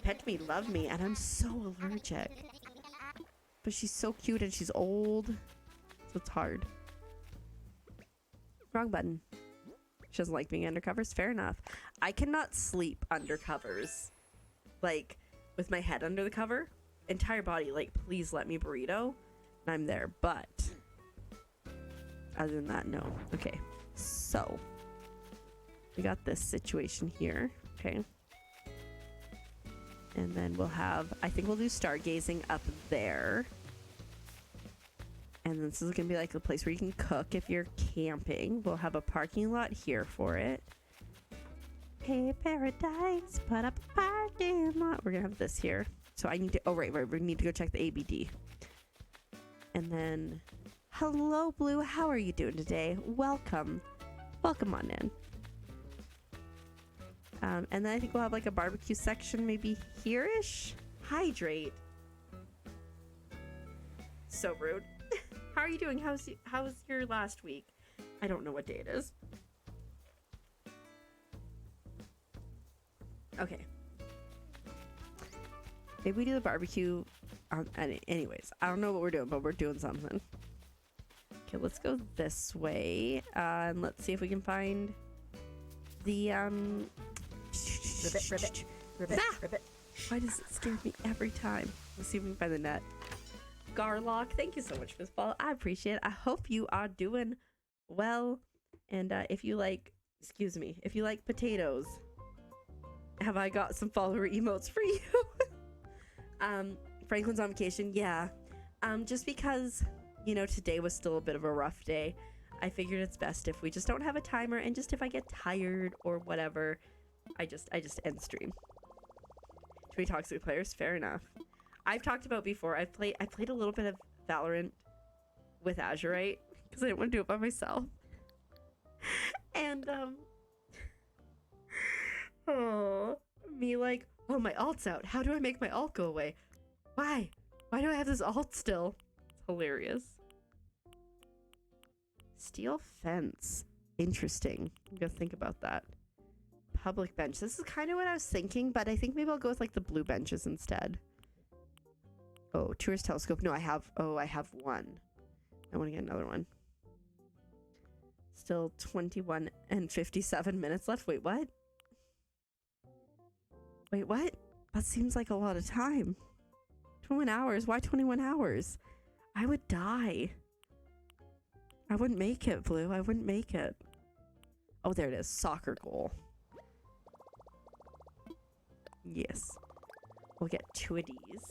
Pet me, love me. And I'm so allergic. But she's so cute and she's old. So it's hard. Wrong button. She doesn't like being under covers. Fair enough. I cannot sleep under covers. Like, with my head under the cover. Entire body, like, please let me burrito. And I'm there. But, other than that, no. Okay. So, we got this situation here. Okay. And then we'll have, I think we'll do stargazing up there. And this is going to be like the place where you can cook if you're camping. We'll have a parking lot here for it. Hey, paradise, put up a parking lot. We're going to have this here. So I need to, oh, right, we need to go check the ABD. And then, hello, Blue. How are you doing today? Welcome. Welcome on in. And then I think we'll have like a barbecue section maybe here-ish. Hydrate. So rude. How are you doing? How's your last week? I don't know what day it is. Okay. Maybe we do the barbecue. Anyways, I don't know what we're doing, but we're doing something. Okay, let's go this way. And let's see if we can find the Ribbit. Why does it scare me every time? Let's see if we can find the net. Garlock, thank you so much for this follow. I appreciate it. I hope you are doing well. And if you like, if you like potatoes, have I got some follower emotes for you? Franklin's on vacation. Yeah. Just because, you know, today was still a bit of a rough day. I figured it's best if we just don't have a timer, and just if I get tired or whatever, I just end stream. Too many toxic players, fair enough. I've talked about before, I played a little bit of Valorant with Azurite because I didn't want to do it by myself. And me like, oh, my alt's out. How do I make my alt go away? Why do I have this alt still? It's hilarious. Steel fence. Interesting. I'm gonna think about that. Public bench. This is kind of what I was thinking, but I think maybe I'll go with like the blue benches instead. Oh, tourist telescope. No, I have one. I want to get another one. Still 21 and 57 minutes left. Wait, what? Wait, what? That seems like a lot of time. 21 hours? Why 21 hours? I would die. I wouldn't make it, Blue. I wouldn't make it. Oh, there it is. Soccer goal. Yes. We'll get 2 of these.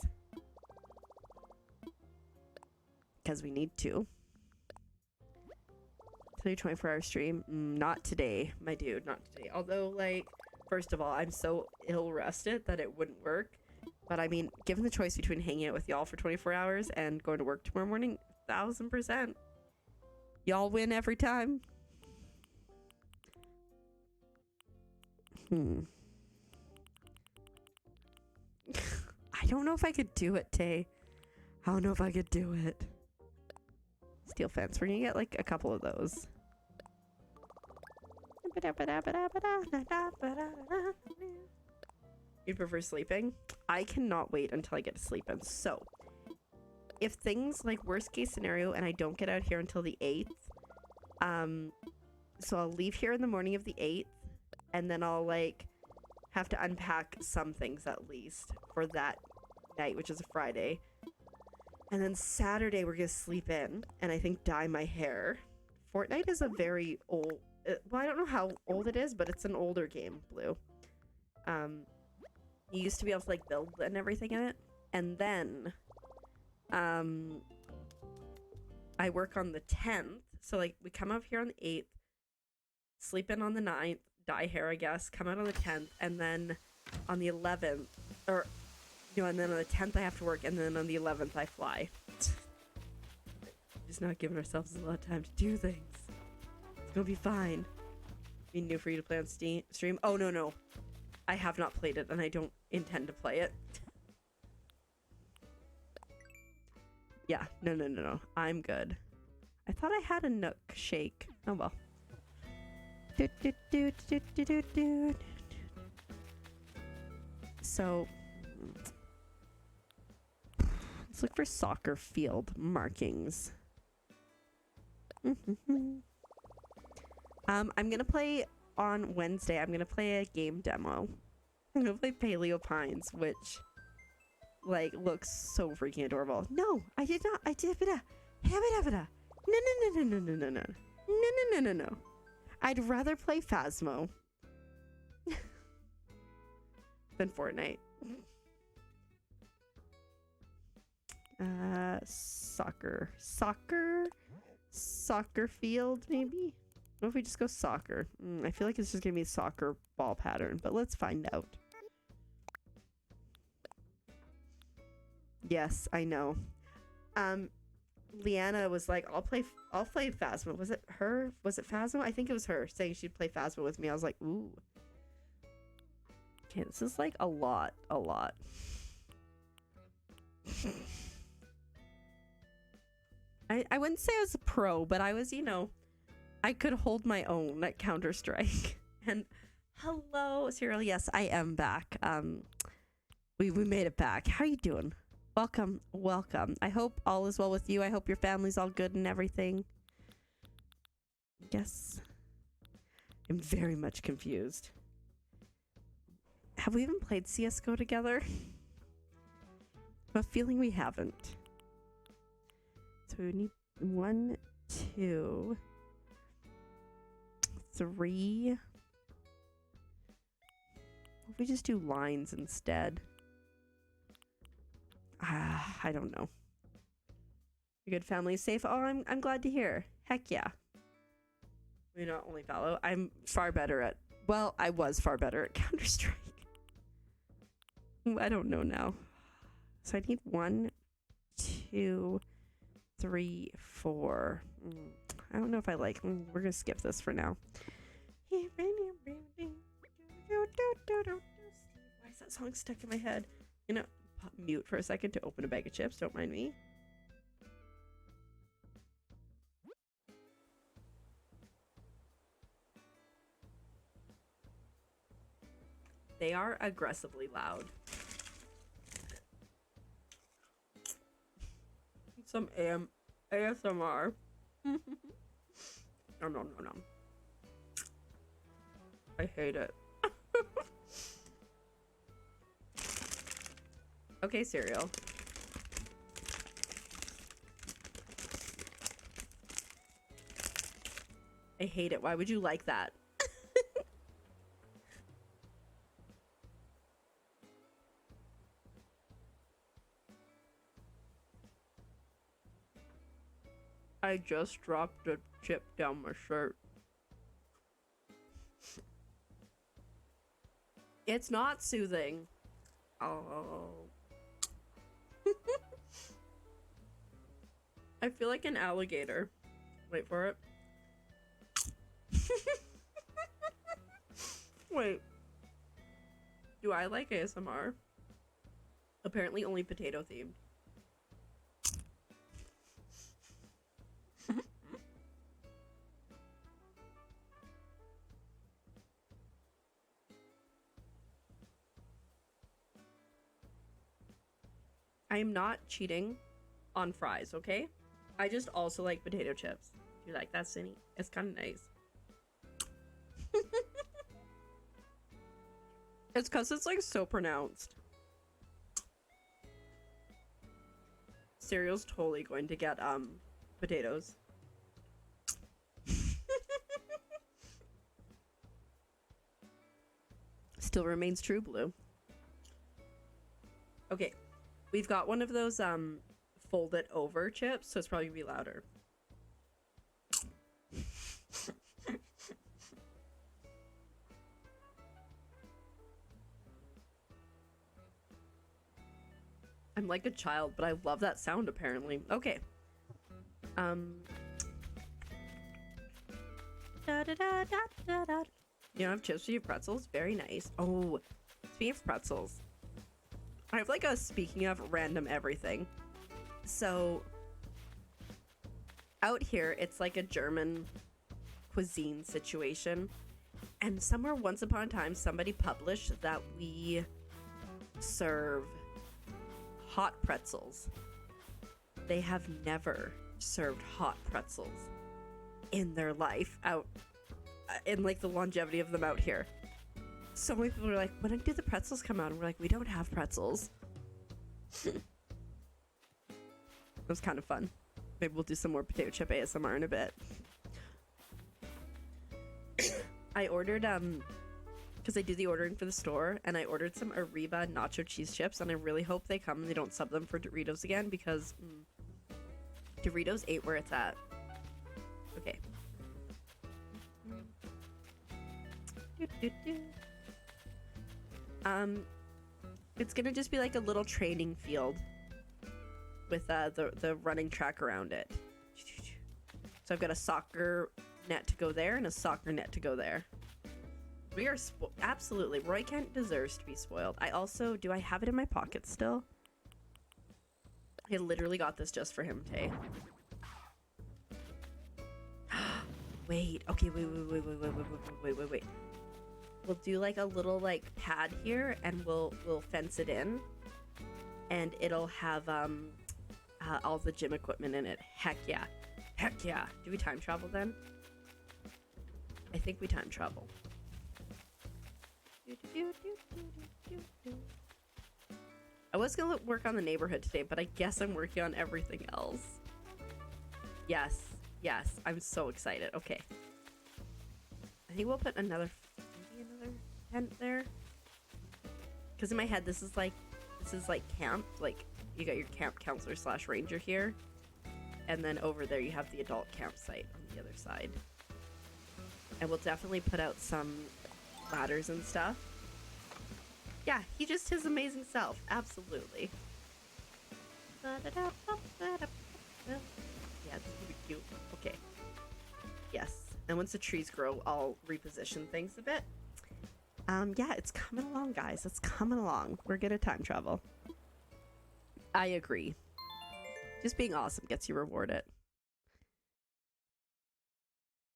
Because we need to. Today 24-hour stream? Not today, my dude. Not today. Although, like, first of all, I'm so ill-rested that it wouldn't work. But, I mean, given the choice between hanging out with y'all for 24 hours and going to work tomorrow morning, 1000%. Y'all win every time. I don't know if I could do it, Tay. I don't know if I could do it. Steel fence. We're gonna get like a couple of those. You prefer sleeping? I cannot wait until I get to sleep in. So, if things like worst case scenario and I don't get out here until the 8th, So I'll leave here in the morning of the 8th, and then I'll like have to unpack some things at least for that night, which is a Friday. And then Saturday we're gonna sleep in and I think dye my hair. Fortnite is a very old, well, I don't know how old it is, but it's an older game, Blue. You used to be able to like build and everything in it. And then I work on the 10th. So like we come up here on the 8th, sleep in on the 9th, dye hair, I guess, come out on the 10th, and then on the 11th, or, you know, and then on the 10th I have to work, and then on the 11th I fly. Just not giving ourselves a lot of time to do things. It's gonna be fine. Be new for you to play on stream? Oh, no. I have not played it, and I don't intend to play it. Yeah, no. I'm good. I thought I had a Nook shake. Oh, well. So, let's look for soccer field markings. I'm gonna play on Wednesday. I'm gonna play a game demo. I'm gonna play Paleo Pines, which like looks so freaking adorable. No, I did not. I did no. I'd rather play Phasmo than Fortnite. Soccer field, maybe? What if we just go soccer? I feel like it's just gonna be a soccer ball pattern, but let's find out. Yes, I know. Leanna was like, I'll play Phasmo. Was it her? Was it Phasmo? I think it was her saying she'd play Phasmo with me. I was like, ooh. Okay, this is like a lot. I wouldn't say I was a pro, but I was, you know, I could hold my own at Counter-Strike. And hello, Cyril. Yes, I am back. We made it back. How are you doing? Welcome. I hope all is well with you. I hope your family's all good and everything. Yes. I'm very much confused. Have we even played CSGO together? I have a feeling we haven't. So we need 1, 2, 3. What if we just do lines instead? I don't know. Your good family is safe. Oh, I'm glad to hear. Heck yeah. We not only follow. I'm far better at. Well, I was far better at Counter-Strike. I don't know now. So I need 1, 2, 3, 4. I don't know if I like. We're gonna skip this for now. Why is that song stuck in my head? You know, mute for a second to open a bag of chips. Don't mind me. They are aggressively loud. Some ASMR. No. I hate it. Okay, cereal. I hate it. Why would you like that? I just dropped a chip down my shirt. It's not soothing. Oh. I feel like an alligator. Wait for it. Wait. Do I like ASMR? Apparently only potato themed. I am not cheating on fries, okay? I just also like potato chips. You like that, Cindy? It's kind of nice. It's because it's like so pronounced. Cereal's totally going to get potatoes. Still remains true, Blue. Okay, we've got one of those fold it over chips, so it's probably gonna be louder. I'm like a child, but I love that sound apparently. Okay. Da, da, da, da, da, da. You don't have chips, you have pretzels? Very nice. Oh, speaking of pretzels, I have like a speaking of random everything. So out here, it's like a German cuisine situation. And somewhere once upon a time, somebody published that we serve hot pretzels. They have never served hot pretzels in their life out in like the longevity of them out here. So many people are like, when do the pretzels come out? And we're like, we don't have pretzels. It was kind of fun. Maybe we'll do some more potato chip ASMR in a bit. I ordered because I do the ordering for the store, and I ordered some Arriba nacho cheese chips, and I really hope they come and they don't sub them for Doritos again, because Doritos ate where it's at. Okay. It's gonna just be like a little training field with the running track around it. So I've got a soccer net to go there and a soccer net to go there. We are absolutely. Roy Kent deserves to be spoiled. I also, do I have it in my pocket still? I literally got this just for him, Tay. Wait, okay, wait. We'll do like a little like pad here, and we'll fence it in, and it'll have all the gym equipment in it. Heck yeah. Heck yeah. Do we time travel then? I think we time travel. I was gonna work on the neighborhood today, but I guess I'm working on everything else. Yes, I'm so excited. Okay, I think we'll put maybe another tent there, because in my head this is like camp. Like, you got your camp counselor / ranger here, and then over there you have the adult campsite on the other side. And we'll definitely put out some ladders and stuff. Yeah, he just his amazing self. Absolutely. Yeah, this is gonna be cute. Okay. Yes. And once the trees grow, I'll reposition things a bit. Yeah, it's coming along, guys. It's coming along. We're good at time travel. I agree. Just being awesome gets you rewarded.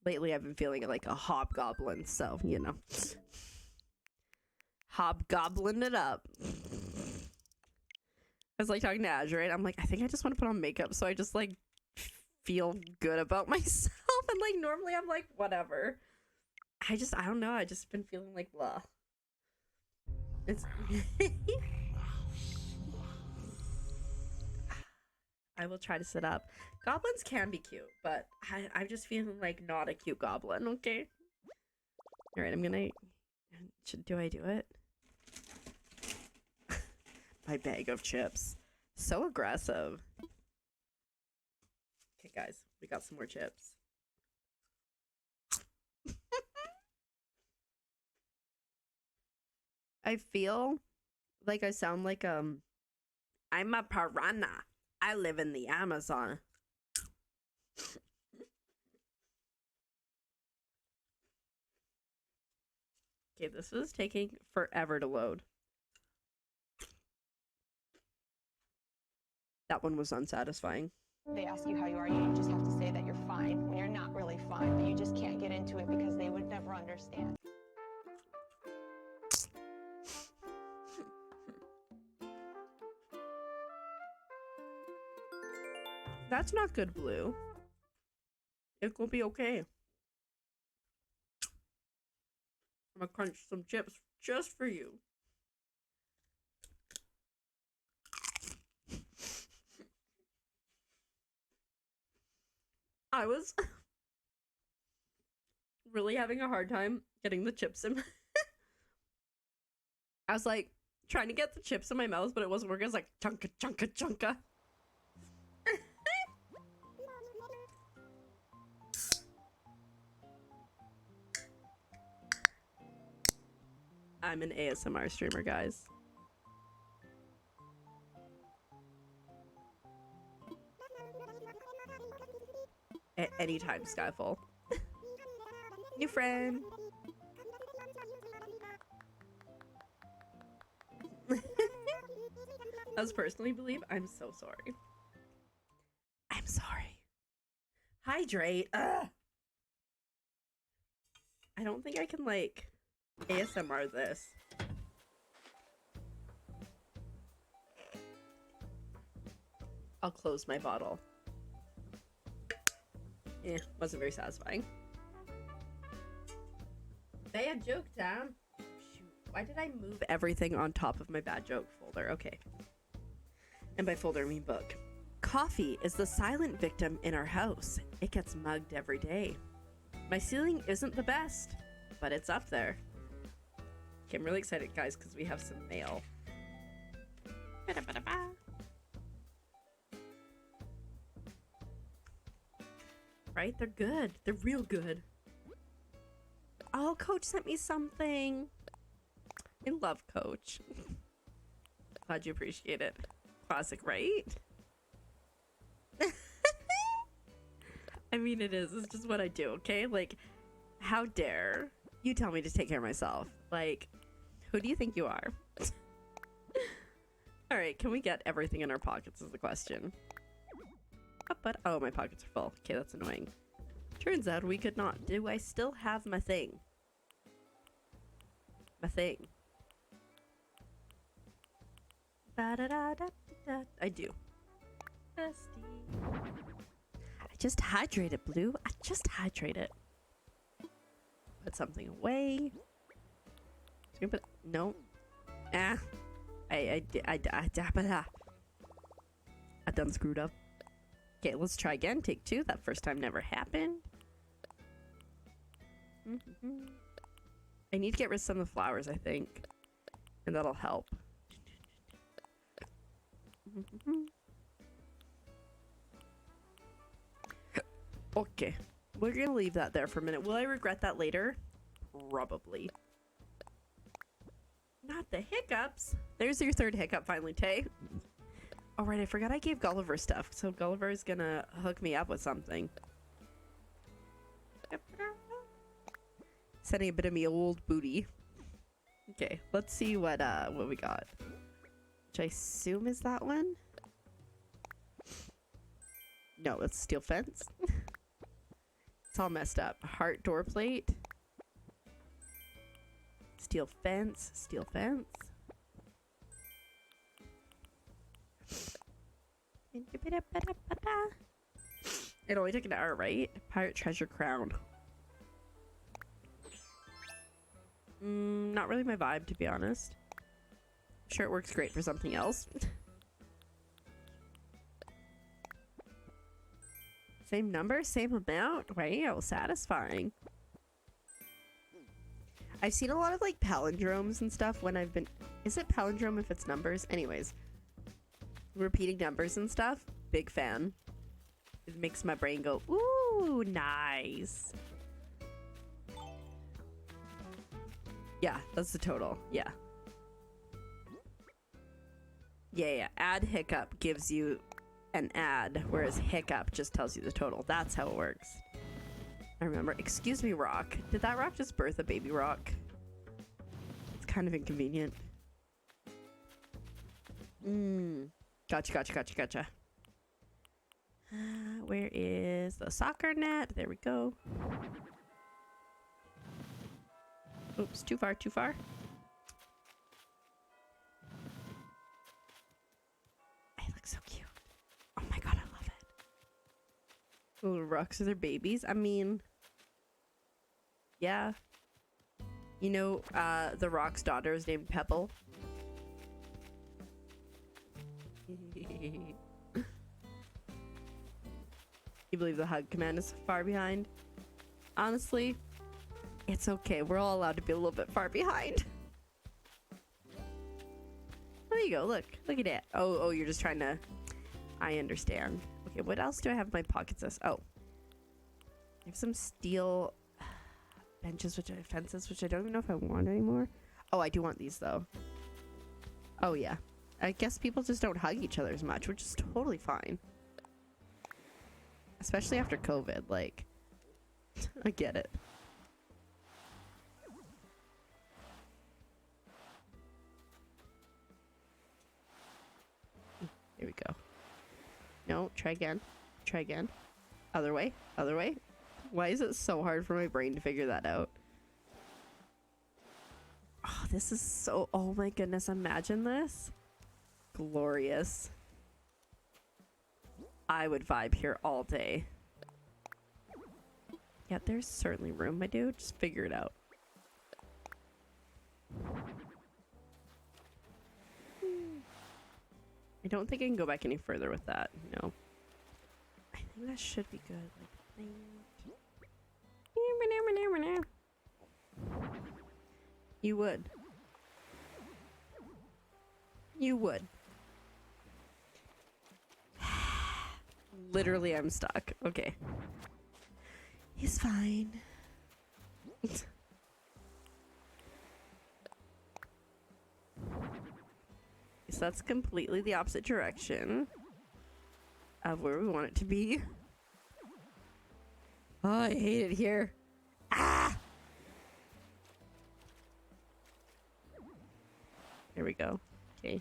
Lately, I've been feeling like a hobgoblin, so, you know. Hobgoblin it up. I was like talking to Azure, right? I'm like, I think I just want to put on makeup so I just like feel good about myself. And like, normally I'm like, whatever. I don't know. I just been feeling like, blah. It's. I will try to sit up. Goblins can be cute, but I'm just feeling like not a cute goblin, okay? Alright, I'm gonna... Do I do it? My bag of chips. So aggressive. Okay, guys, we got some more chips. I feel like I sound like, I'm a piranha. I live in the Amazon. Okay, this is taking forever to load. That one was unsatisfying. They ask you how you are, you just have to say that you're fine when you're not really fine, but you just can't get into it because they would never understand. That's not good, Blue. It will be okay. I'm gonna crunch some chips just for you. I was really having a hard time getting the chips in. I was like trying to get the chips in my mouth, but it wasn't working. I was like chunka chunka chunka. I'm an ASMR streamer, guys. Anytime, Skyfall. New friend. As personally believe, I'm so sorry. I'm sorry. Hydrate. Ugh. I don't think I can like ASMR this. I'll close my bottle. Wasn't very satisfying. Bad joke time. Shoot, why did I move everything on top of my bad joke folder? Okay. And by folder, I mean book. Coffee is the silent victim in our house. It gets mugged every day. My ceiling isn't the best, but it's up there. Okay, I'm really excited, guys, because we have some mail. Right? They're good. They're real good. Oh, Coach sent me something. I love Coach. Glad you appreciate it. Classic, right? I mean, it is. It's just what I do, okay? Like, how dare you tell me to take care of myself? Like, who do you think you are? All right, can we get everything in our pockets is the question. But oh, my pockets are full. Okay, that's annoying. Turns out we could not. Do I still have my thing? My thing. I do. Bestie. I just hydrated, Blue. I just hydrated. Put something away. No. Ah. I done screwed up. Okay, let's try again. Take two. That first time never happened. I need to get rid of some of the flowers, I think. And that'll help. Okay. We're gonna leave that there for a minute. Will I regret that later? Probably. Not the hiccups. There's your third hiccup finally, Tay. Alright, I forgot I gave Gulliver stuff, so Gulliver's gonna hook me up with something. Sending a bit of me old booty. Okay, let's see what we got. Which I assume is that one? No, it's steel fence. It's all messed up. Heart door plate. Steel fence, steel fence. It only took an hour, right? Pirate treasure crown. Not really my vibe, to be honest. I'm sure it works great for something else. Same number, same amount. Wow, satisfying. I've seen a lot of like palindromes and stuff when I've been... Is it palindrome if it's numbers? Anyways. Repeating numbers and stuff. Big fan. It makes my brain go, ooh, nice. Yeah, that's the total. Yeah. Yeah. Add hiccup gives you an add, whereas hiccup just tells you the total. That's how it works. I remember. Excuse me, Rock. Did that rock just birth a baby rock? It's kind of inconvenient. Gotcha. Where is the soccer net? There we go. Oops, too far. It looks so cute. Oh my god, I love it. Little rocks are their babies. I mean, yeah. You know, The Rock's daughter is named Pebble. You believe the hug command is far behind? Honestly, it's okay. We're all allowed to be a little bit far behind. There you go. Look at that. Oh, you're just trying to... I understand. Okay, what else do I have in my pockets? Oh, I have some steel benches, fences, which I don't even know if I want anymore. Oh, I do want these though. Oh yeah, I guess people just don't hug each other as much, which is totally fine. Especially after COVID, like, I get it. Here we go. No, try again. Try again. Other way. Other way. Why is it so hard for my brain to figure that out? Oh, this is so... Oh my goodness, imagine this. Glorious. I would vibe here all day. Yeah, there's certainly room, my dude. Just figure it out. I don't think I can go back any further with that. No. I think that should be good. Like, you would. You would. Literally, I'm stuck. Okay. He's fine. So that's completely the opposite direction of where we want it to be. Oh, I hate it here. Ah! Here we go. Okay.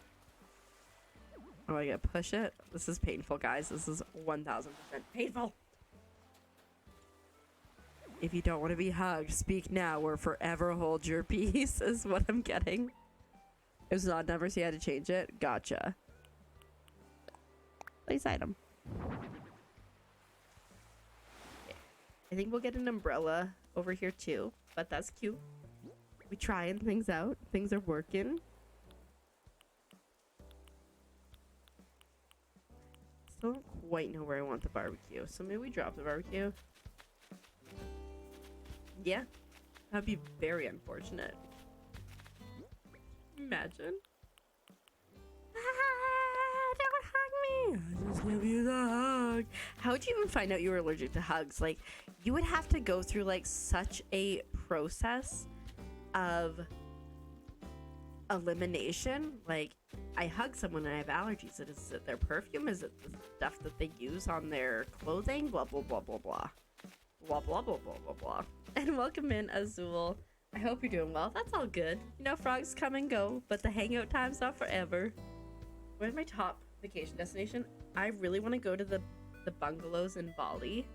Oh, I gotta push it. This is painful, guys. This is 1000% painful. If you don't want to be hugged, speak now or forever hold your peace, is what I'm getting. It was not never see how to change it. Gotcha. Place item. I think we'll get an umbrella over here too, but that's cute. We trying things out. Things are working. Still don't quite know where I want the barbecue, so maybe we drop the barbecue. Yeah, that'd be very unfortunate. Imagine. Don't hug me. I'll just give you the hug. How would you even find out you were allergic to hugs? Like, you would have to go through like such a process of elimination. Like, I hug someone and I have allergies. Is it their perfume? Is it the stuff that they use on their clothing? Blah, blah, blah, blah, blah. Blah, blah, blah, blah, blah, blah. And welcome in, Azul. I hope you're doing well. That's all good. You know, frogs come and go, but the hangout time's not forever. Where's my top vacation destination? I really want to go to the bungalows in Bali,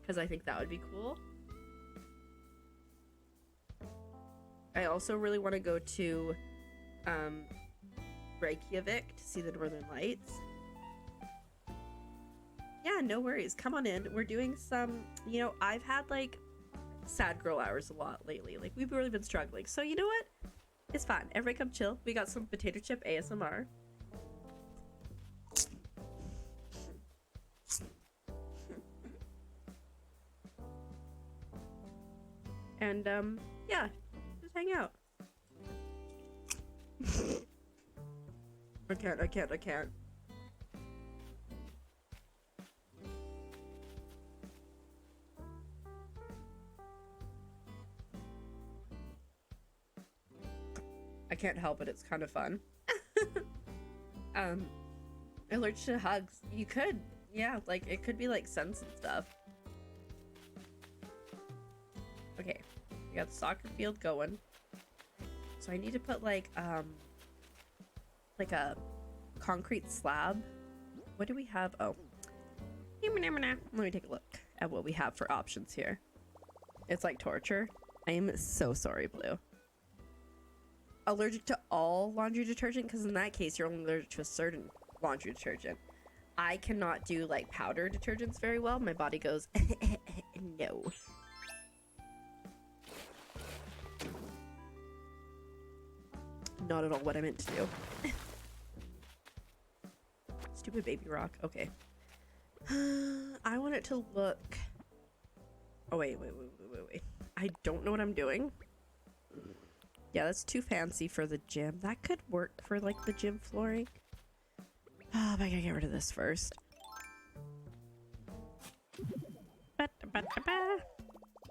because I think that would be cool. I also really want to go to Reykjavik to see the Northern Lights. Yeah, no worries. Come on in. We're doing some, you know, I've had like sad girl hours a lot lately. Like, we've really been struggling. So you know what? It's fine. Everybody come chill. We got some potato chip ASMR. And yeah, just hang out. I can't. I can't help it. It's kind of fun. Allergic to hugs. You could, yeah, like it could be like scents and stuff. Okay, we got the soccer field going. So I need to put like a concrete slab. What do we have? Oh, let me take a look at what we have for options here. It's like torture. I am so sorry, Blue. Allergic to all laundry detergent, because in that case you're only allergic to a certain laundry detergent. I cannot do like powder detergents very well. My body goes no. not at all what I meant to do. Stupid baby rock. Okay. I want it to look... Oh, wait. I don't know what I'm doing. Yeah, that's too fancy for the gym. That could work for, like, the gym flooring. Oh, but I gotta get rid of this first.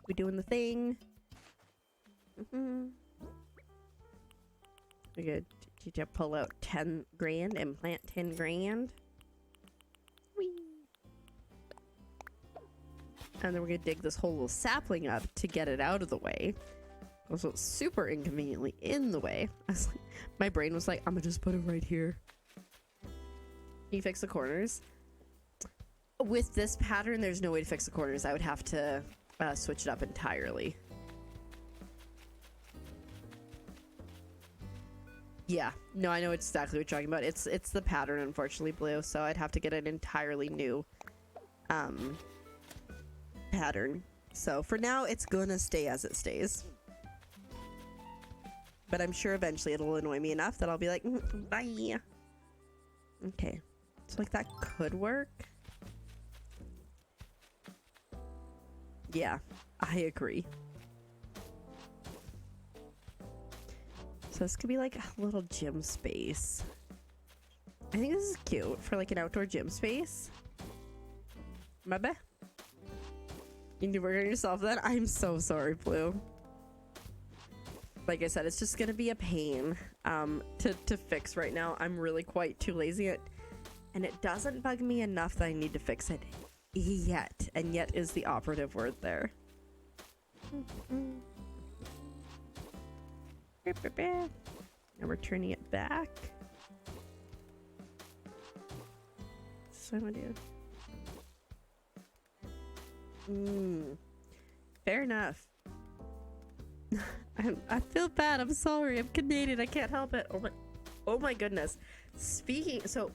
We doing the thing. We're gonna need to pull out 10 grand and plant 10 grand. Whee! And then we're gonna dig this whole little sapling up to get it out of the way. Also, it's super inconveniently in the way. I was like, my brain was like, I'm gonna just put it right here. Can you fix the corners? With this pattern, there's no way to fix the corners. I would have to switch it up entirely. Yeah, no, I know exactly what you're talking about. It's the pattern, unfortunately, Blue. So I'd have to get an entirely new pattern. So for now, it's gonna stay as it stays. But I'm sure eventually it'll annoy me enough that I'll be like, bye. Okay, so like that could work. Yeah, I agree. So this could be like a little gym space. I think this is cute for like an outdoor gym space. Maybe. You need to work on yourself then? I'm so sorry, Blue. Like I said, it's just gonna be a pain to fix right now. I'm really quite too lazy. And it doesn't bug me enough that I need to fix it yet. And yet is the operative word there. Now we're turning it back. So I'm gonna do. Fair enough. I feel bad. I'm sorry. I'm Canadian. I can't help it. Oh my goodness. Speaking, so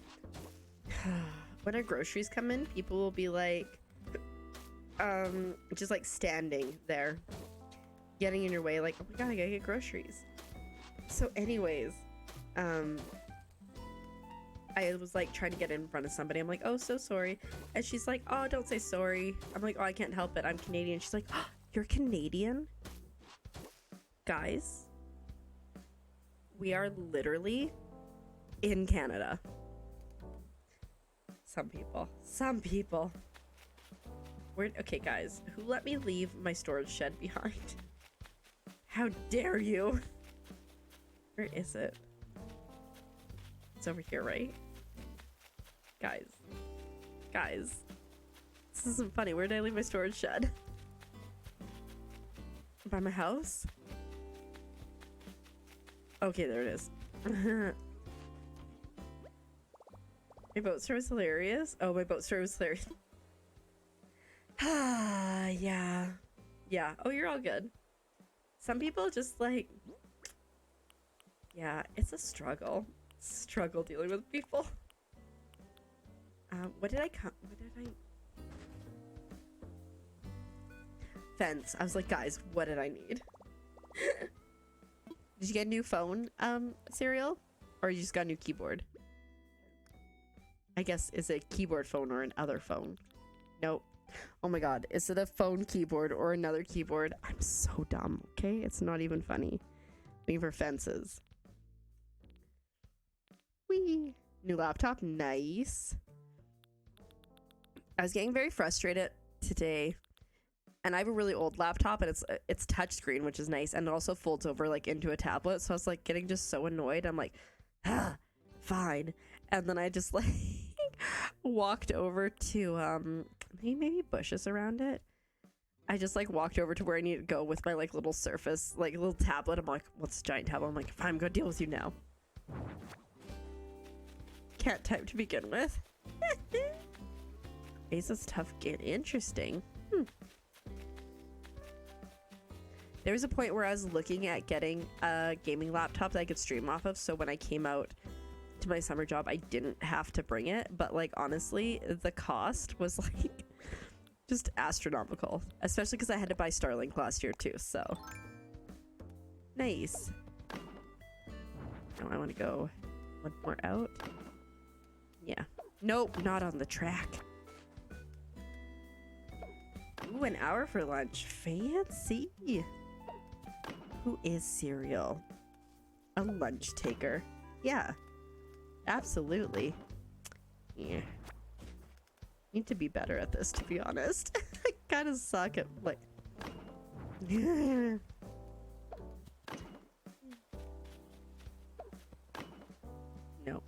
when our groceries come in, people will be like, just like standing there, getting in your way, like, oh my god, I gotta get groceries. So anyways, I was like trying to get in front of somebody. I'm like, oh, so sorry. And she's like, oh, don't say sorry. I'm like, oh, I can't help it. I'm Canadian. She's like, oh, you're Canadian? Guys, we are literally in Canada. Some people. Okay, guys, who let me leave my storage shed behind? How dare you? Where is it? It's over here, right? Guys, this isn't funny. Where did I leave my storage shed? By my house? Okay, there it is. My boat story was hilarious. Oh, my boat story was hilarious. Yeah. Oh, you're all good. Some people just like, yeah, it's a struggle dealing with people. What did I fence? I was like, guys, what did I need? Did you get a new phone, Serial? Or you just got a new keyboard? I guess, is it a keyboard phone or another phone? Nope. Oh my god, is it a phone keyboard or another keyboard? I'm so dumb, okay? It's not even funny. Looking for fences. Whee! New laptop, nice. I was getting very frustrated today. And I have a really old laptop and it's touchscreen, which is nice. And it also folds over like into a tablet. So I was like getting just so annoyed. I'm like, fine. And then I just like walked over to maybe bushes around it. I just like walked over to where I need to go with my like little Surface, like little tablet. I'm like, what's a giant tablet? I'm like, fine, I'm gonna deal with you now. Can't type to begin with. Ace's tough game. Interesting. There was a point where I was looking at getting a gaming laptop that I could stream off of, so when I came out to my summer job, I didn't have to bring it. But like honestly, the cost was like just astronomical, especially because I had to buy Starlink last year too. So nice. No, I want to go one more out. Yeah. Nope, not on the track. Ooh, an hour for lunch. Fancy. Who is cereal? A lunch taker. Yeah. Absolutely. Yeah. Need to be better at this, to be honest. I kind of suck at, like... No.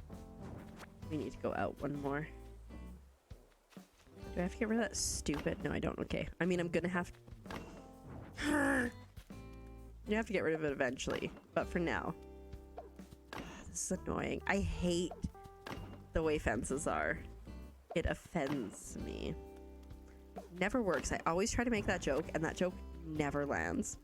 We need to go out one more. Do I have to get rid of that stupid? No, I don't. Okay. I mean, I'm gonna have... You have to get rid of it eventually. But for now... This is annoying. I hate the way fences are. It offends me. Never works. I always try to make that joke, and that joke never lands.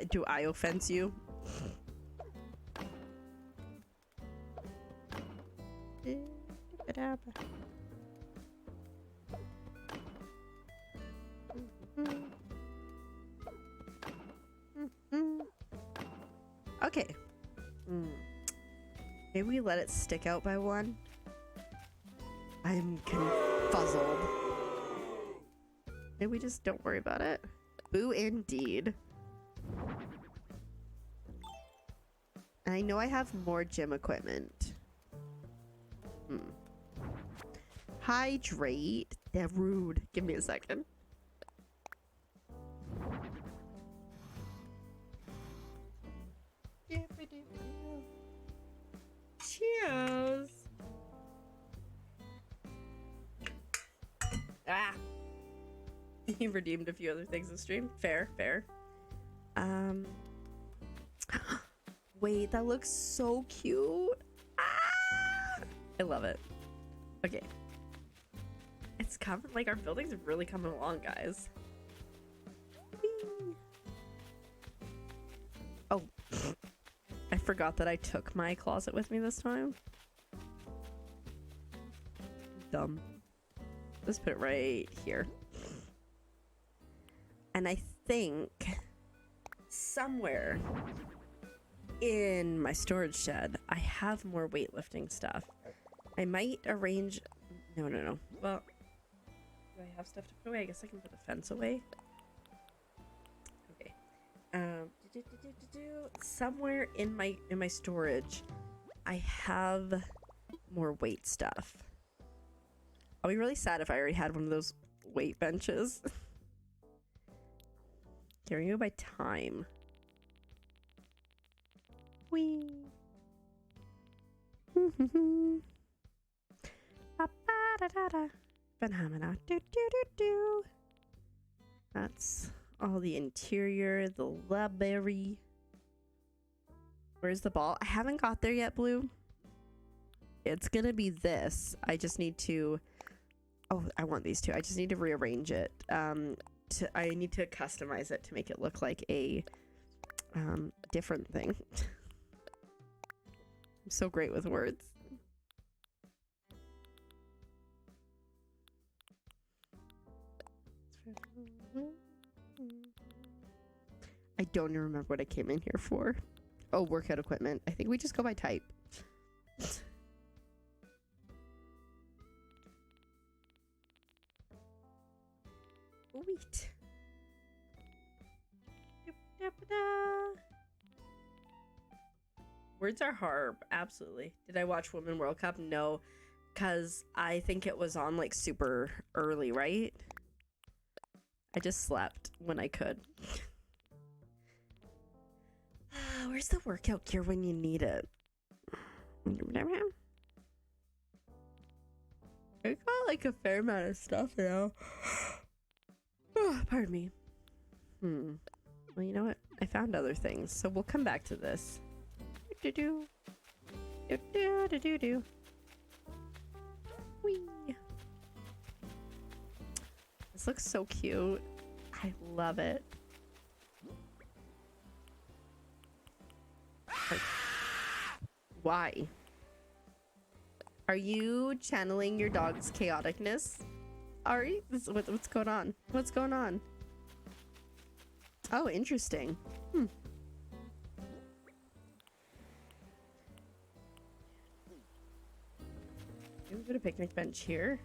Do I offense you? Okay. Maybe we let it stick out by one. I'm confuzzled. Maybe we just don't worry about it. Boo indeed. I know I have more gym equipment. Hydrate. They're rude. Give me a second. Cheers. Ah. He redeemed a few other things in stream. Fair, fair. Wait, that looks so cute. Ah! I love it. Okay. It's coming, like our building's really coming along, guys. Whee! Oh. I forgot that I took my closet with me this time. Dumb. Let's put it right here. And I think somewhere in my storage shed, I have more weightlifting stuff. I might arrange... No. Well, do I have stuff to put away? I guess I can put the fence away. Okay. Somewhere in my storage, I have more weight stuff. I'll be really sad if I already had one of those weight benches. Here we go by time. Whee! That's all the interior, the library. Where's the ball? I haven't got there yet, Blue. It's gonna be this. I just need to... Oh, I want these two. I just need to rearrange it. I need to customize it to make it look like a different thing. I'm so great with words. I don't even remember what I came in here for. Oh, workout equipment. I think we just go by type. Sweet. Words are hard. Absolutely. Did I watch Women World Cup? No, because I think it was on like super early, right? I just slept when I could. Where's the workout gear when you need it? I got like a fair amount of stuff now. Oh, pardon me. Well, you know what? I found other things, so we'll come back to this. Whee! This looks so cute. I love it. Like, why? Are you channeling your dog's chaoticness? Ari, what's going on? What's going on? Oh, interesting. Hmm. Maybe we put a picnic bench here.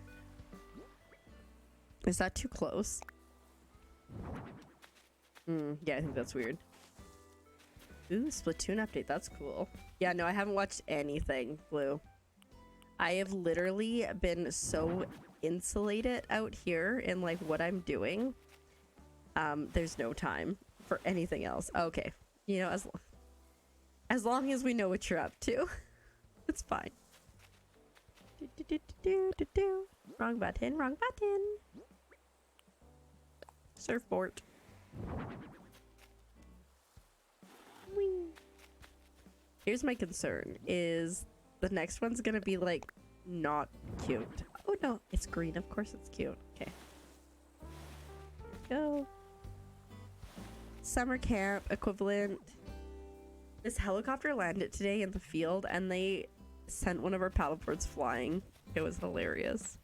Is that too close? Yeah, I think that's weird. Ooh, Splatoon update. That's cool. Yeah, no, I haven't watched anything, Blue. I have literally been so insulated out here in like what I'm doing. There's no time for anything else. Okay, you know, as long as we know what you're up to, it's fine. Wrong button, wrong button. Surfboard. Whee. Here's my concern, is the next one's gonna be like not cute. Oh no, it's green, of course it's cute. Okay. Go. Summer camp equivalent. This helicopter landed today in the field and they sent one of our paddleboards flying. It was hilarious.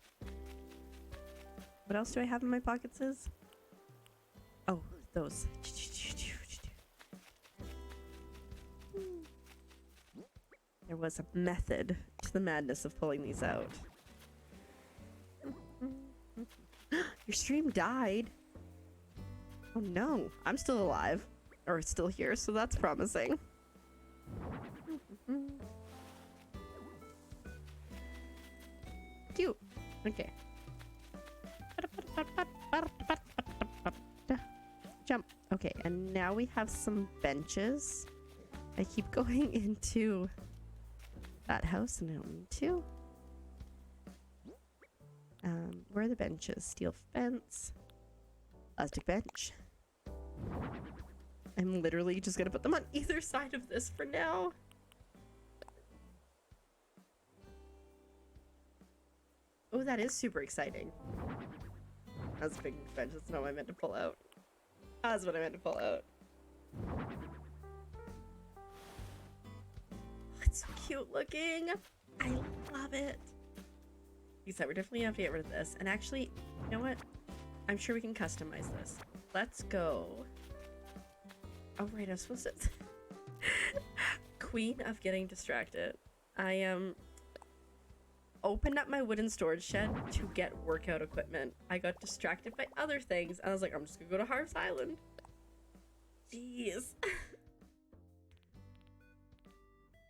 What else do I have in my pockets? Oh, those. There was a method to the madness of pulling these out. Your stream died. Oh no, I'm still alive. Or still here, so that's promising. Cute. Okay. Jump. Okay, and now we have some benches. I keep going into that house and I don't need to. Where are the benches? Steel fence. Plastic bench. I'm literally just gonna put them on either side of this for now. Oh, that is super exciting. That's a big bench. That's not what I meant to pull out. That's what I meant to pull out. It's so cute looking. I love it. Except we're definitely gonna have to get rid of this. And actually, you know what? I'm sure we can customize this. Let's go. Oh, right, I'm supposed to... Queen of getting distracted. I opened up my wooden storage shed to get workout equipment. I got distracted by other things. And I was like, I'm just gonna go to Harv's Island. Jeez.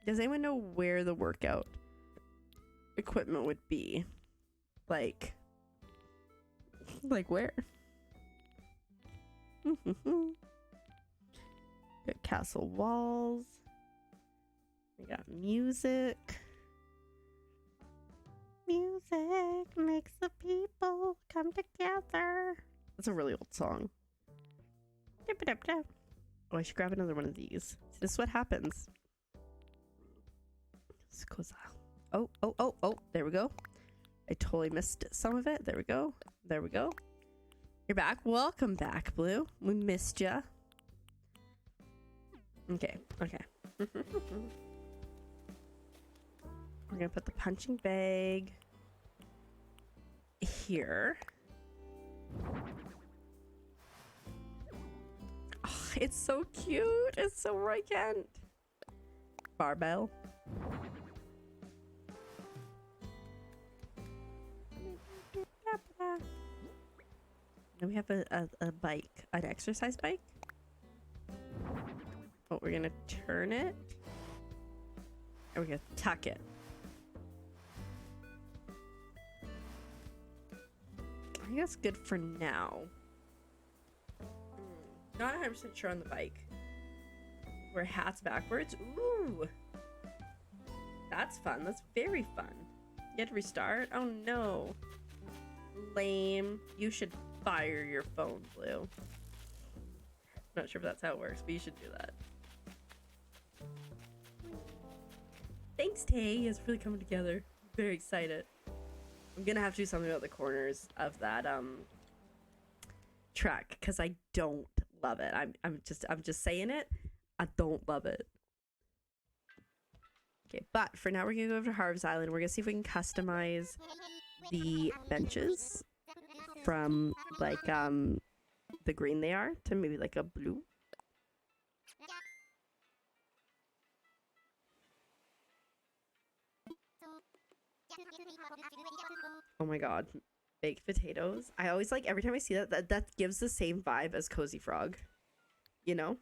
Does anyone know where the workout equipment would be? Like where? Got castle walls. We got music. Music makes the people come together. That's a really old song. Oh, I should grab another one of these. See, this is what happens. Oh, there we go. I totally missed some of it. There we go. There we go. You're back. Welcome back, Blue. We missed ya. Okay, okay. We're gonna put the punching bag here. Oh, it's so cute. It's so Roy Kent. Barbell. Then we have a bike, an exercise bike. Oh, we're gonna turn it. And we're gonna tuck it. I think that's good for now. Not 100% sure on the bike. Wear hats backwards. Ooh! That's fun. That's very fun. You had to restart? Oh no. Lame. You should fire your phone, Blue. Not sure if that's how it works, but you should do that. Thanks, Tay. It's really coming together. Very excited. I'm gonna have to do something about the corners of that track because I don't love it. I'm just saying it. I don't love it. Okay, but for now we're gonna go over to Harv's Island. We're gonna see if we can customize the benches from like the green they are to maybe like a blue. Oh my god, baked potatoes. I always like every time I see that gives the same vibe as Cozy Frog. You know?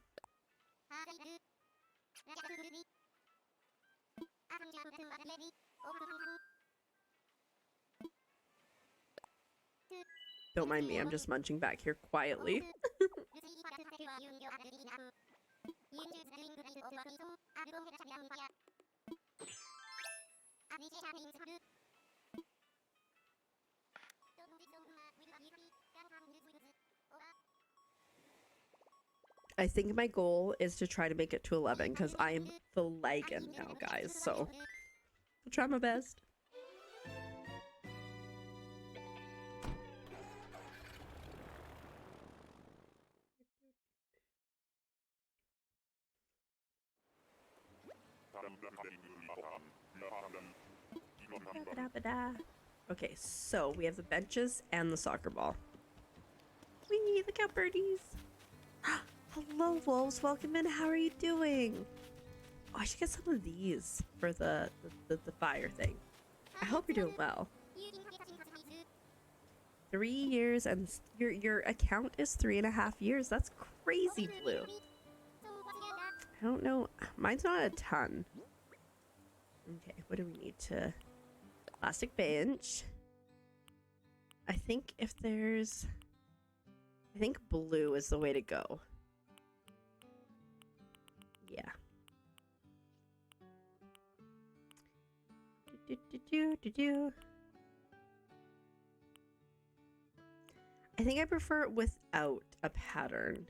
Don't mind me, I'm just munching back here quietly. I think my goal is to try to make it to 11 because I am flagging now, guys. So I'll try my best. Okay, so we have the benches and the soccer ball. Wee, look out, birdies. Hello, wolves. Welcome in. How are you doing? Oh, I should get some of these for the fire thing. I hope you're doing well. 3 years and your account is 3.5 years. That's crazy, Blue. I don't know. Mine's not a ton. Okay, what do we need to... Plastic bench. I think if there's... I think blue is the way to go. Yeah. I think I prefer it without a pattern.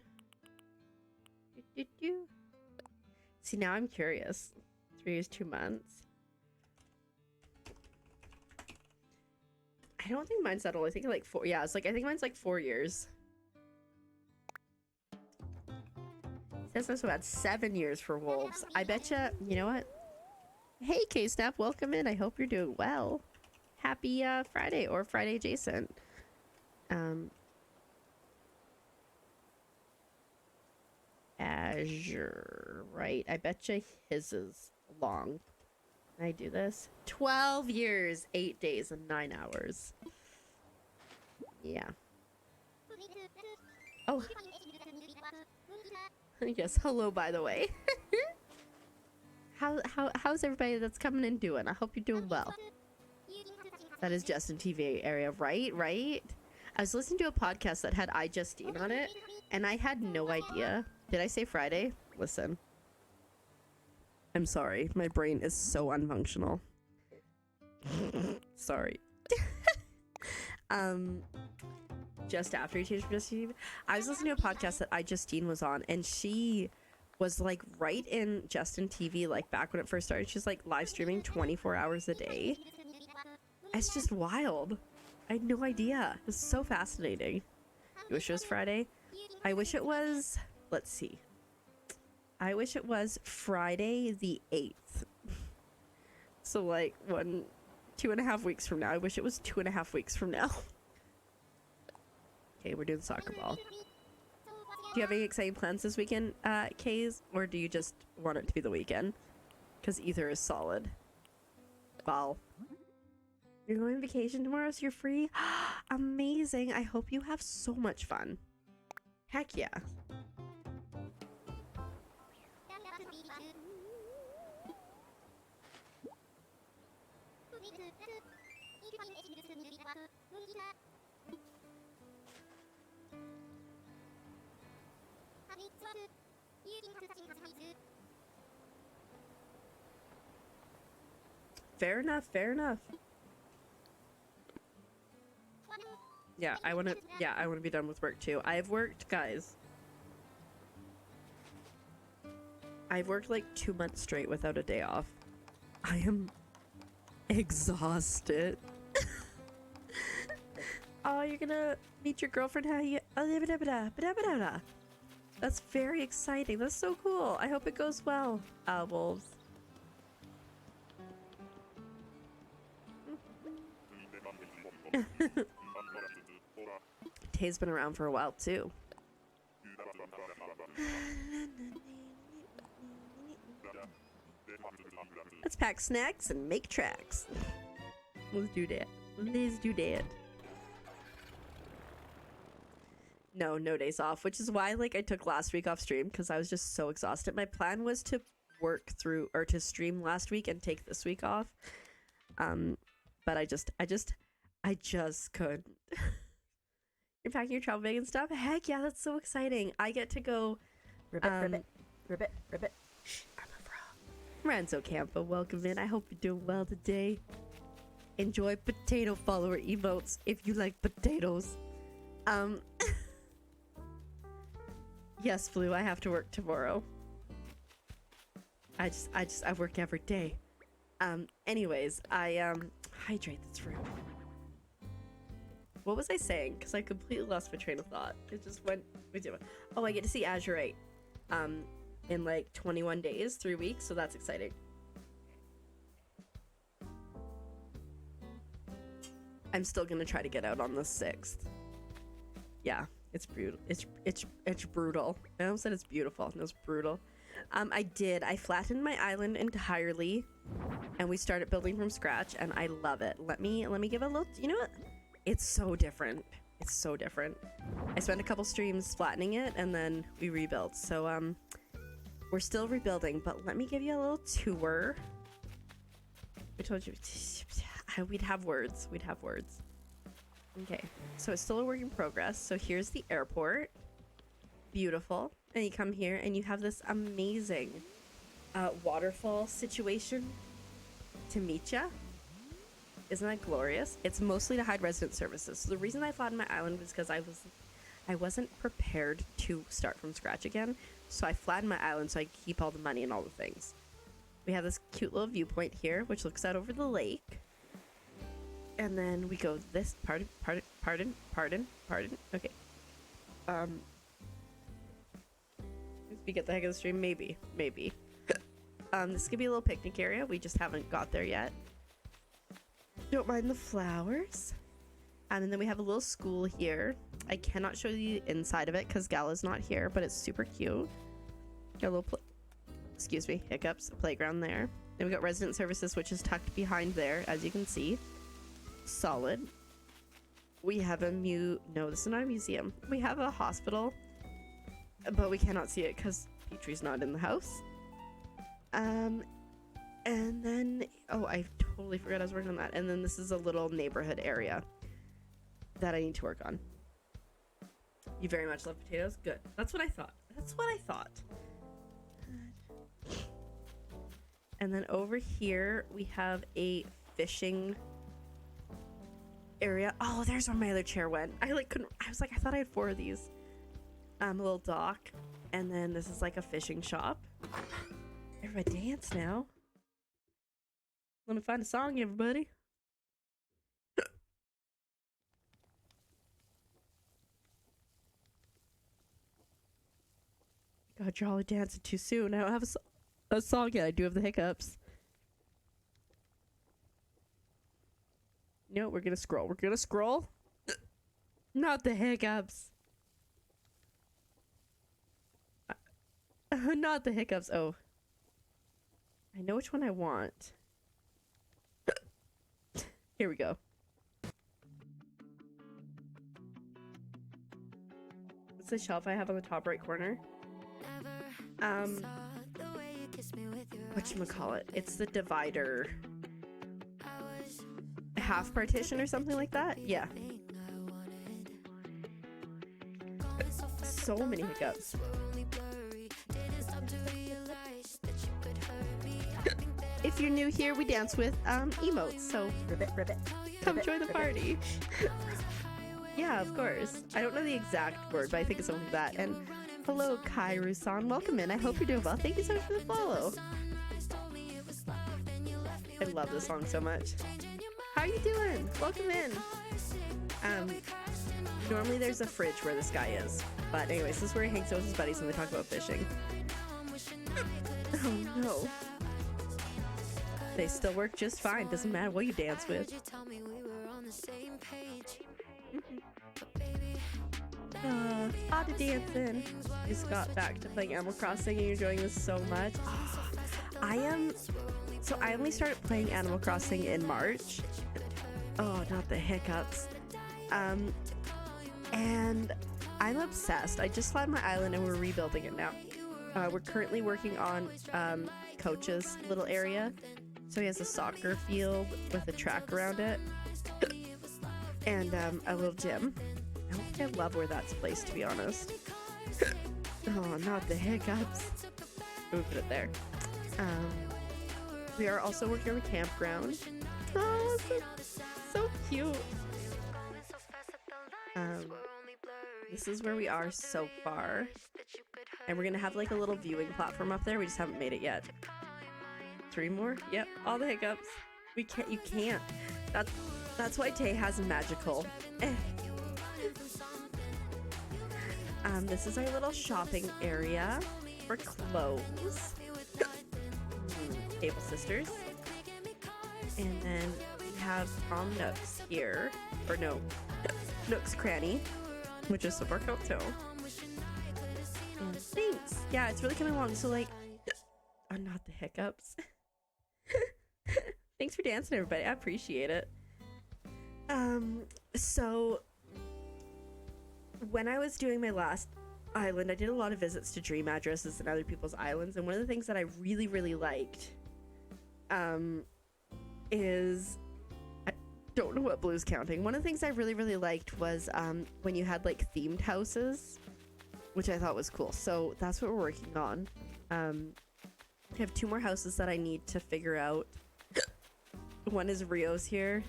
See, now I'm curious. 3 years, 2 months. I don't think mine's that old. I think like 4. Yeah, it's like I think mine's like 4 years. Says also had 7 years for wolves. I betcha. You know what? Hey, K-Snap, welcome in. I hope you're doing well. Happy Friday or Friday adjacent. Azure, right? I betcha his is long. Can I do this? 12 years, 8 days, and 9 hours. Yeah. Oh. Yes, hello, by the way. How's everybody that's coming in doing? I hope you're doing well. That is Justin TV area, right? Right? I was listening to a podcast that had iJustine on it, and I had no idea. Did I say Friday? Listen. I'm sorry. My brain is so unfunctional. Sorry. Just after you changed from Justine, I was listening to a podcast that iJustine was on, and she was like right in Justin TV, like back when it first started. She's like live streaming 24 hours a day. It's just wild. I had no idea. It was so fascinating. You wish it was Friday? I wish it was, let's see. I wish it was Friday the 8th. So like 2.5 weeks from now. I wish it was 2.5 weeks from now. Okay, we're doing soccer ball. Do you have any exciting plans this weekend, Kays? Or do you just want it to be the weekend? Because either is solid. Well, you're going on vacation tomorrow, so you're free? Amazing. I hope you have so much fun. Heck yeah. Fair enough, fair enough. Yeah, I want to be done with work too. I've worked, guys. I've worked like 2 months straight without a day off. I am exhausted. Oh, you're gonna meet your girlfriend? How you? That's very exciting. That's so cool. I hope it goes well, wolves. Tay's been around for a while too. Let's pack snacks and make tracks. Let's do that. Let's do that. No days off, which is why like I took last week off stream because I was just so exhausted. My plan was to work through or to stream last week and take this week off. But I just couldn't. You're packing your travel bag and stuff? Heck yeah, that's so exciting. I get to go Ribbit. Shh, I'm a frog. Ranzo Campo, welcome in. I hope you're doing well today. Enjoy potato follower emotes if you like potatoes. Yes, Blue, I have to work tomorrow. I work every day. Anyways, I hydrate, that's rude. What was I saying? Because I completely lost my train of thought. It just went. Oh, I get to see Azurite in like 21 days, 3 weeks, so that's exciting. I'm still gonna try to get out on the 6th. Yeah, it's brutal. It's brutal. I almost said it's beautiful. No, it's brutal. I flattened my island entirely, and we started building from scratch, and I love it. Let me give a little. You know what? It's so different. It's so different. I spent a couple streams flattening it, and then we rebuilt. So we're still rebuilding, but let me give you a little tour. I told you we'd have words. We'd have words. Okay, so it's still a work in progress. So here's the airport. Beautiful. And you come here and you have this amazing waterfall situation to meet ya. Isn't that glorious? It's mostly to hide resident services. So the reason I flattened my island was because I wasn't prepared to start from scratch again. So I flattened my island so I could keep all the money and all the things. We have this cute little viewpoint here, which looks out over the lake. And then we go this pardon. Okay. We get the heck of the stream, maybe. This could be a little picnic area. We just haven't got there yet. Don't mind the flowers. And then we have a little school here. I cannot show you the inside of it because Gala's not here, but it's super cute. Got a little excuse me, hiccups, playground there. Then we got resident services, which is tucked behind there, as you can see. Solid. We have a no, this is not a museum. We have a hospital, but we cannot see it because Petrie's not in the house. And then, oh, I totally forgot I was working on that. And then this is a little neighborhood area that I need to work on. You very much love potatoes? Good. That's what I thought. And then over here, we have a fishing area. Oh, there's where my other chair went. I thought I had 4 of these. A little dock. And then this is like a fishing shop. Everybody dance now. Let me find a song, everybody. God, you're all dancing too soon. I don't have a song yet. I do have the hiccups. No, we're gonna scroll. Not the hiccups. Not the hiccups. Oh. I know which one I want. Here we go. It's the shelf I have on the top right corner. Whatchamacallit? It's the divider. Half partition or something like that? Yeah. So many hiccups. If you're new here, we dance with emotes, so Ribbit. come join the party. Yeah, of course. I don't know the exact word, but I think it's something like that. And hello, Kairu-san. Welcome in. I hope you're doing well. Thank you so much for the follow. I love this song so much. How are you doing? Welcome in. Normally there's a fridge where this guy is. But anyways, this is where he hangs out with his buddies and they talk about fishing. Oh no. They still work just fine. Doesn't matter what you dance with. same page. But baby, Odd to dancing. Just got back to playing Animal Crossing and you're enjoying this so much. I am. So I only started playing Animal Crossing in March. Oh, not the hiccups. And I'm obsessed. I just found my island and we're rebuilding it now. We're currently working on Coach's little area. So he has a soccer field with a track around it and a little gym. I don't think I love where that's placed, to be honest. Oh, not the hiccups. Moved it there. We are also working on the campground. Oh, so cute. This is where we are so far. And we're gonna have like a little viewing platform up there. We just haven't made it yet. 3 more? Yep, all the hiccups. You can't. That's why Tay has magical. This is our little shopping area for clothes. Table Sisters. And then we have Tom Nook's here. Or no, Nook's Cranny, which is super cool too. And thanks. Yeah, it's really coming along. So like, oh, not the hiccups. Thanks for dancing, everybody. I appreciate it. So when I was doing my last island, I did a lot of visits to dream addresses and other people's islands, and one of the things that I really, really liked is, I don't know what Blue's counting. One of the things I really, really liked was when you had like themed houses, which I thought was cool. So that's what we're working on. I have 2 more houses that I need to figure out. One is Rio's here,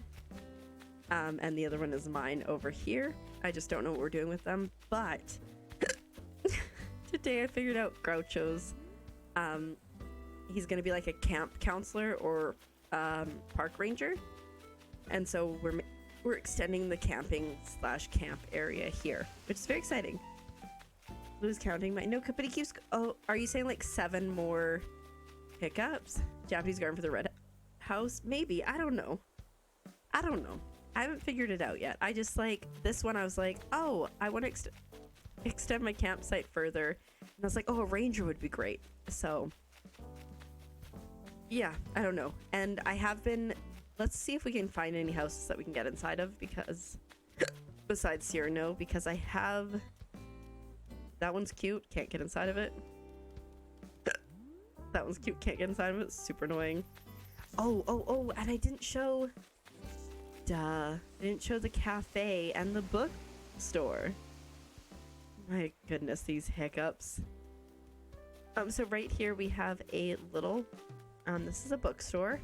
and the other one is mine over here. I just don't know what we're doing with them, but today I figured out Groucho's. He's gonna be like a camp counselor or park ranger, and so we're extending the camping / camp area here, which is very exciting. Blue's counting my no, but he keeps. Oh, are you saying like 7 more hiccups? Japanese garden for the red house? Maybe. I don't know. I haven't figured it out yet. I just like this one. I was like, oh, I want to extend my campsite further, and I was like, oh, a ranger would be great. So yeah, I don't know. And I have been. Let's see if we can find any houses that we can get inside of, because besides Cyrano, because I have. That one's cute. Can't get inside of it. That one's cute. Can't get inside of it. Super annoying. Oh, and I didn't show. I didn't show the cafe and the bookstore. My goodness, these hiccups. So right here we have a little. This is a bookstore,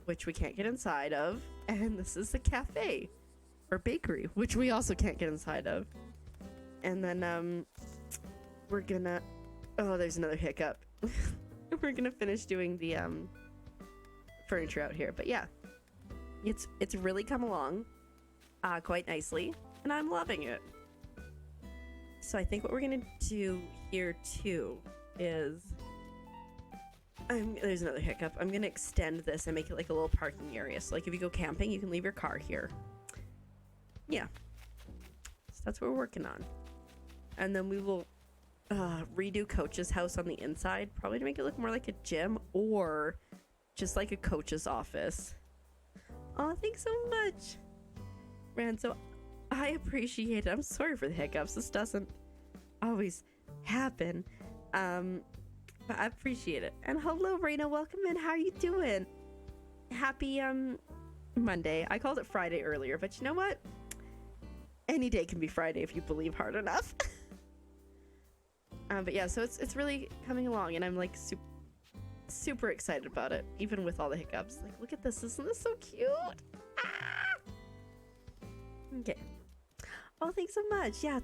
which we can't get inside of, and this is the cafe or bakery, which we also can't get inside of. And then we're gonna. Oh, there's another hiccup. We're gonna finish doing the furniture out here, but yeah. It's really come along quite nicely, and I'm loving it. So I think what we're gonna do here too is there's another hiccup. I'm gonna extend this and make it like a little parking area. So like if you go camping, you can leave your car here. Yeah. So that's what we're working on. And then we will redo Coach's house on the inside, probably to make it look more like a gym or just like a coach's office. Oh, thanks so much, Ranzo. I appreciate it. I'm sorry for the hiccups. This doesn't always happen. But I appreciate it. And hello, Raina. Welcome in. How are you doing? Happy Monday. I called it Friday earlier, but you know what? Any day can be Friday if you believe hard enough. But yeah, so it's really coming along, and I'm like super excited about it, even with all the hiccups. Like, look at this. Isn't this so cute? Ah! Okay. Oh, thanks so much. Yeah,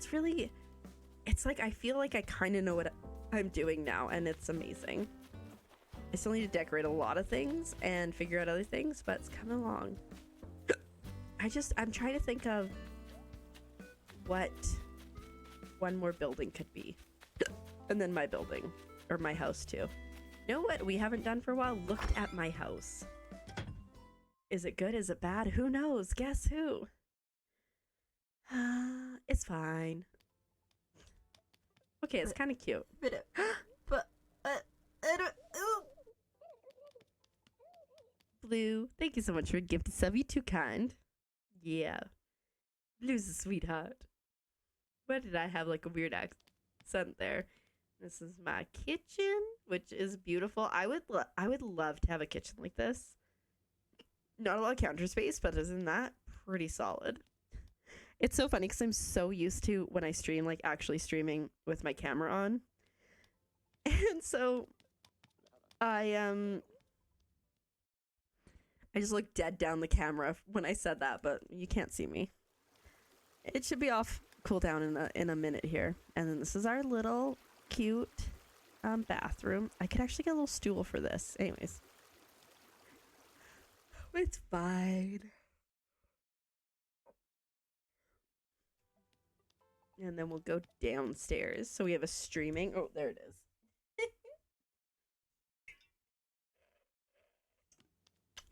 it's like I feel like I kind of know what I'm doing now, and it's amazing. I still need to decorate a lot of things and figure out other things, but it's coming along. I'm trying to think of what one more building could be. And then my building, or my house too. You know what we haven't done for a while? Looked at my house. Is it good? Is it bad? Who knows? Guess who? It's fine. Okay, it's kind of cute. But I don't. Blue, thank you so much for gift sub. You too kind. Yeah, Blue's a sweetheart. Where did I have like a weird accent there? This is my kitchen, which is beautiful. I would love to have a kitchen like this. Not a lot of counter space, but isn't that pretty solid? It's so funny because I'm so used to when I stream, like actually streaming with my camera on. And so I just looked dead down the camera when I said that, but you can't see me. It should be off cooldown in a minute here. And then this is our little cute bathroom. I could actually get a little stool for this. Anyways. It's fine. And then we'll go downstairs. So we have a streaming. Oh, there it is.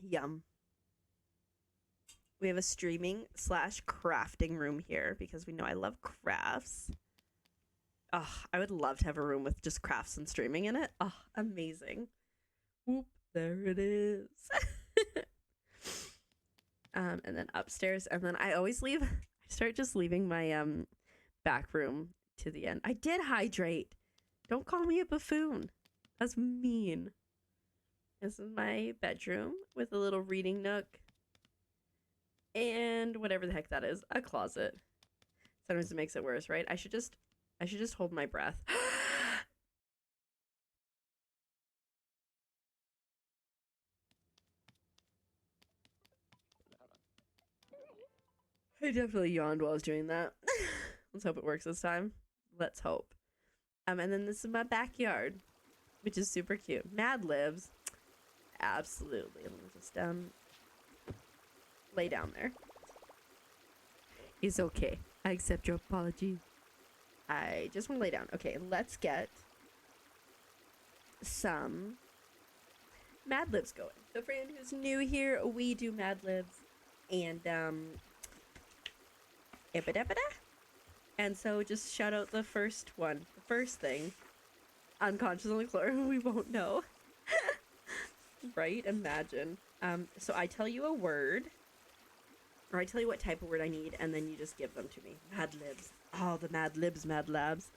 Yum. We have a streaming / crafting room here because we know I love crafts. Oh, I would love to have a room with just crafts and streaming in it. Oh, amazing. Whoop, there it is. And then upstairs, and then I always leave. I start just leaving my back room to the end. I did hydrate. Don't call me a buffoon. That's mean. This is my bedroom with a little reading nook. And whatever the heck that is, a closet. Sometimes it makes it worse, right? I should just hold my breath. I definitely yawned while I was doing that. Let's hope it works this time. Let's hope. And then this is my backyard, which is super cute. Mad Libs. Absolutely. Let me just lay down there. It's okay. I accept your apology. I just want to lay down. Okay, let's get some Mad Libs going. So for anyone who's new here, we do Mad Libs and and so just shout out the first one. The first thing. Unconscious on the floor. We won't know. Right? Imagine. So I tell you a word. Or I tell you what type of word I need, and then you just give them to me. Mad Libs. Oh, the Mad Libs, Mad Labs.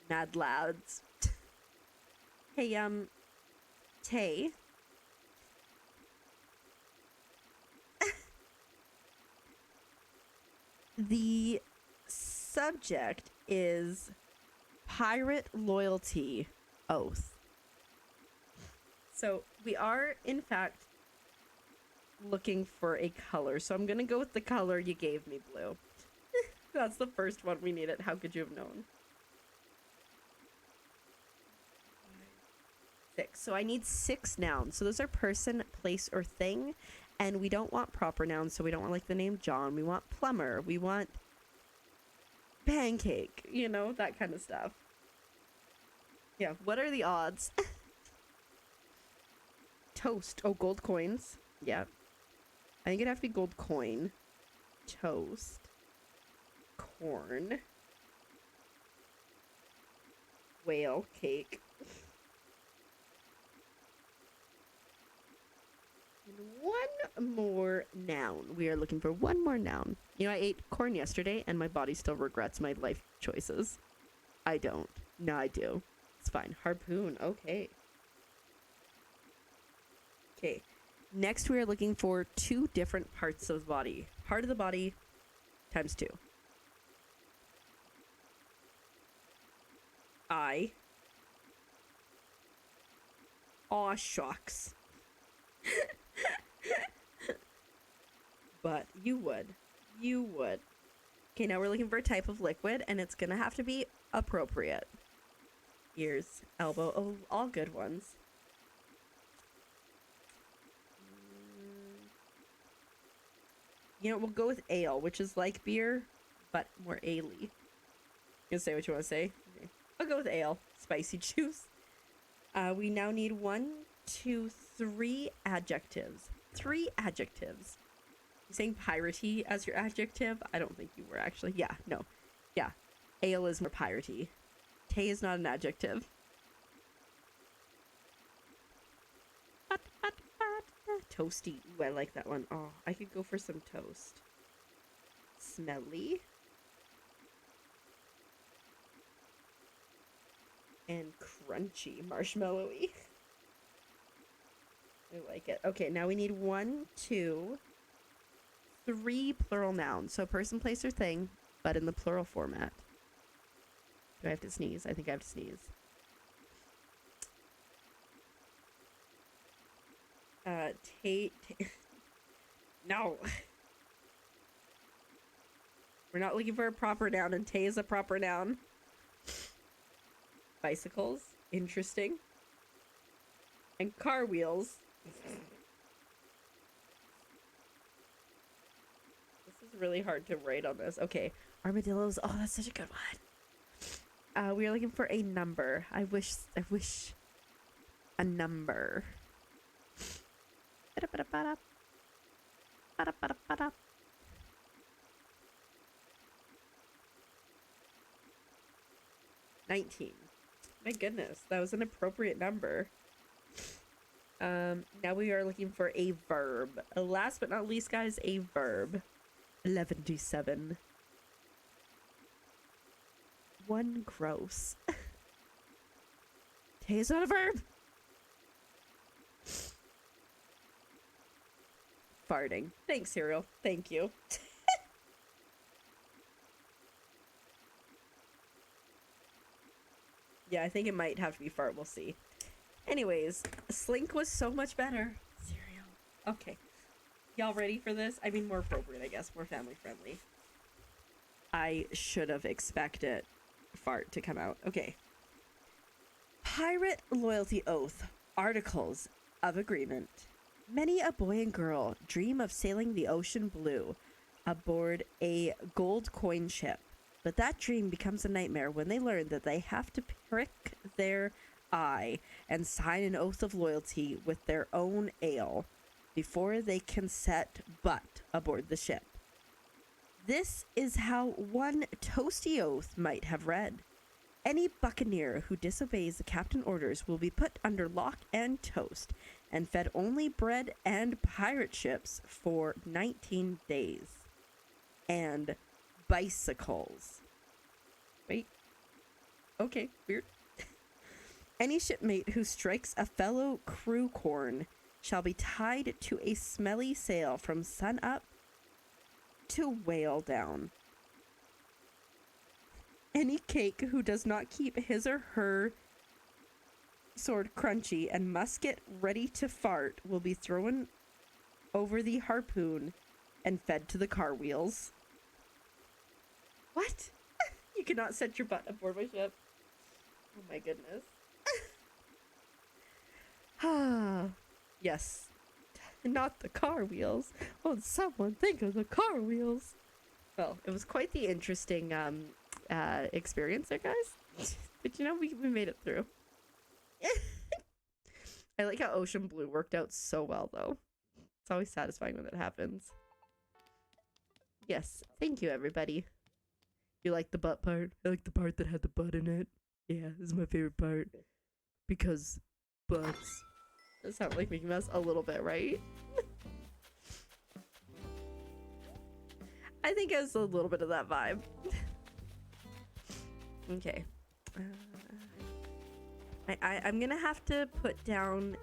Mad Lads. Hey, Tay. The subject is pirate loyalty oath. So we are, in fact, looking for a color. So I'm going to go with the color you gave me, Blue. That's the first one we needed. How could you have known? 6. So I need 6 nouns. So those are person, place, or thing. And we don't want proper nouns. So we don't want like the name John. We want plumber. We want pancake. You know, that kind of stuff. Yeah. What are the odds? Toast. Oh, gold coins. Yeah. I think it'd have to be gold coin. Toast. Corn. Whale cake. And one more noun. We are looking for one more noun. You know, I ate corn yesterday and my body still regrets my life choices. I don't. No, I do. It's fine. Harpoon. Okay. Okay. Next, we are looking for 2 different parts of the body. Part of the body times 2. Eye. Aw, shucks. But you would. You would. Okay, now we're looking for a type of liquid, and it's gonna have to be appropriate. Ears, elbow, oh, all good ones. You know, we'll go with ale, which is like beer, but more ale-y. You can say what you want to say. Okay. I'll go with ale. Spicy juice. We now need 1, 2, 3 adjectives. 3 adjectives. You saying piratey as your adjective? I don't think you were actually. Yeah, no. Yeah. Ale is more piratey. Tay is not an adjective. Toasty. Ooh, I like that one. Oh, I could go for some toast. Smelly. And crunchy. Marshmallowy. I like it. Okay, now we need 1, 2, 3 plural nouns. So person, place, or thing, but in the plural format. Do I have to sneeze? I think I have to sneeze. Tate. No. We're not looking for a proper noun, and Tay is a proper noun. Bicycles. Interesting. And car wheels. This is really hard to write on this. Okay. Armadillos. Oh, that's such a good one. We are looking for a number. I wish a number. 19. My goodness, that was an appropriate number. Now we are looking for a verb. Last but not least, guys, a verb. 11-7. 1 gross. Tay is not a verb. Farting. Thanks, Cereal. Thank you. Yeah, I think it might have to be fart. We'll see. Anyways, Slink was so much better. Cereal. Okay. Y'all ready for this? I mean, more appropriate, I guess. More family friendly. I should have expected fart to come out. Okay. Pirate loyalty oath. Articles of agreement. Many a boy and girl dream of sailing the ocean blue aboard a gold coin ship. But that dream becomes a nightmare when they learn that they have to prick their eye and sign an oath of loyalty with their own ale before they can set butt aboard the ship. This is how one toasty oath might have read. Any buccaneer who disobeys the captain orders will be put under lock and toast and fed only bread and pirate ships for 19 days. And bicycles. Wait. Okay, weird. Any shipmate who strikes a fellow crew corn shall be tied to a smelly sail from sun up to whale down. Any cake who does not keep his or her sword crunchy and musket ready to fart will be thrown over the harpoon and fed to the car wheels. What? You cannot set your butt aboard my ship. Oh my goodness. Yes. Not the car wheels. Oh, someone think of the car wheels. Well, it was quite the interesting experience there, guys. But you know, we made it through. I like how Ocean Blue worked out so well, though. It's always satisfying when that happens. Yes, thank you, everybody. You like the butt part? I like the part that had the butt in it. Yeah, this is my favorite part. Because butts. That sounds like Mickey Mouse a little bit, right? I think it was a little bit of that vibe. Okay. I'm gonna have to put down...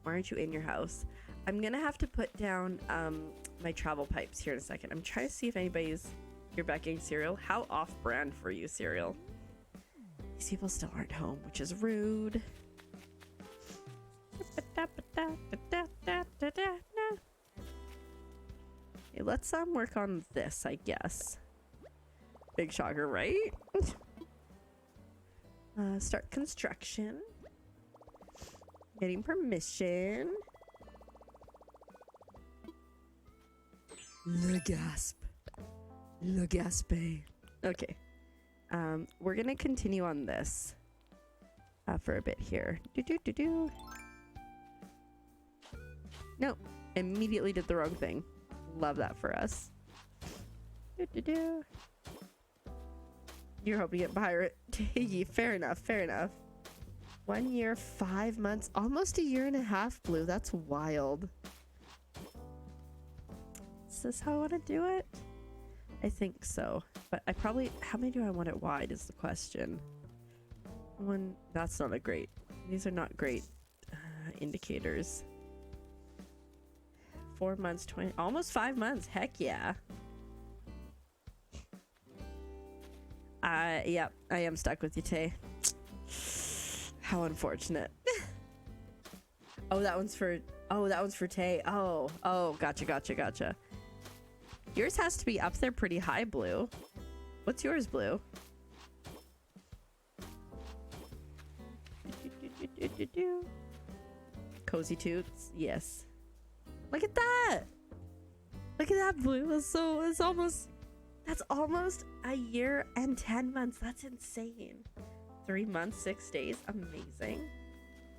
Why aren't you in your house? I'm gonna have to put down my travel pipes here in a second. I'm trying to see if anybody's here back getting cereal. How off-brand for you, cereal? These people still aren't home, which is rude. Okay, let's work on this, I guess. Big shocker, right? Start construction. Getting permission. Le gasp. Le gaspe. Okay. We're gonna continue on this for a bit here. Nope. Immediately did the wrong thing. Love that for us. You're hoping it pirate. Yeah, fair enough. Fair enough. 1 year, 5 months, almost a year and a half, Blue. That's wild. Is this how I want to do it? I think so. But I probably... How many do I want it wide is the question. One... That's not a great... These are not great indicators. 4 months, 20... Almost 5 months. Heck yeah. Yep. I am stuck with you, Tay. How unfortunate. Oh, that one's for... Oh, that one's for Tay. Oh, gotcha. Yours has to be up there pretty high, Blue. What's yours, Blue? Cozy Toots. Yes. Look at that. Look at that, Blue. It's almost... That's almost a year and 10 months. That's insane. 3 months, 6 days. Amazing.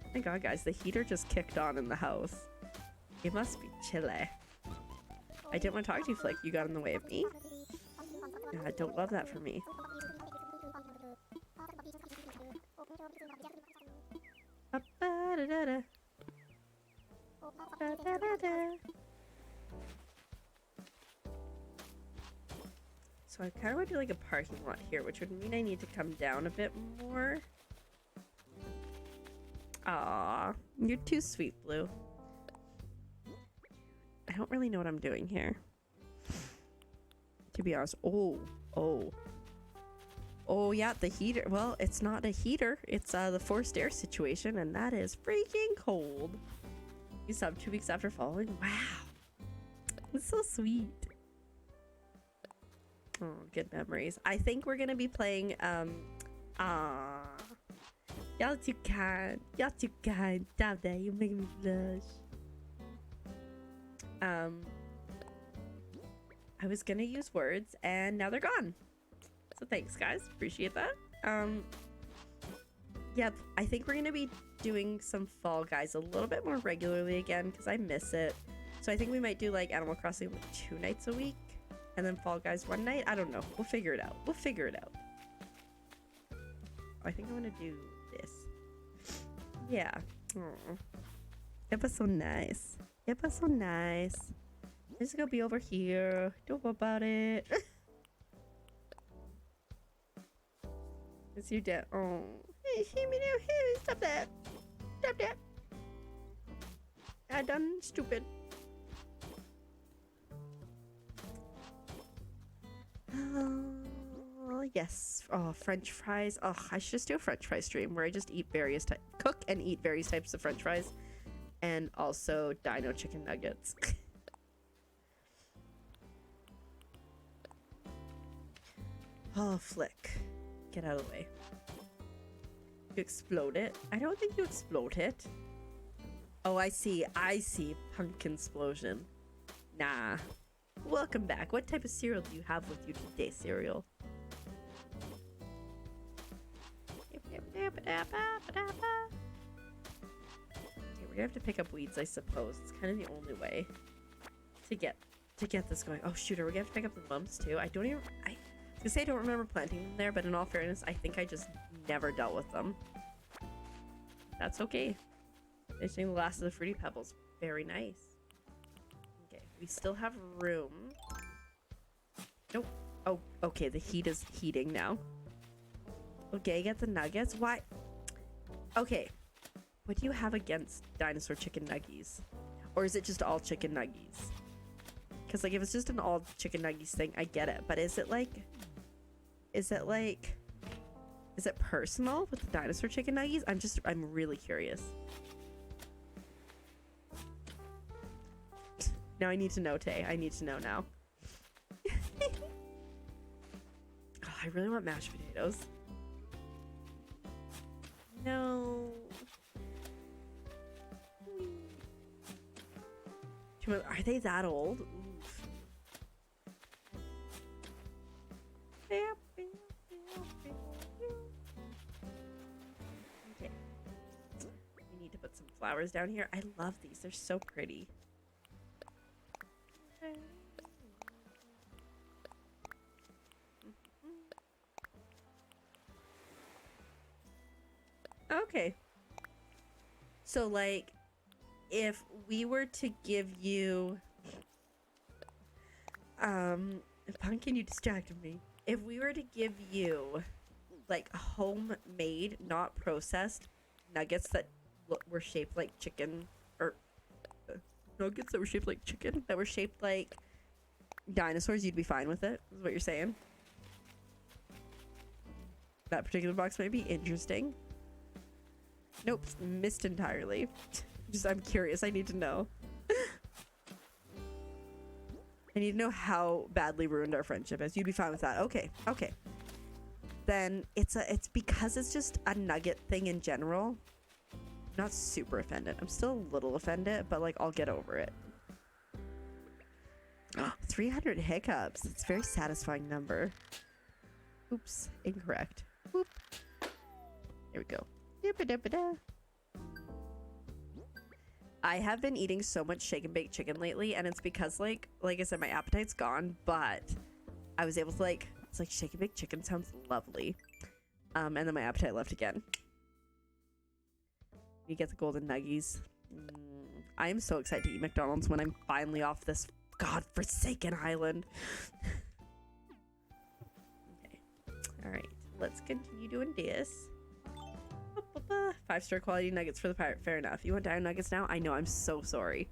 Oh my god, guys. The heater just kicked on in the house. It must be chilly. I didn't want to talk to you, Flick. You got in the way of me. Yeah, I don't love that for me. So I kind of want to do like a parking lot here, which would mean I need to come down a bit more. Aw, you're too sweet, Blue. I don't really know what I'm doing here, to be honest. Oh, yeah, the heater. Well, it's not a heater. It's the forced air situation, and that is freaking cold. You sub 2 weeks after following. Wow, it's so sweet. Oh, good memories. I think we're gonna be playing y'all too kind. Stop that, you make me blush. I was gonna use words and now they're gone. So thanks, guys. Appreciate that. Yeah, I think we're gonna be doing some Fall Guys a little bit more regularly again because I miss it. So I think we might do like Animal Crossing like 2 nights a week and then Fall Guys 1 night. I don't know. We'll figure it out. I think I want to do this. Yeah. Aww. It was so nice. I'm just gonna be over here. Don't worry about it. It's your dad. Oh. Stop that. I done stupid. Yes. Oh, French fries. Oh, I should just do a French fry stream where I just eat cook and eat various types of French fries, and also dino chicken nuggets. Oh, Flick, get out of the way. You explode it? I don't think you explode it. Oh, I see. Pumpkin explosion. Nah. Welcome back. What type of cereal do you have with you today, cereal? Okay, we're gonna have to pick up weeds, I suppose. It's kind of the only way to get this going. Oh shoot, are we gonna have to pick up the bumps too? I was gonna say I don't remember planting them there, but in all fairness, I think I just never dealt with them. That's okay. Finishing the last of the Fruity Pebbles. Very nice. Okay, we still have room. Nope. Oh, okay, the heat is heating now. Okay, get the nuggets. Why? Okay. What do you have against dinosaur chicken nuggies? Or is it just all chicken nuggies? Because, like, if it's just an all chicken nuggies thing, I get it. But is it personal with the dinosaur chicken nuggies? I'm really curious. Now I need to know, Tay. I need to know now. Oh, I really want mashed potatoes. No. Are they that old? Oof. Okay. We need to put some flowers down here. I love these. They're so pretty. Okay. So, like, if we were to give you... Pumpkin, you distracted me. If we were to give you, like, homemade, not processed nuggets that were shaped like chicken, or nuggets that were shaped like chicken, that were shaped like dinosaurs, you'd be fine with it, is what you're saying? That particular box might be interesting. Nope, missed entirely. Just, I'm curious. I need to know. I need to know how badly ruined our friendship is. You'd be fine with that. Okay, okay. Then it's because it's just a nugget thing in general. I'm not super offended. I'm still a little offended, but like I'll get over it. 300 hiccups. It's a very satisfying number. Oops, incorrect. Whoop. Here we go. Dip-a-dip-a-da. I have been eating so much shake and bake chicken lately, and it's because like I said, my appetite's gone, but I was able to it's like shake and bake chicken sounds lovely. And then my appetite left again. You get the golden nuggies. I am so excited to eat McDonald's when I'm finally off this godforsaken island. Okay. All right. Let's continue doing this. 5-star quality nuggets for the pirate. Fair enough. You want dino nuggets now? I know. I'm so sorry.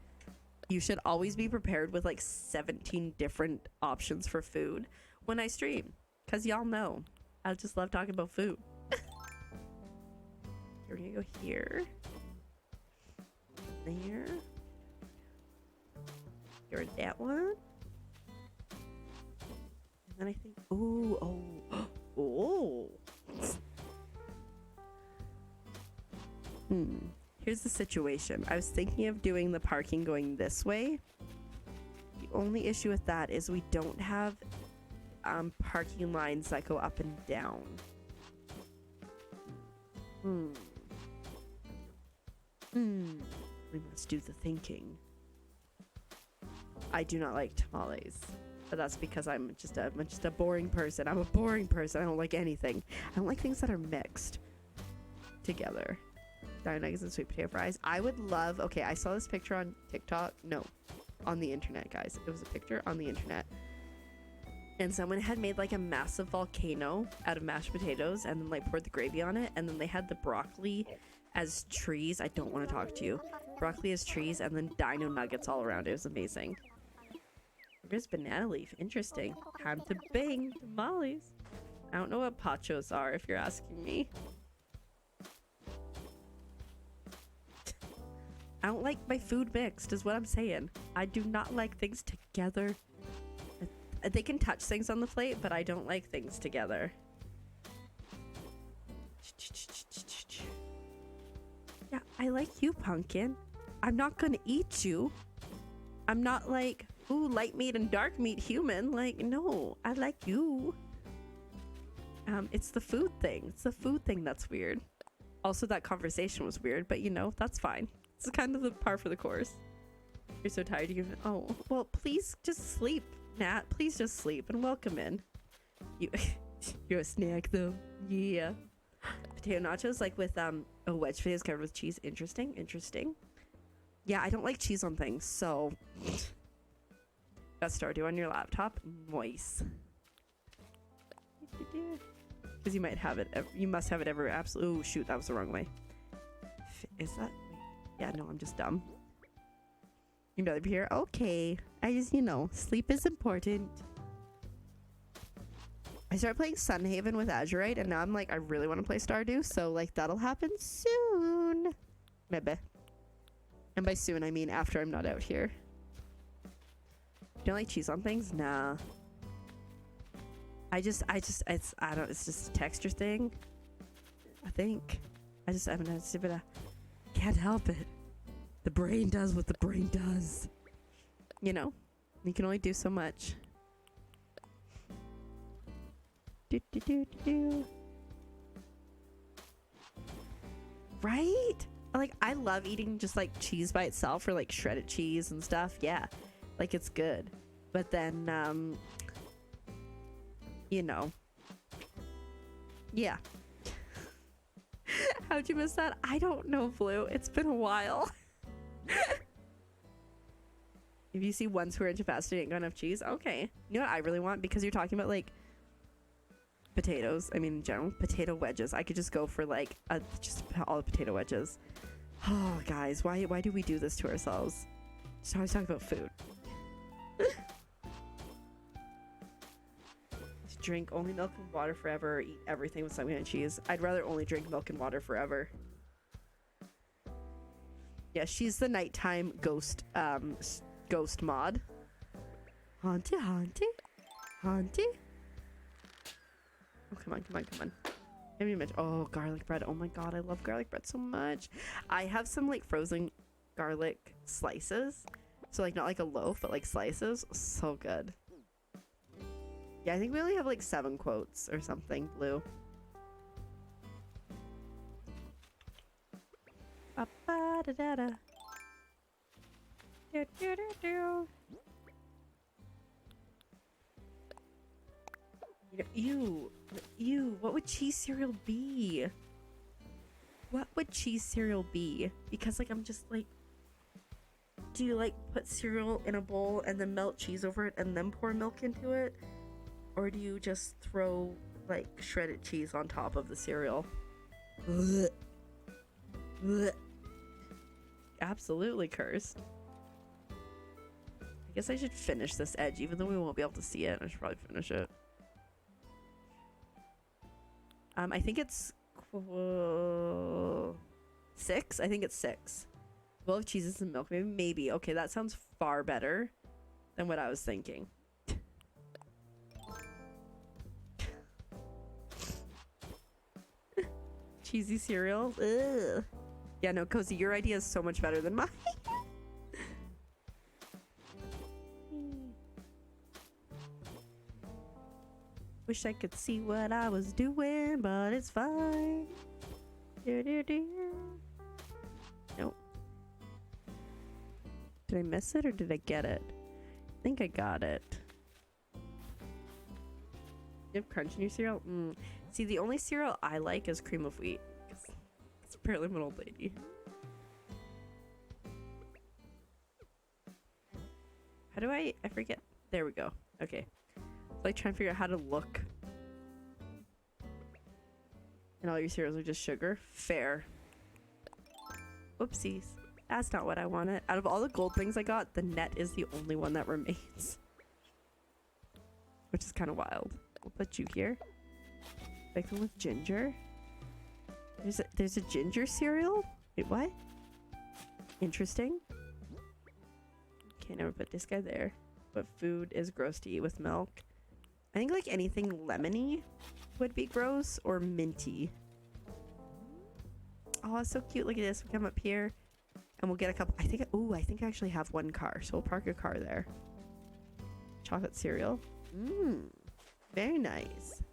You should always be prepared with like 17 different options for food when I stream. Because y'all know. I just love talking about food. We're going to go here. There. You're that one. And then I think... Ooh. Oh. Oh. Here's the situation. I was thinking of doing the parking going this way. The only issue with that is we don't have parking lines that go up and down. We must do the thinking. I do not like tamales, but that's because I'm just a boring person. I'm a boring person. I don't like anything. I don't like things that are mixed together. Dino nuggets and sweet potato fries. I would love... Okay, I saw this picture on TikTok. No, on the internet, guys. It was a picture on the internet. And someone had made like a massive volcano out of mashed potatoes and then like poured the gravy on it. And then they had the broccoli as trees. I don't want to talk to you. Broccoli as trees and then dino nuggets all around. It was amazing. Here's banana leaf. Interesting. Time to bang tamales. I don't know what pachos are if you're asking me. I don't like my food mixed, is what I'm saying. I do not like things together. They can touch things on the plate, but I don't like things together. Yeah, I like you, Pumpkin. I'm not gonna eat you. I'm not like, ooh, light meat and dark meat human. Like, no, I like you. It's the food thing. It's the food thing that's weird. Also, that conversation was weird, but you know, that's fine. It's kind of the par for the course. You're so tired. You oh well, please just sleep, Nat. Please just sleep and welcome in. You're a snack though. Yeah. Potato nachos like with wedge potatoes covered with cheese. Interesting. Interesting. Yeah, I don't like cheese on things, so got Stardew on your laptop. Moist. Because you might have it. You must have it ever. Absolutely. Oh shoot, that was the wrong way. Is that? Yeah, no, I'm just dumb. You'd rather be here? Okay. I just, you know, sleep is important. I started playing Sunhaven with Azurite, and now I'm like, I really want to play Stardew, so, like, that'll happen soon. Maybe. And by soon, I mean after I'm not out here. You don't like cheese on things? Nah. it's, it's just a texture thing. I think. Can't help it. The brain does what the brain does. You know? You can only do so much. Right? Like, I love eating just like cheese by itself or like shredded cheese and stuff. Yeah. Like, it's good. But then, you know. Yeah. How'd you miss that? I don't know, Blue. It's been a while. If you see one square inch of pasta, you ain't gonna have cheese. Okay. You know what I really want? Because you're talking about, like, potatoes. I mean, in general, potato wedges. I could just go for, like, just all the potato wedges. Oh, guys, why do we do this to ourselves? Just always talk about food. Drink only milk and water forever, or eat everything with some kind of cheese. I'd rather only drink milk and water forever. Yeah, she's the nighttime ghost mod. Haunty. Oh, come on. Oh, garlic bread. Oh my god, I love garlic bread so much. I have some like frozen garlic slices. So like not like a loaf, but like slices. So good. Yeah, I think we only have like 7 quotes or something, Blue. Ba-ba-da-da-da. Do-do-do-do. Ew, what would cheese cereal be? What would cheese cereal be? Because like I'm just like, do you like put cereal in a bowl and then melt cheese over it and then pour milk into it? Or do you just throw like shredded cheese on top of the cereal? Blech. Blech. Absolutely cursed. I guess I should finish this edge even though we won't be able to see it. I should probably finish it. I think it's 6. I think it's 6. 12 cheeses and milk. Maybe. Okay, that sounds far better than what I was thinking. Cheesy cereal. Ugh. Yeah, no, Cozy, your idea is so much better than mine. Wish I could see what I was doing, but it's fine. Nope. Did I miss it or did I get it? I think I got it. You have crunch in your cereal? See, the only cereal I like is cream of wheat. It's apparently I'm an old lady. How do I forget? There we go. Okay. Like trying to figure out how to look. And all your cereals are just sugar? Fair. Whoopsies. That's not what I wanted. Out of all the gold things I got, the net is the only one that remains. Which is kind of wild. We'll put you here. Make them with ginger. There's a ginger cereal? Wait, what? Interesting. Okay, never put this guy there. But food is gross to eat with milk. I think like anything lemony would be gross, or minty. Oh, it's so cute. Look at this. We come up here and we'll get a couple. I think I actually have 1 car, so we'll park a car there. Chocolate cereal. Very nice.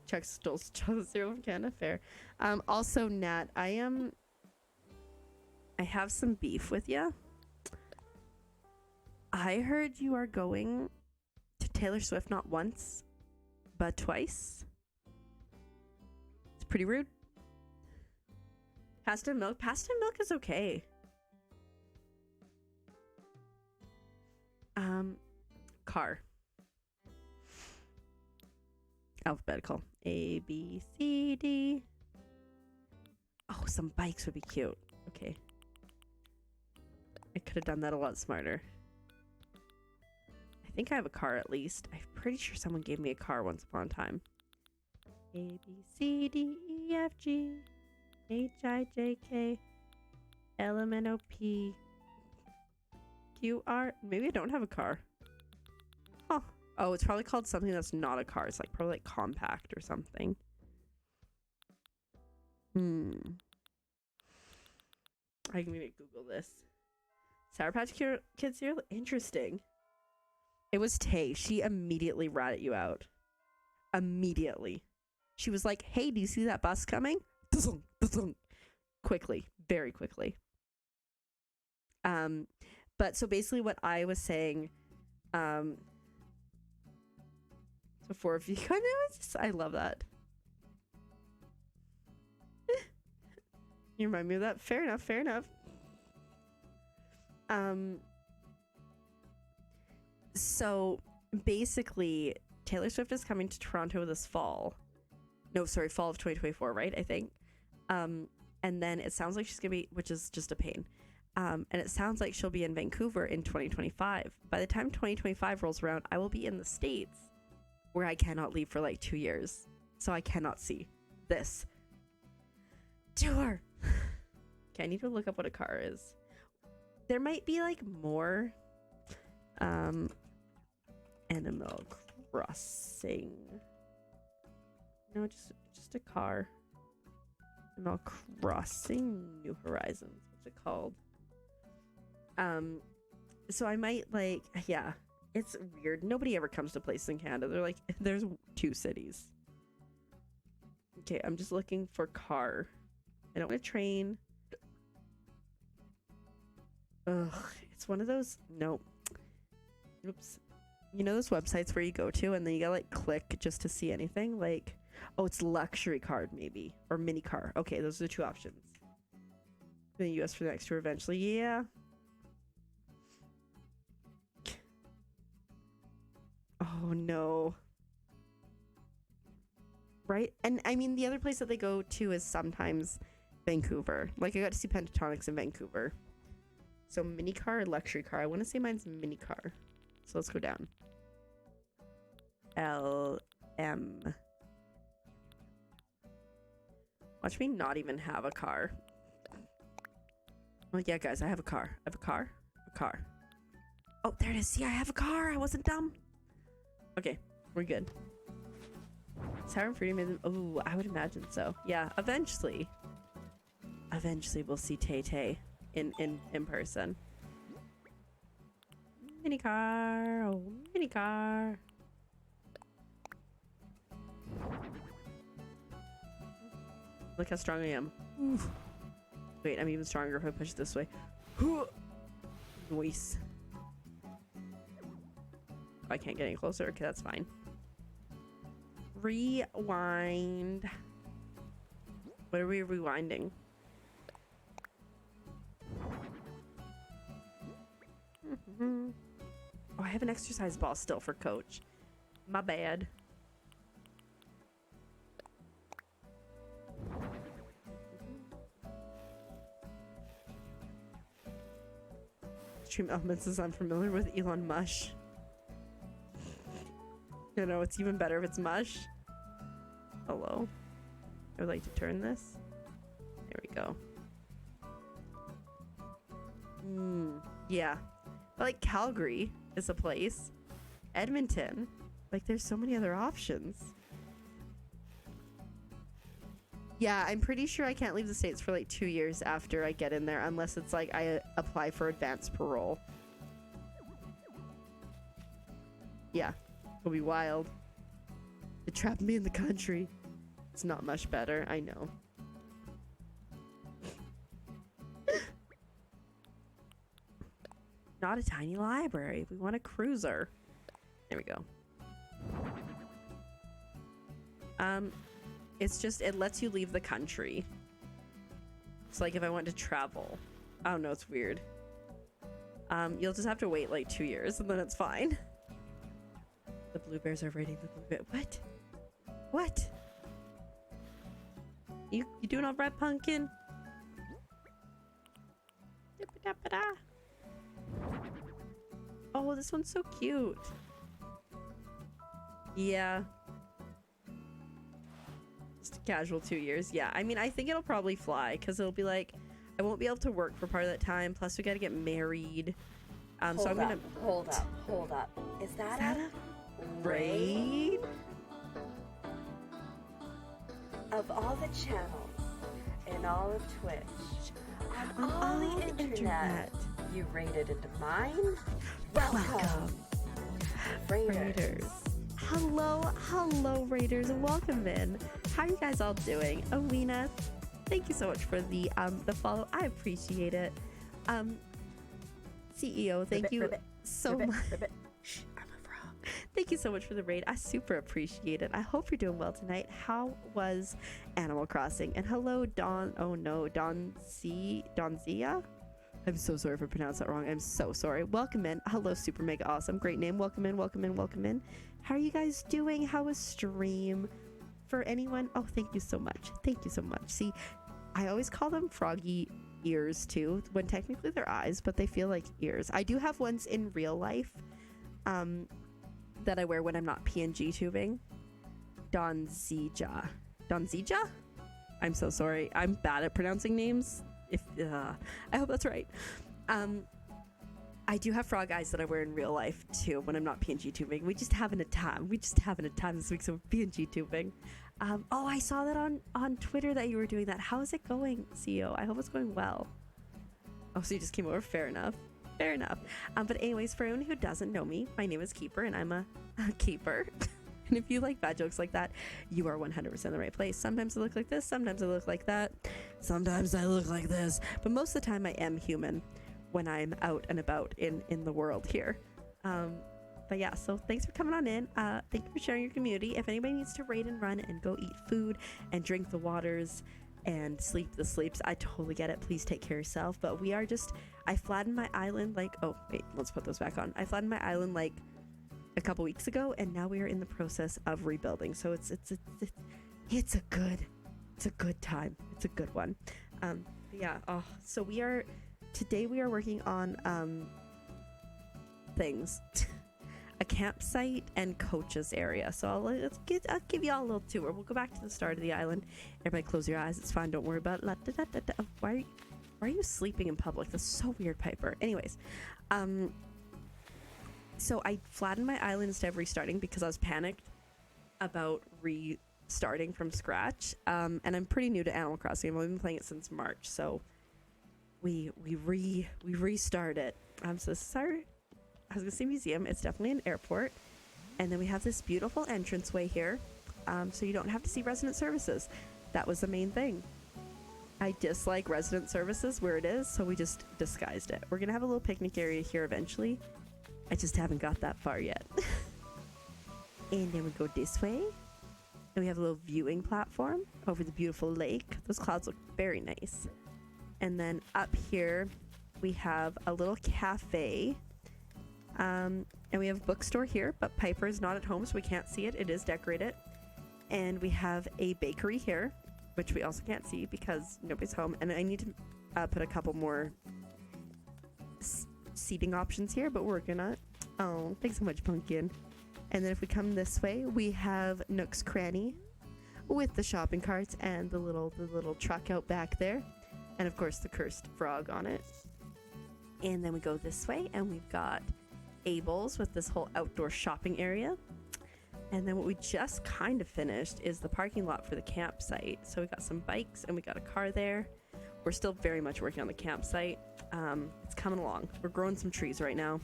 Chuck stole chocolate cereal from Canada. Fair. Also, Nat, I have some beef with you. I heard you are going to Taylor Swift not once, but twice. It's pretty rude. Pasta and milk. Pasta and milk is okay. Car. Alphabetical. A, B, C, D. Oh, some bikes would be cute. Okay. I could have done that a lot smarter. I think I have a car at least. I'm pretty sure someone gave me a car once upon a time. A, B, C, D, E, F, G, H, I, J, K, L, M, N, O, P, Q, R. Maybe I don't have a car. Huh. Oh, it's probably called something that's not a car. It's like probably like compact or something. I can maybe Google this. Sour Patch Kids cereal? Interesting. It was Tay. She immediately ratted you out. Immediately. She was like, hey, do you see that bus coming? Quickly. Very quickly. But so basically what I was saying, before, if you kind of just, I love that. You remind me of that. Fair enough. Fair enough. So basically, Taylor Swift is coming to Toronto this fall. No, sorry, fall of 2024, right? I think. And then it sounds like she's gonna be, which is just a pain. And it sounds like she'll be in Vancouver in 2025. By the time 2025 rolls around, I will be in the States, where I cannot leave for like 2 years. So I cannot see this tour. Okay, I need to look up what a car is. There might be like more Animal Crossing. No, just a car. Animal Crossing New Horizons. What's it called? So I might like, yeah, it's weird. Nobody ever comes to places in Canada. They're like, there's 2 cities. Okay, I'm just looking for car. I don't want a train. Ugh, it's one of those, nope. Oops. You know those websites where you go to and then you gotta like click just to see anything? Like, oh, it's luxury card maybe, or mini car. Okay, those are the 2 options. In the US for the next tour eventually, yeah. Oh no. Right? And I mean, the other place that they go to is sometimes Vancouver. Like, I got to see Pentatonics in Vancouver. So mini car or luxury car? I want to say mine's mini car. So let's go down. LM. Watch me not even have a car. Well, yeah, guys, I have a car. I have a car. A car. Oh, there it is. See, I have a car. I wasn't dumb. Okay, we're good. Sour and fruity made them. Oh, I would imagine so. Yeah, eventually. Eventually, we'll see Tay Tay in person. Mini car. Oh, mini car. Look how strong I am. Oof. Wait, I'm even stronger if I push it this way. Noise. I can't get any closer. Okay, that's fine. Rewind. What are we rewinding? Oh, I have an exercise ball still for Coach. My bad. Stream Elements is unfamiliar with Elon Mush. You know, it's even better if it's mush. Hello. I would like to turn this. There we go. Yeah. But like Calgary is a place. Edmonton. Like there's so many other options. Yeah, I'm pretty sure I can't leave the States for like 2 years after I get in there unless it's like I apply for advanced parole. Yeah. It'll be wild. It trapped me in the country. It's not much better, I know. Not a tiny library. We want a cruiser. There we go. It's just, it lets you leave the country. It's like if I want to travel. I don't know, it's weird. You'll just have to wait like 2 years and then it's fine. The blue bears are raiding the blue bear. What? What? You doing all right, pumpkin? Oh, this one's so cute. Yeah. Just a casual 2 years. Yeah, I mean, I think it'll probably fly because it'll be like, I won't be able to work for part of that time. Plus, we got to get married. So I'm gonna hold up. Is that a raid? Of all the channels in all of Twitch, on all the internet, you raided into mine? Welcome, Raiders. Hello, Raiders. Welcome in. How are you guys all doing? Alina, thank you so much for the follow. I appreciate it. CEO, thank you so much. Shh, I'm a frog. Thank you so much for the raid. I super appreciate it. I hope you're doing well tonight. How was Animal Crossing? And hello, Donzia? I'm so sorry if I pronounced that wrong. I'm so sorry. Welcome in. Hello, super mega awesome. Great name. Welcome in, welcome in, welcome in. How are you guys doing? How was stream? For anyone? Oh, thank you so much. Thank you so much. See, I always call them froggy ears too, when technically they're eyes, but they feel like ears. I do have ones in real life that I wear when I'm not PNG tubing. Donzija? I'm so sorry. I'm bad at pronouncing names. I hope that's right. I do have frog eyes that I wear in real life too when I'm not PNG tubing. We just having a time this week, so PNG tubing. Oh, I saw that on Twitter that you were doing that. How is it going, CEO? I hope it's going well. Oh, so you just came over. Fair enough. But anyways, for anyone who doesn't know me, my name is Keeper, and I'm a keeper. And if you like bad jokes like that, you are 100% in the right place. Sometimes I look like this, sometimes I look like that, sometimes I look like this, but most of the time I am human when I'm out and about in the world here. But yeah, so thanks for coming on in. Thank you for sharing your community. If anybody needs to raid and run and go eat food and drink the waters and sleep the sleeps, I totally get it. Please take care of yourself. But I flattened my island oh wait, let's put those back on. I flattened my island a couple weeks ago, and now we are in the process of rebuilding. So it's a good time. It's a good one. Yeah. Oh, so today we are working on things. A campsite and coaches area. So I'll give you all a little tour. We'll go back to the start of the island. Everybody close your eyes. It's fine. Don't worry about it. Why are you sleeping in public? That's so weird, Piper. Anyways, so I flattened my island instead of restarting because I was panicked about restarting from scratch. And I'm pretty new to Animal Crossing. I've only been playing it since March. So we restart it. So sorry. I was gonna say museum. It's definitely an airport. And then we have this beautiful entranceway here. So you don't have to see resident services. That was the main thing. I dislike resident services where it is, so we just disguised it. We're gonna have a little picnic area here eventually. I just haven't got that far yet. And then we go this way. And we have a little viewing platform over the beautiful lake. Those clouds look very nice. And then up here, we have a little cafe. And we have a bookstore here, but Piper is not at home, so we can't see it. It is decorated. And we have a bakery here, which we also can't see because nobody's home. And I need to put a couple more seating options here, but we're working on it. Oh, thanks so much, Pumpkin. And then if we come this way, we have Nook's Cranny with the shopping carts and the little truck out back there. And of course, the cursed frog on it. And then we go this way, and we've got Abel's with this whole outdoor shopping area. And then what we just kind of finished is the parking lot for the campsite. So we got some bikes and we got a car there. We're still very much working on the campsite. It's coming along. We're growing some trees right now.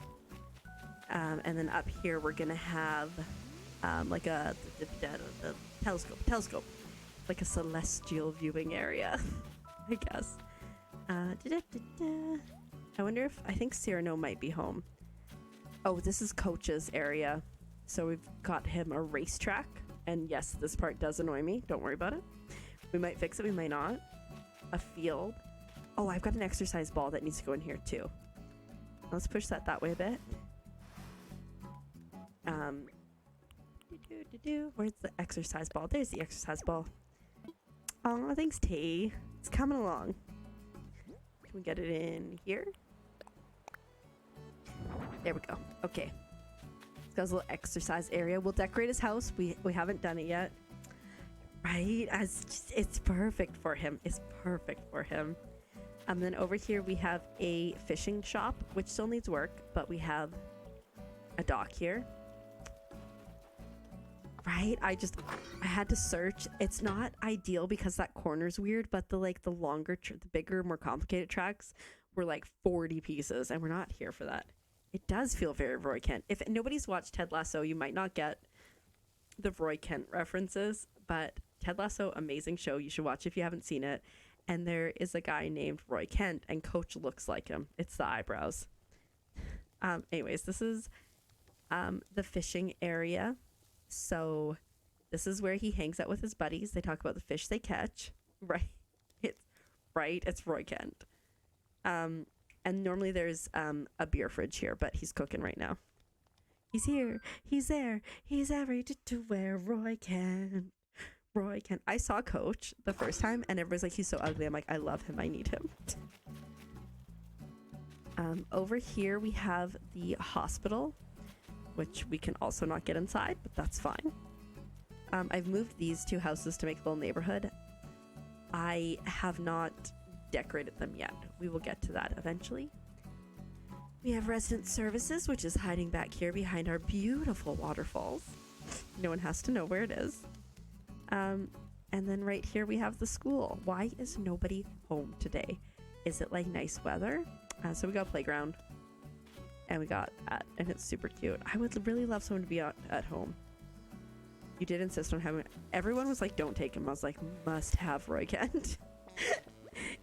And then up here we're gonna have like a telescope, like a celestial viewing area, I guess. I wonder if, I think Cyrano might be home. Oh, this is Coach's area. So we've got him a racetrack. And yes, this part does annoy me. Don't worry about it. We might fix it, we might not. A field. Oh, I've got an exercise ball that needs to go in here too. Let's push that way a bit. Where's the exercise ball? There's the exercise ball. Oh, thanks, Tay. It's coming along. Can we get it in here? There we go. Okay. It's got a little exercise area. We'll decorate his house. We haven't done it yet. Right? It's perfect for him. It's perfect for him. And then over here we have a fishing shop, which still needs work, but we have a dock here. Right? I had to search. It's not ideal because that corner's weird, but the longer, the bigger, more complicated tracks were like 40 pieces, and we're not here for that. It does feel very Roy Kent. If nobody's watched Ted Lasso, you might not get the Roy Kent references, but Ted Lasso, amazing show. You should watch if you haven't seen it. And there is a guy named Roy Kent, and Coach looks like him. It's the eyebrows. Anyways, this is the fishing area. So this is where he hangs out with his buddies. They talk about the fish they catch. It's Roy Kent. And normally there's a beer fridge here, but he's cooking right now. He's here, he's there, he's everywhere. Roy Kent. Roy Kent. I saw Coach the first time and everybody's like, he's so ugly. I'm like, I love him, I need him. Over here we have the hospital, which we can also not get inside, but that's fine. I've moved these two houses to make a little neighborhood. I have not decorated them yet. We will get to that eventually. We have resident services, which is hiding back here behind our beautiful waterfalls. No one has to know where it is. And then right here we have the school. Why is nobody home today? Is it like nice weather? So we got a playground and we got that, and it's super cute. I would really love someone to be at home. You did insist on having, everyone was like, don't take him. I was like, must have Roy Kent.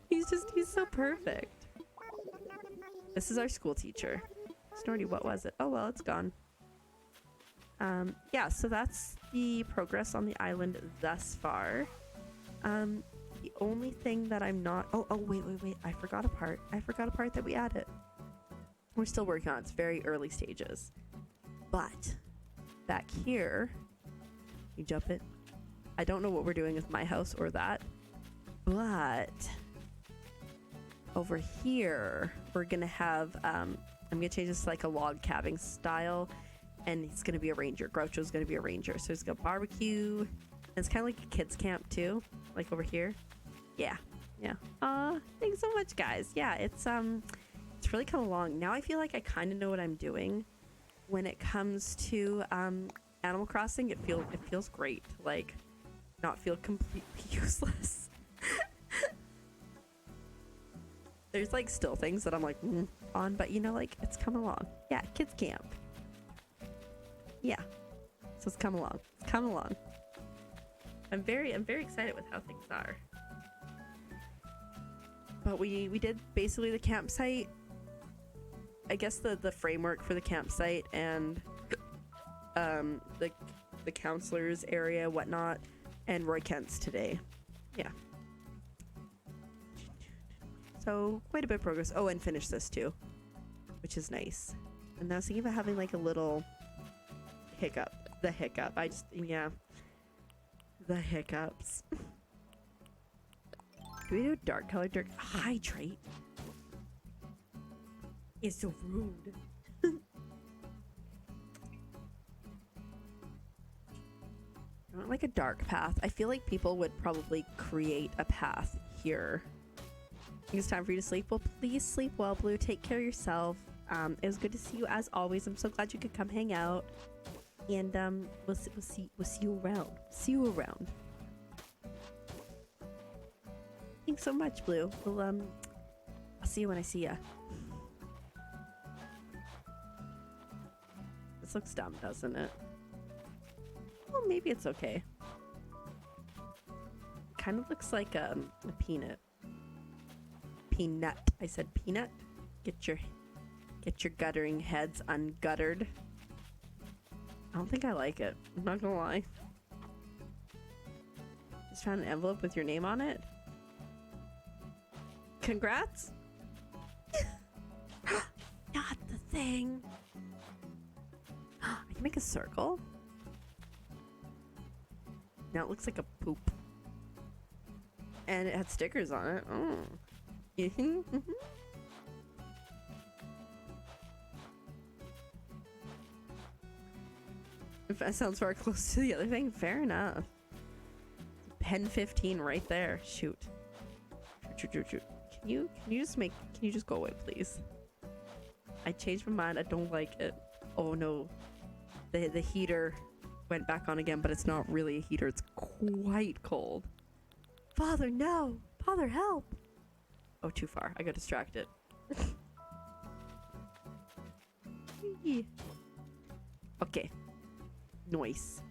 he's so perfect. This is our school teacher. Snorty, what was it? Oh, well, it's gone. Yeah, so that's the progress on the island thus far. The only thing that I'm not... Oh, wait. I forgot a part. That we added. We're still working on it. It's very early stages. But back here... You jump it. I don't know what we're doing with my house or that. But... over here, we're going to have... I'm going to change this to like a log cabin style. And it's going to be a ranger. Groucho's going to be a ranger. So it's got barbecue. And it's kind of like a kids camp too. Like over here. Yeah. Thanks so much, guys. Yeah, it's really come along. Now I feel like I kind of know what I'm doing when it comes to Animal Crossing. It feels great to like not feel completely useless. There's like still things that I'm like on, but you know, like it's come along. Yeah, kids camp. Yeah, so it's come along. I'm very excited with how things are. But we did basically the campsite. I guess the framework for the campsite and the counselors area, whatnot, and Roy Kent's today. Yeah. So quite a bit of progress. Oh, and finish this too, which is nice. And I was thinking about having like a little hiccup. The hiccup. The hiccups. Do we do dark color? Hydrate. It's so rude. I want like a dark path. I feel like people would probably create a path here. I think it's time for you to sleep. Well, please sleep well, Blue. Take care of yourself. It was good to see you as always. I'm so glad you could come hang out. And we'll see you around. Thanks so much, Blue. Well, I'll see you when I see ya. This looks dumb, doesn't it? Well, maybe it's okay. Kind of looks like a peanut. Peanut. I said peanut. Get your guttering heads unguttered. I don't think I like it. I'm not gonna lie. Just found an envelope with your name on it. Congrats. Not the thing. I can make a circle. Now it looks like a poop. And it had stickers on it. Oh. If that sounds far close to the other thing, fair enough. Pen 15 right there. Shoot. Shoot. Can you just go away, please? I changed my mind. I don't like it. Oh no. The heater went back on again, but it's not really a heater. It's quite cold. Father, no! Father, help! Oh, too far. I got distracted. Okay. Nice.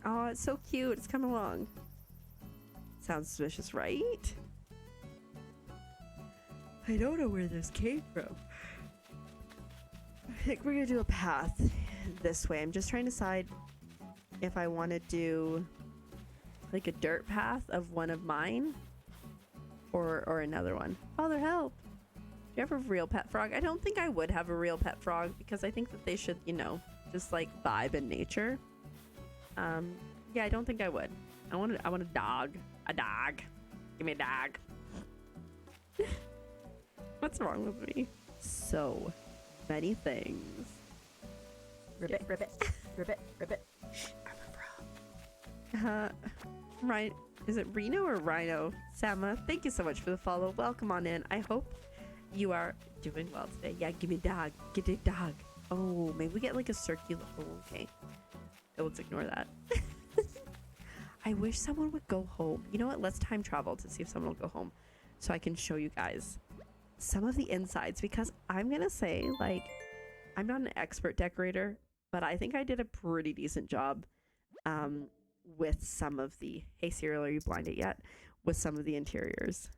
Oh, it's so cute. It's coming along. Sounds suspicious, right? I don't know where this came from. I think we're gonna do a path this way. I'm just trying to decide if I want to do like a dirt path of one of mine or another one. Father, help! Do you have a real pet frog? I don't think I would have a real pet frog because I think that they should, you know, just like vibe in nature. Yeah, I don't think I would. I want a dog. A dog. Give me a dog. What's wrong with me? So many things. Ribbit, ribbit, ribbit, ribbit. Shh, I'm a frog. Right. Is it Reno or Rhino? Sama, thank you so much for the follow. Welcome on in. I hope you are doing well today. Yeah, give me a dog. Get a dog. Oh, maybe we get like a circular. Oh, okay. Let's ignore that. I wish someone would go home. You know what? Let's time travel to see if someone will go home so I can show you guys some of the insides, because I'm gonna say, like, I'm not an expert decorator, but I think I did a pretty decent job with some of the, hey Serial, are you blinded yet? With some of the interiors.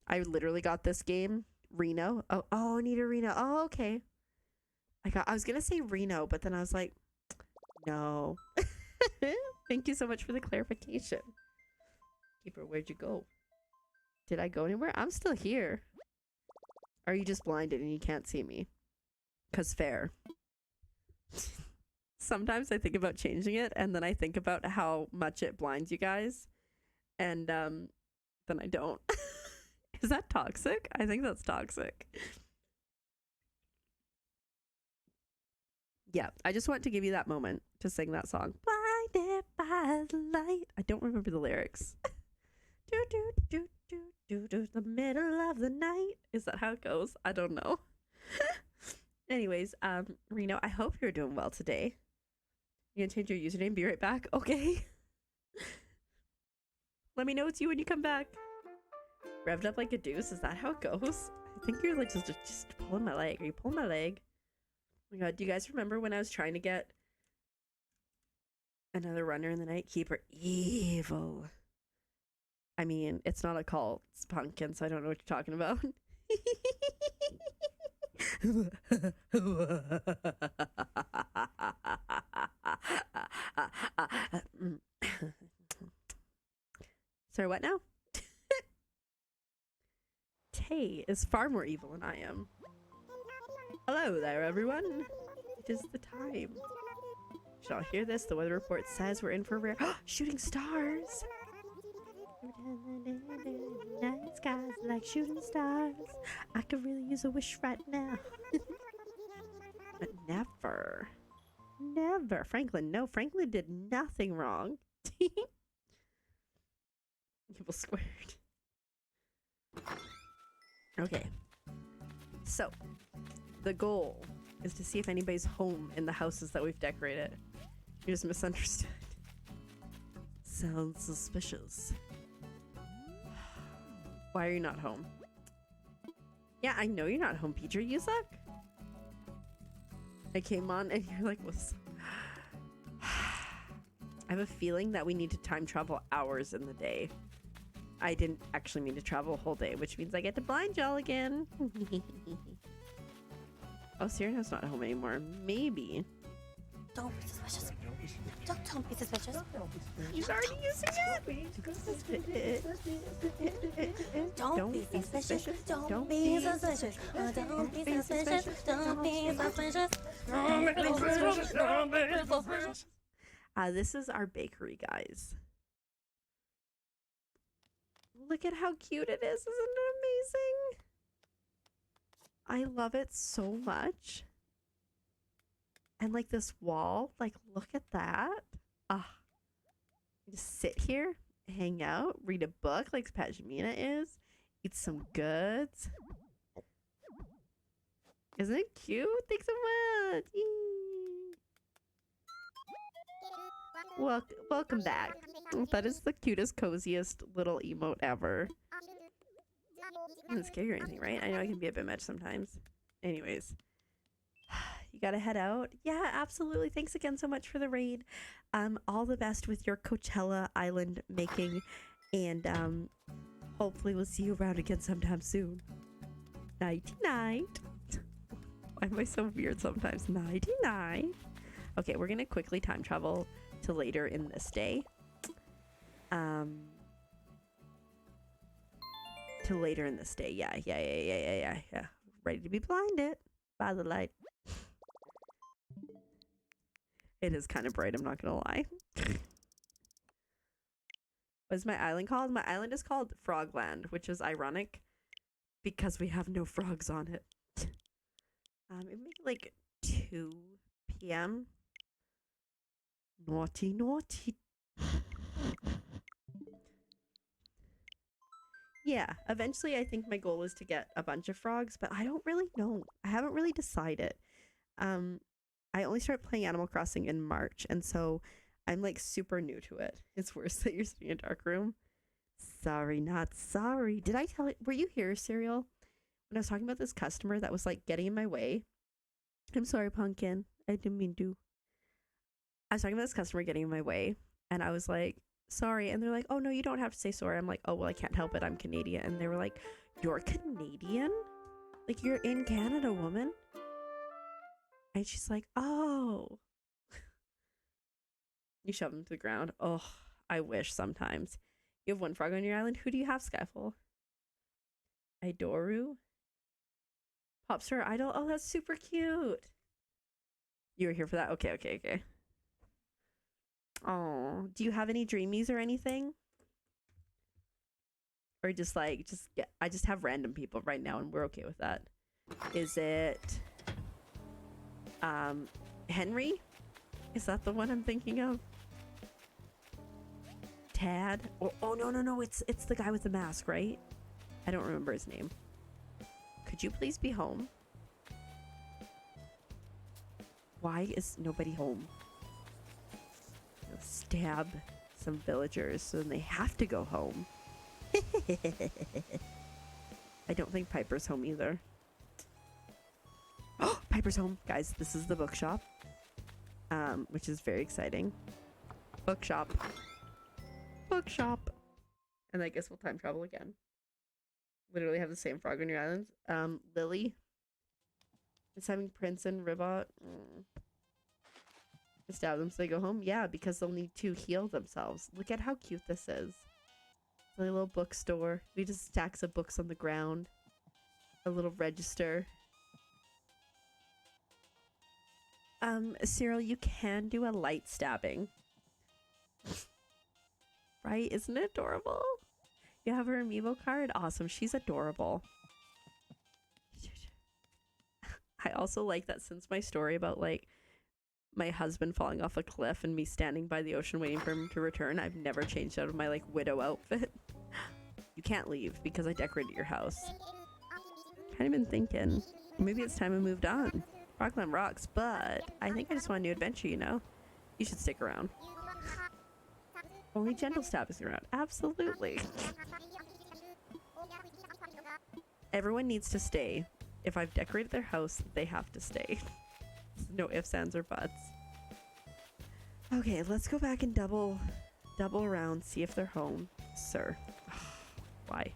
I literally got this game, Reno. Oh, Nita Reno. Oh, okay. I was gonna say Reno, but then I was like, no. Thank you so much for the clarification. Keeper, where'd you go? Did I go anywhere? I'm still here. Are you just blinded and you can't see me? 'Cause fair. Sometimes I think about changing it, and then I think about how much it blinds you guys, and then I don't. Is that toxic? I think that's toxic. Yeah, I just want to give you that moment to sing that song. Blinded by the light. I don't remember the lyrics. Do do do do do do. The middle of the night. Is that how it goes? I don't know. Anyways, Reno, I hope you're doing well today. You gonna change your username? Be right back. Okay. Let me know it's you when you come back. Revved up like a deuce. Is that how it goes? I think you're like just pulling my leg. Are you pulling my leg? Oh my god, do you guys remember when I was trying to get another runner in the night? Keeper evil. I mean, it's not a cult. It's pumpkin, so I don't know what you're talking about. Sorry, what now? Tay is far more evil than I am. Hello there, everyone. It is the time. Shall hear this? The weather report says we're in for rare shooting stars. Night skies like shooting stars. I could really use a wish right now. But never. Never. Franklin, no. Franklin did nothing wrong. Evil squared. Okay. So, the goal is to see if anybody's home in the houses that we've decorated. You just misunderstood. Sounds suspicious. Why are you not home? Yeah, I know you're not home, Peter. You suck. I came on and you're like, what's... I have a feeling that we need to time travel hours in the day. I didn't actually mean to travel a whole day, which means I get to blind y'all again. Oh, Cyrena's not home anymore. Maybe. Don't be suspicious. Don't be suspicious. He's already using it. Don't be suspicious. Don't be suspicious. Don't be suspicious. Don't be suspicious. This is our bakery, guys. Look at how cute it is. Isn't it amazing? I love it so much. And like this wall, like look at that. Just sit here, hang out, read a book like Pajamina is, eat some goods. Isn't it cute? Thanks so much. Welcome back. That is the cutest, coziest little emote ever. Doesn't scare you or anything, right? I know I can be a bit much sometimes. Anyways, you You gotta head out. Yeah, absolutely. Thanks again so much for the raid. All the best with your Coachella Island making, and hopefully we'll see you around again sometime soon. Nighty night. Why am I so weird sometimes? Nighty night. Okay, we're gonna quickly time travel to later in this day. To later in this day. Yeah. Ready to be blinded by the light. It is kind of bright, I'm not gonna lie. What is my island called? My island is called Frogland, which is ironic because we have no frogs on it. It may be like 2 p.m. Naughty, naughty. Yeah, eventually I think my goal is to get a bunch of frogs, but I don't really know. I haven't really decided. I only started playing Animal Crossing in March, and so I'm like super new to it. It's worse that you're sitting in a dark room. Sorry, not sorry. Did I tell it? Were you here, Serial? When I was talking about this customer that was like getting in my way. I'm sorry, Pumpkin. I didn't mean to. I was talking about this customer getting in my way, and I was like, sorry. And they're like, oh, no, you don't have to say sorry. I'm like, oh, well, I can't help it. I'm Canadian. And they were like, you're Canadian? Like, you're in Canada, woman? And she's like, oh. You shove them to the ground. Oh, I wish sometimes. You have one frog on your island. Who do you have, Skyfall? Idoru? Popstar Idol? Oh, that's super cute. You were here for that? Okay. Oh, do you have any dreamies or anything? Or just like, I just have random people right now and we're okay with that. Is it Henry? Is that the one I'm thinking of? Tad? Oh no, it's the guy with the mask, right? I don't remember his name. Could you please be home? Why is nobody home? You'll stab some villagers so then they have to go home. I don't think Piper's home either. Oh, Piper's home. Guys, this is the bookshop. Which is very exciting. Bookshop. And I guess we'll time travel again. Literally have the same frog on your island. Lily is having Prince and Ribbot. Stab them so they go home? Yeah, because they'll need to heal themselves. Look at how cute this is. It's a little bookstore. We just stacks of books on the ground. A little register. Cyril, you can do a light stabbing. Right? Isn't it adorable? You have her amiibo card? Awesome. She's adorable. I also like that since my story about like my husband falling off a cliff and me standing by the ocean waiting for him to return, I've never changed out of my like widow outfit. You can't leave because I decorated your house. Kind of been thinking maybe it's time I moved on. Rockland rocks, but I think I just want a new adventure, you know? You should stick around. Only Gentle Stab is around. Absolutely. Everyone needs to stay. If I've decorated their house, they have to stay. No ifs, ands, or buts. Okay, let's go back and double around, see if they're home. Sir. Why?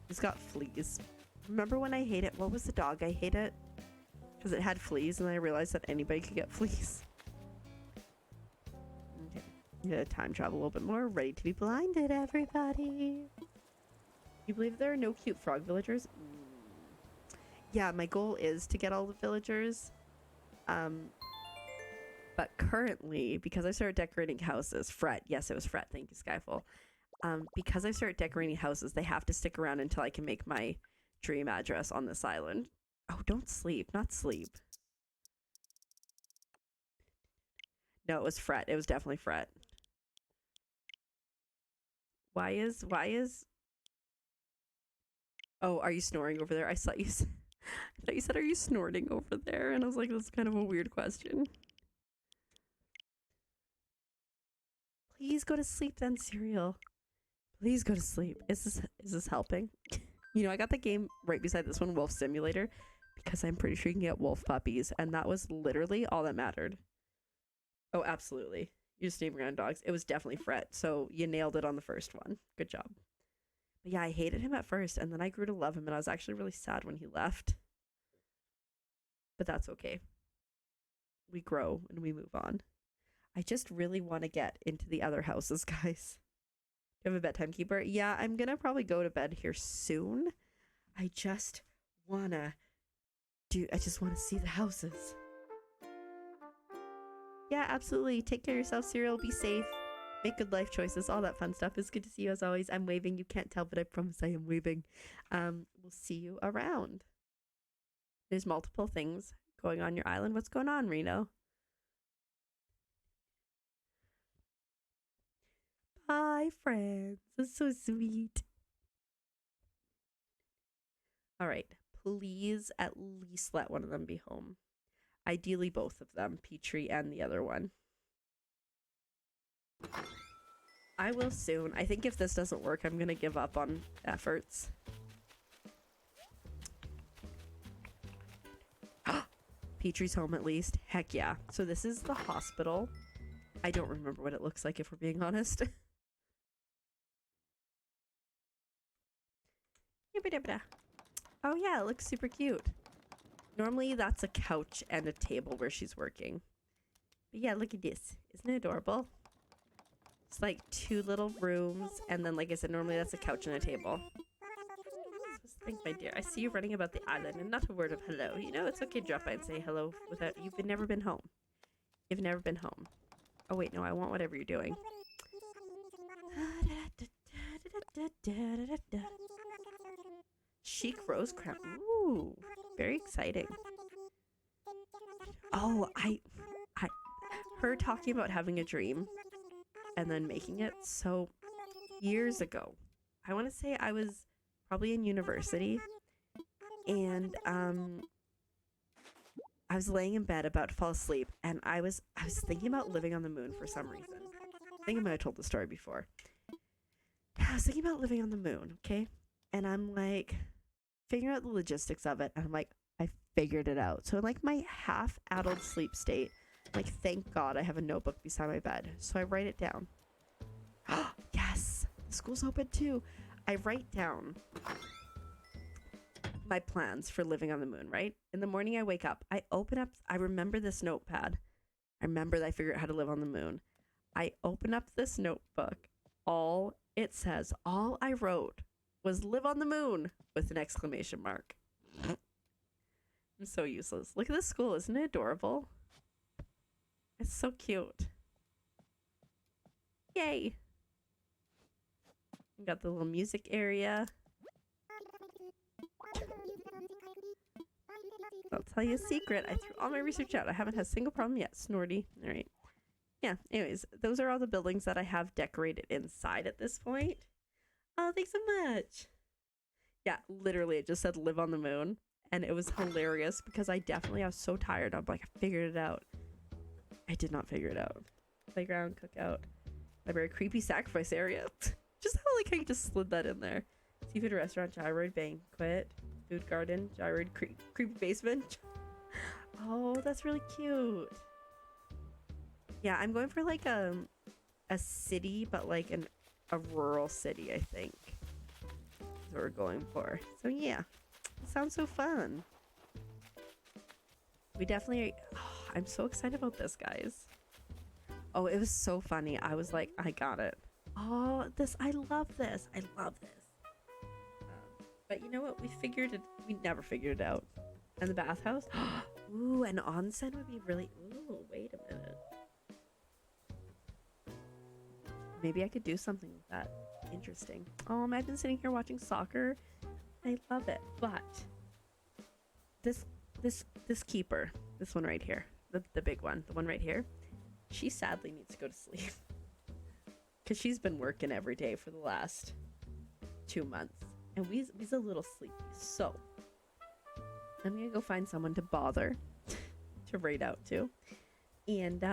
He's got fleas. Remember when I hated, what was the dog I hated? Because it had fleas and I realized that anybody could get fleas. Okay. Yeah, time travel a little bit more. Ready to be blinded, everybody. You believe there are no cute frog villagers? Yeah, my goal is to get all the villagers. But currently, because I started decorating houses, Fret, yes, it was Fret, thank you, Skyfall. Because I started decorating houses, they have to stick around until I can make my dream address on this island. Oh, don't sleep, not sleep. No, it was Fret, it was definitely Fret. Why is... Oh, are you snoring over there? I thought you said, are you snorting over there? And I was like, that's kind of a weird question. Please go to sleep then, Cereal. Please go to sleep. Is this helping? You know, I got the game right beside this one, Wolf Simulator, because I'm pretty sure you can get wolf puppies, and that was literally all that mattered. Oh, absolutely. You just name around dogs. It was definitely Fred, so you nailed it on the first one. Good job. But yeah, I hated him at first, and then I grew to love him, and I was actually really sad when he left. But that's okay. We grow and we move on. I just really want to get into the other houses, guys. Do you have a bedtime keeper? Yeah, I'm gonna probably go to bed here soon. I just wanna see the houses. Yeah, absolutely. Take care of yourself, Cyril. Be safe. Make good life choices. All that fun stuff. It's good to see you as always. I'm waving. You can't tell, but I promise I am waving. We'll see you around. There's multiple things going on your island. What's going on, Reno? Bye, friends. That's so sweet. All right. Please at least let one of them be home. Ideally, both of them, Petrie and the other one. I will soon. I think if this doesn't work, I'm going to give up on efforts. Petrie's home at least. Heck yeah. So this is the hospital. I don't remember what it looks like if we're being honest. Oh yeah, it looks super cute. Normally that's a couch and a table where she's working. But yeah, look at this. Isn't it adorable? It's like 2 little rooms, and then like I said, normally that's a couch and a table. Think, my dear, I see you running about the island and not a word of hello. You know, it's okay to drop by and say hello without... You've never been home. You've never been home. Oh wait, no, I want whatever you're doing. Chic rose crown. Ooh, very exciting. Oh, her talking about having a dream and then making it. So years ago, I want to say I was probably in university, and I was laying in bed about to fall asleep, and I was thinking about living on the moon for some reason. I think I might have told the story before. I was thinking about living on the moon, okay? And I'm like figuring out the logistics of it, and I'm like, I figured it out. So in like my half-addled sleep state, like, thank God I have a notebook beside my bed. So I write it down. Yes, the school's open too. I write down my plans for living on the moon, right? In the morning I wake up, I open up, I remember this notepad. I remember that I figured out how to live on the moon. I open up this notebook. All it says, all I wrote was live on the moon with an exclamation mark. I'm so useless. Look at this school. Isn't it adorable? It's so cute. Yay. We got the little music area. I'll tell you a secret. I threw all my research out. I haven't had a single problem yet. Snorty. All right. Yeah, anyways, those are all the buildings that I have decorated inside at this point. Oh, thanks so much. Yeah, literally, it just said live on the moon. And it was hilarious because I was so tired. I'm like, I figured it out. I did not figure it out. Playground, cookout, library, creepy sacrifice area. Just how like I just slid that in there. Seafood restaurant, gyroid banquet, food garden, gyroid creepy basement. Oh, that's really cute. Yeah, I'm going for like a city, but like a rural city, I think. That's what we're going for. So yeah, it sounds so fun. We definitely... Oh, I'm so excited about this, guys. Oh, it was so funny. I was like, I got it. Oh, I love this. I love this. But you know what? We never figured it out. And the bathhouse? Ooh, an onsen would be really... Ooh, wait a minute. Maybe I could do something with that. Interesting. I've been sitting here watching soccer. I love it. But this keeper, this one right here, the big one, the one right here, she sadly needs to go to sleep. Because she's been working every day for the last 2 months. And we's a little sleepy. So I'm going to go find someone to bother to raid out to. And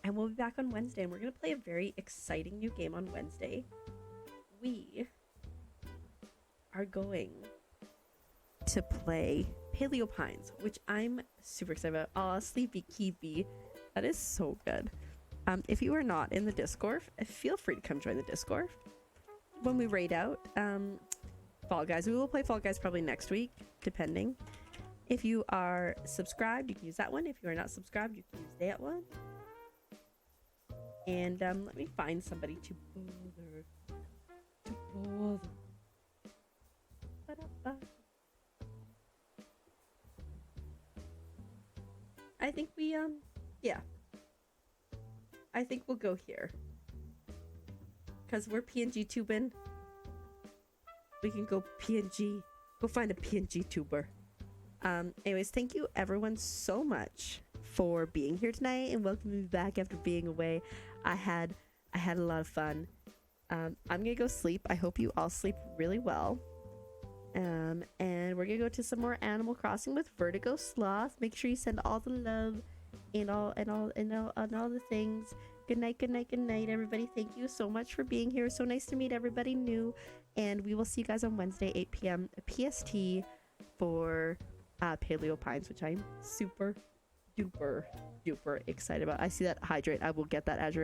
we'll be back on Wednesday. And we're going to play a very exciting new game on Wednesday. We are going to play Paleo Pines, which I'm super excited about. Oh, Sleepy Keepy. That is so good. If you are not in the Discord, feel free to come join the Discord. When we raid out Fall Guys, we will play Fall Guys probably next week, depending. If you are subscribed, you can use that one. If you are not subscribed, you can use that one. And let me find somebody to bother. Ba-da-ba. I think we yeah. I think we'll go here. Cause we're PNG tubing. We can go PNG. Go find a PNG tuber. Anyways, thank you everyone so much for being here tonight and welcoming me back after being away. I had a lot of fun. I'm gonna go sleep. I hope you all sleep really well. And we're gonna go to some more Animal Crossing with Vertigo Sloth. Make sure you send all the love and all the things. Good night, good night, good night, everybody. Thank you so much for being here. So nice to meet everybody new. And we will see you guys on Wednesday, 8 p.m. PST for Paleo Pines, which I'm super duper excited about. I see that hydrate. I will get that as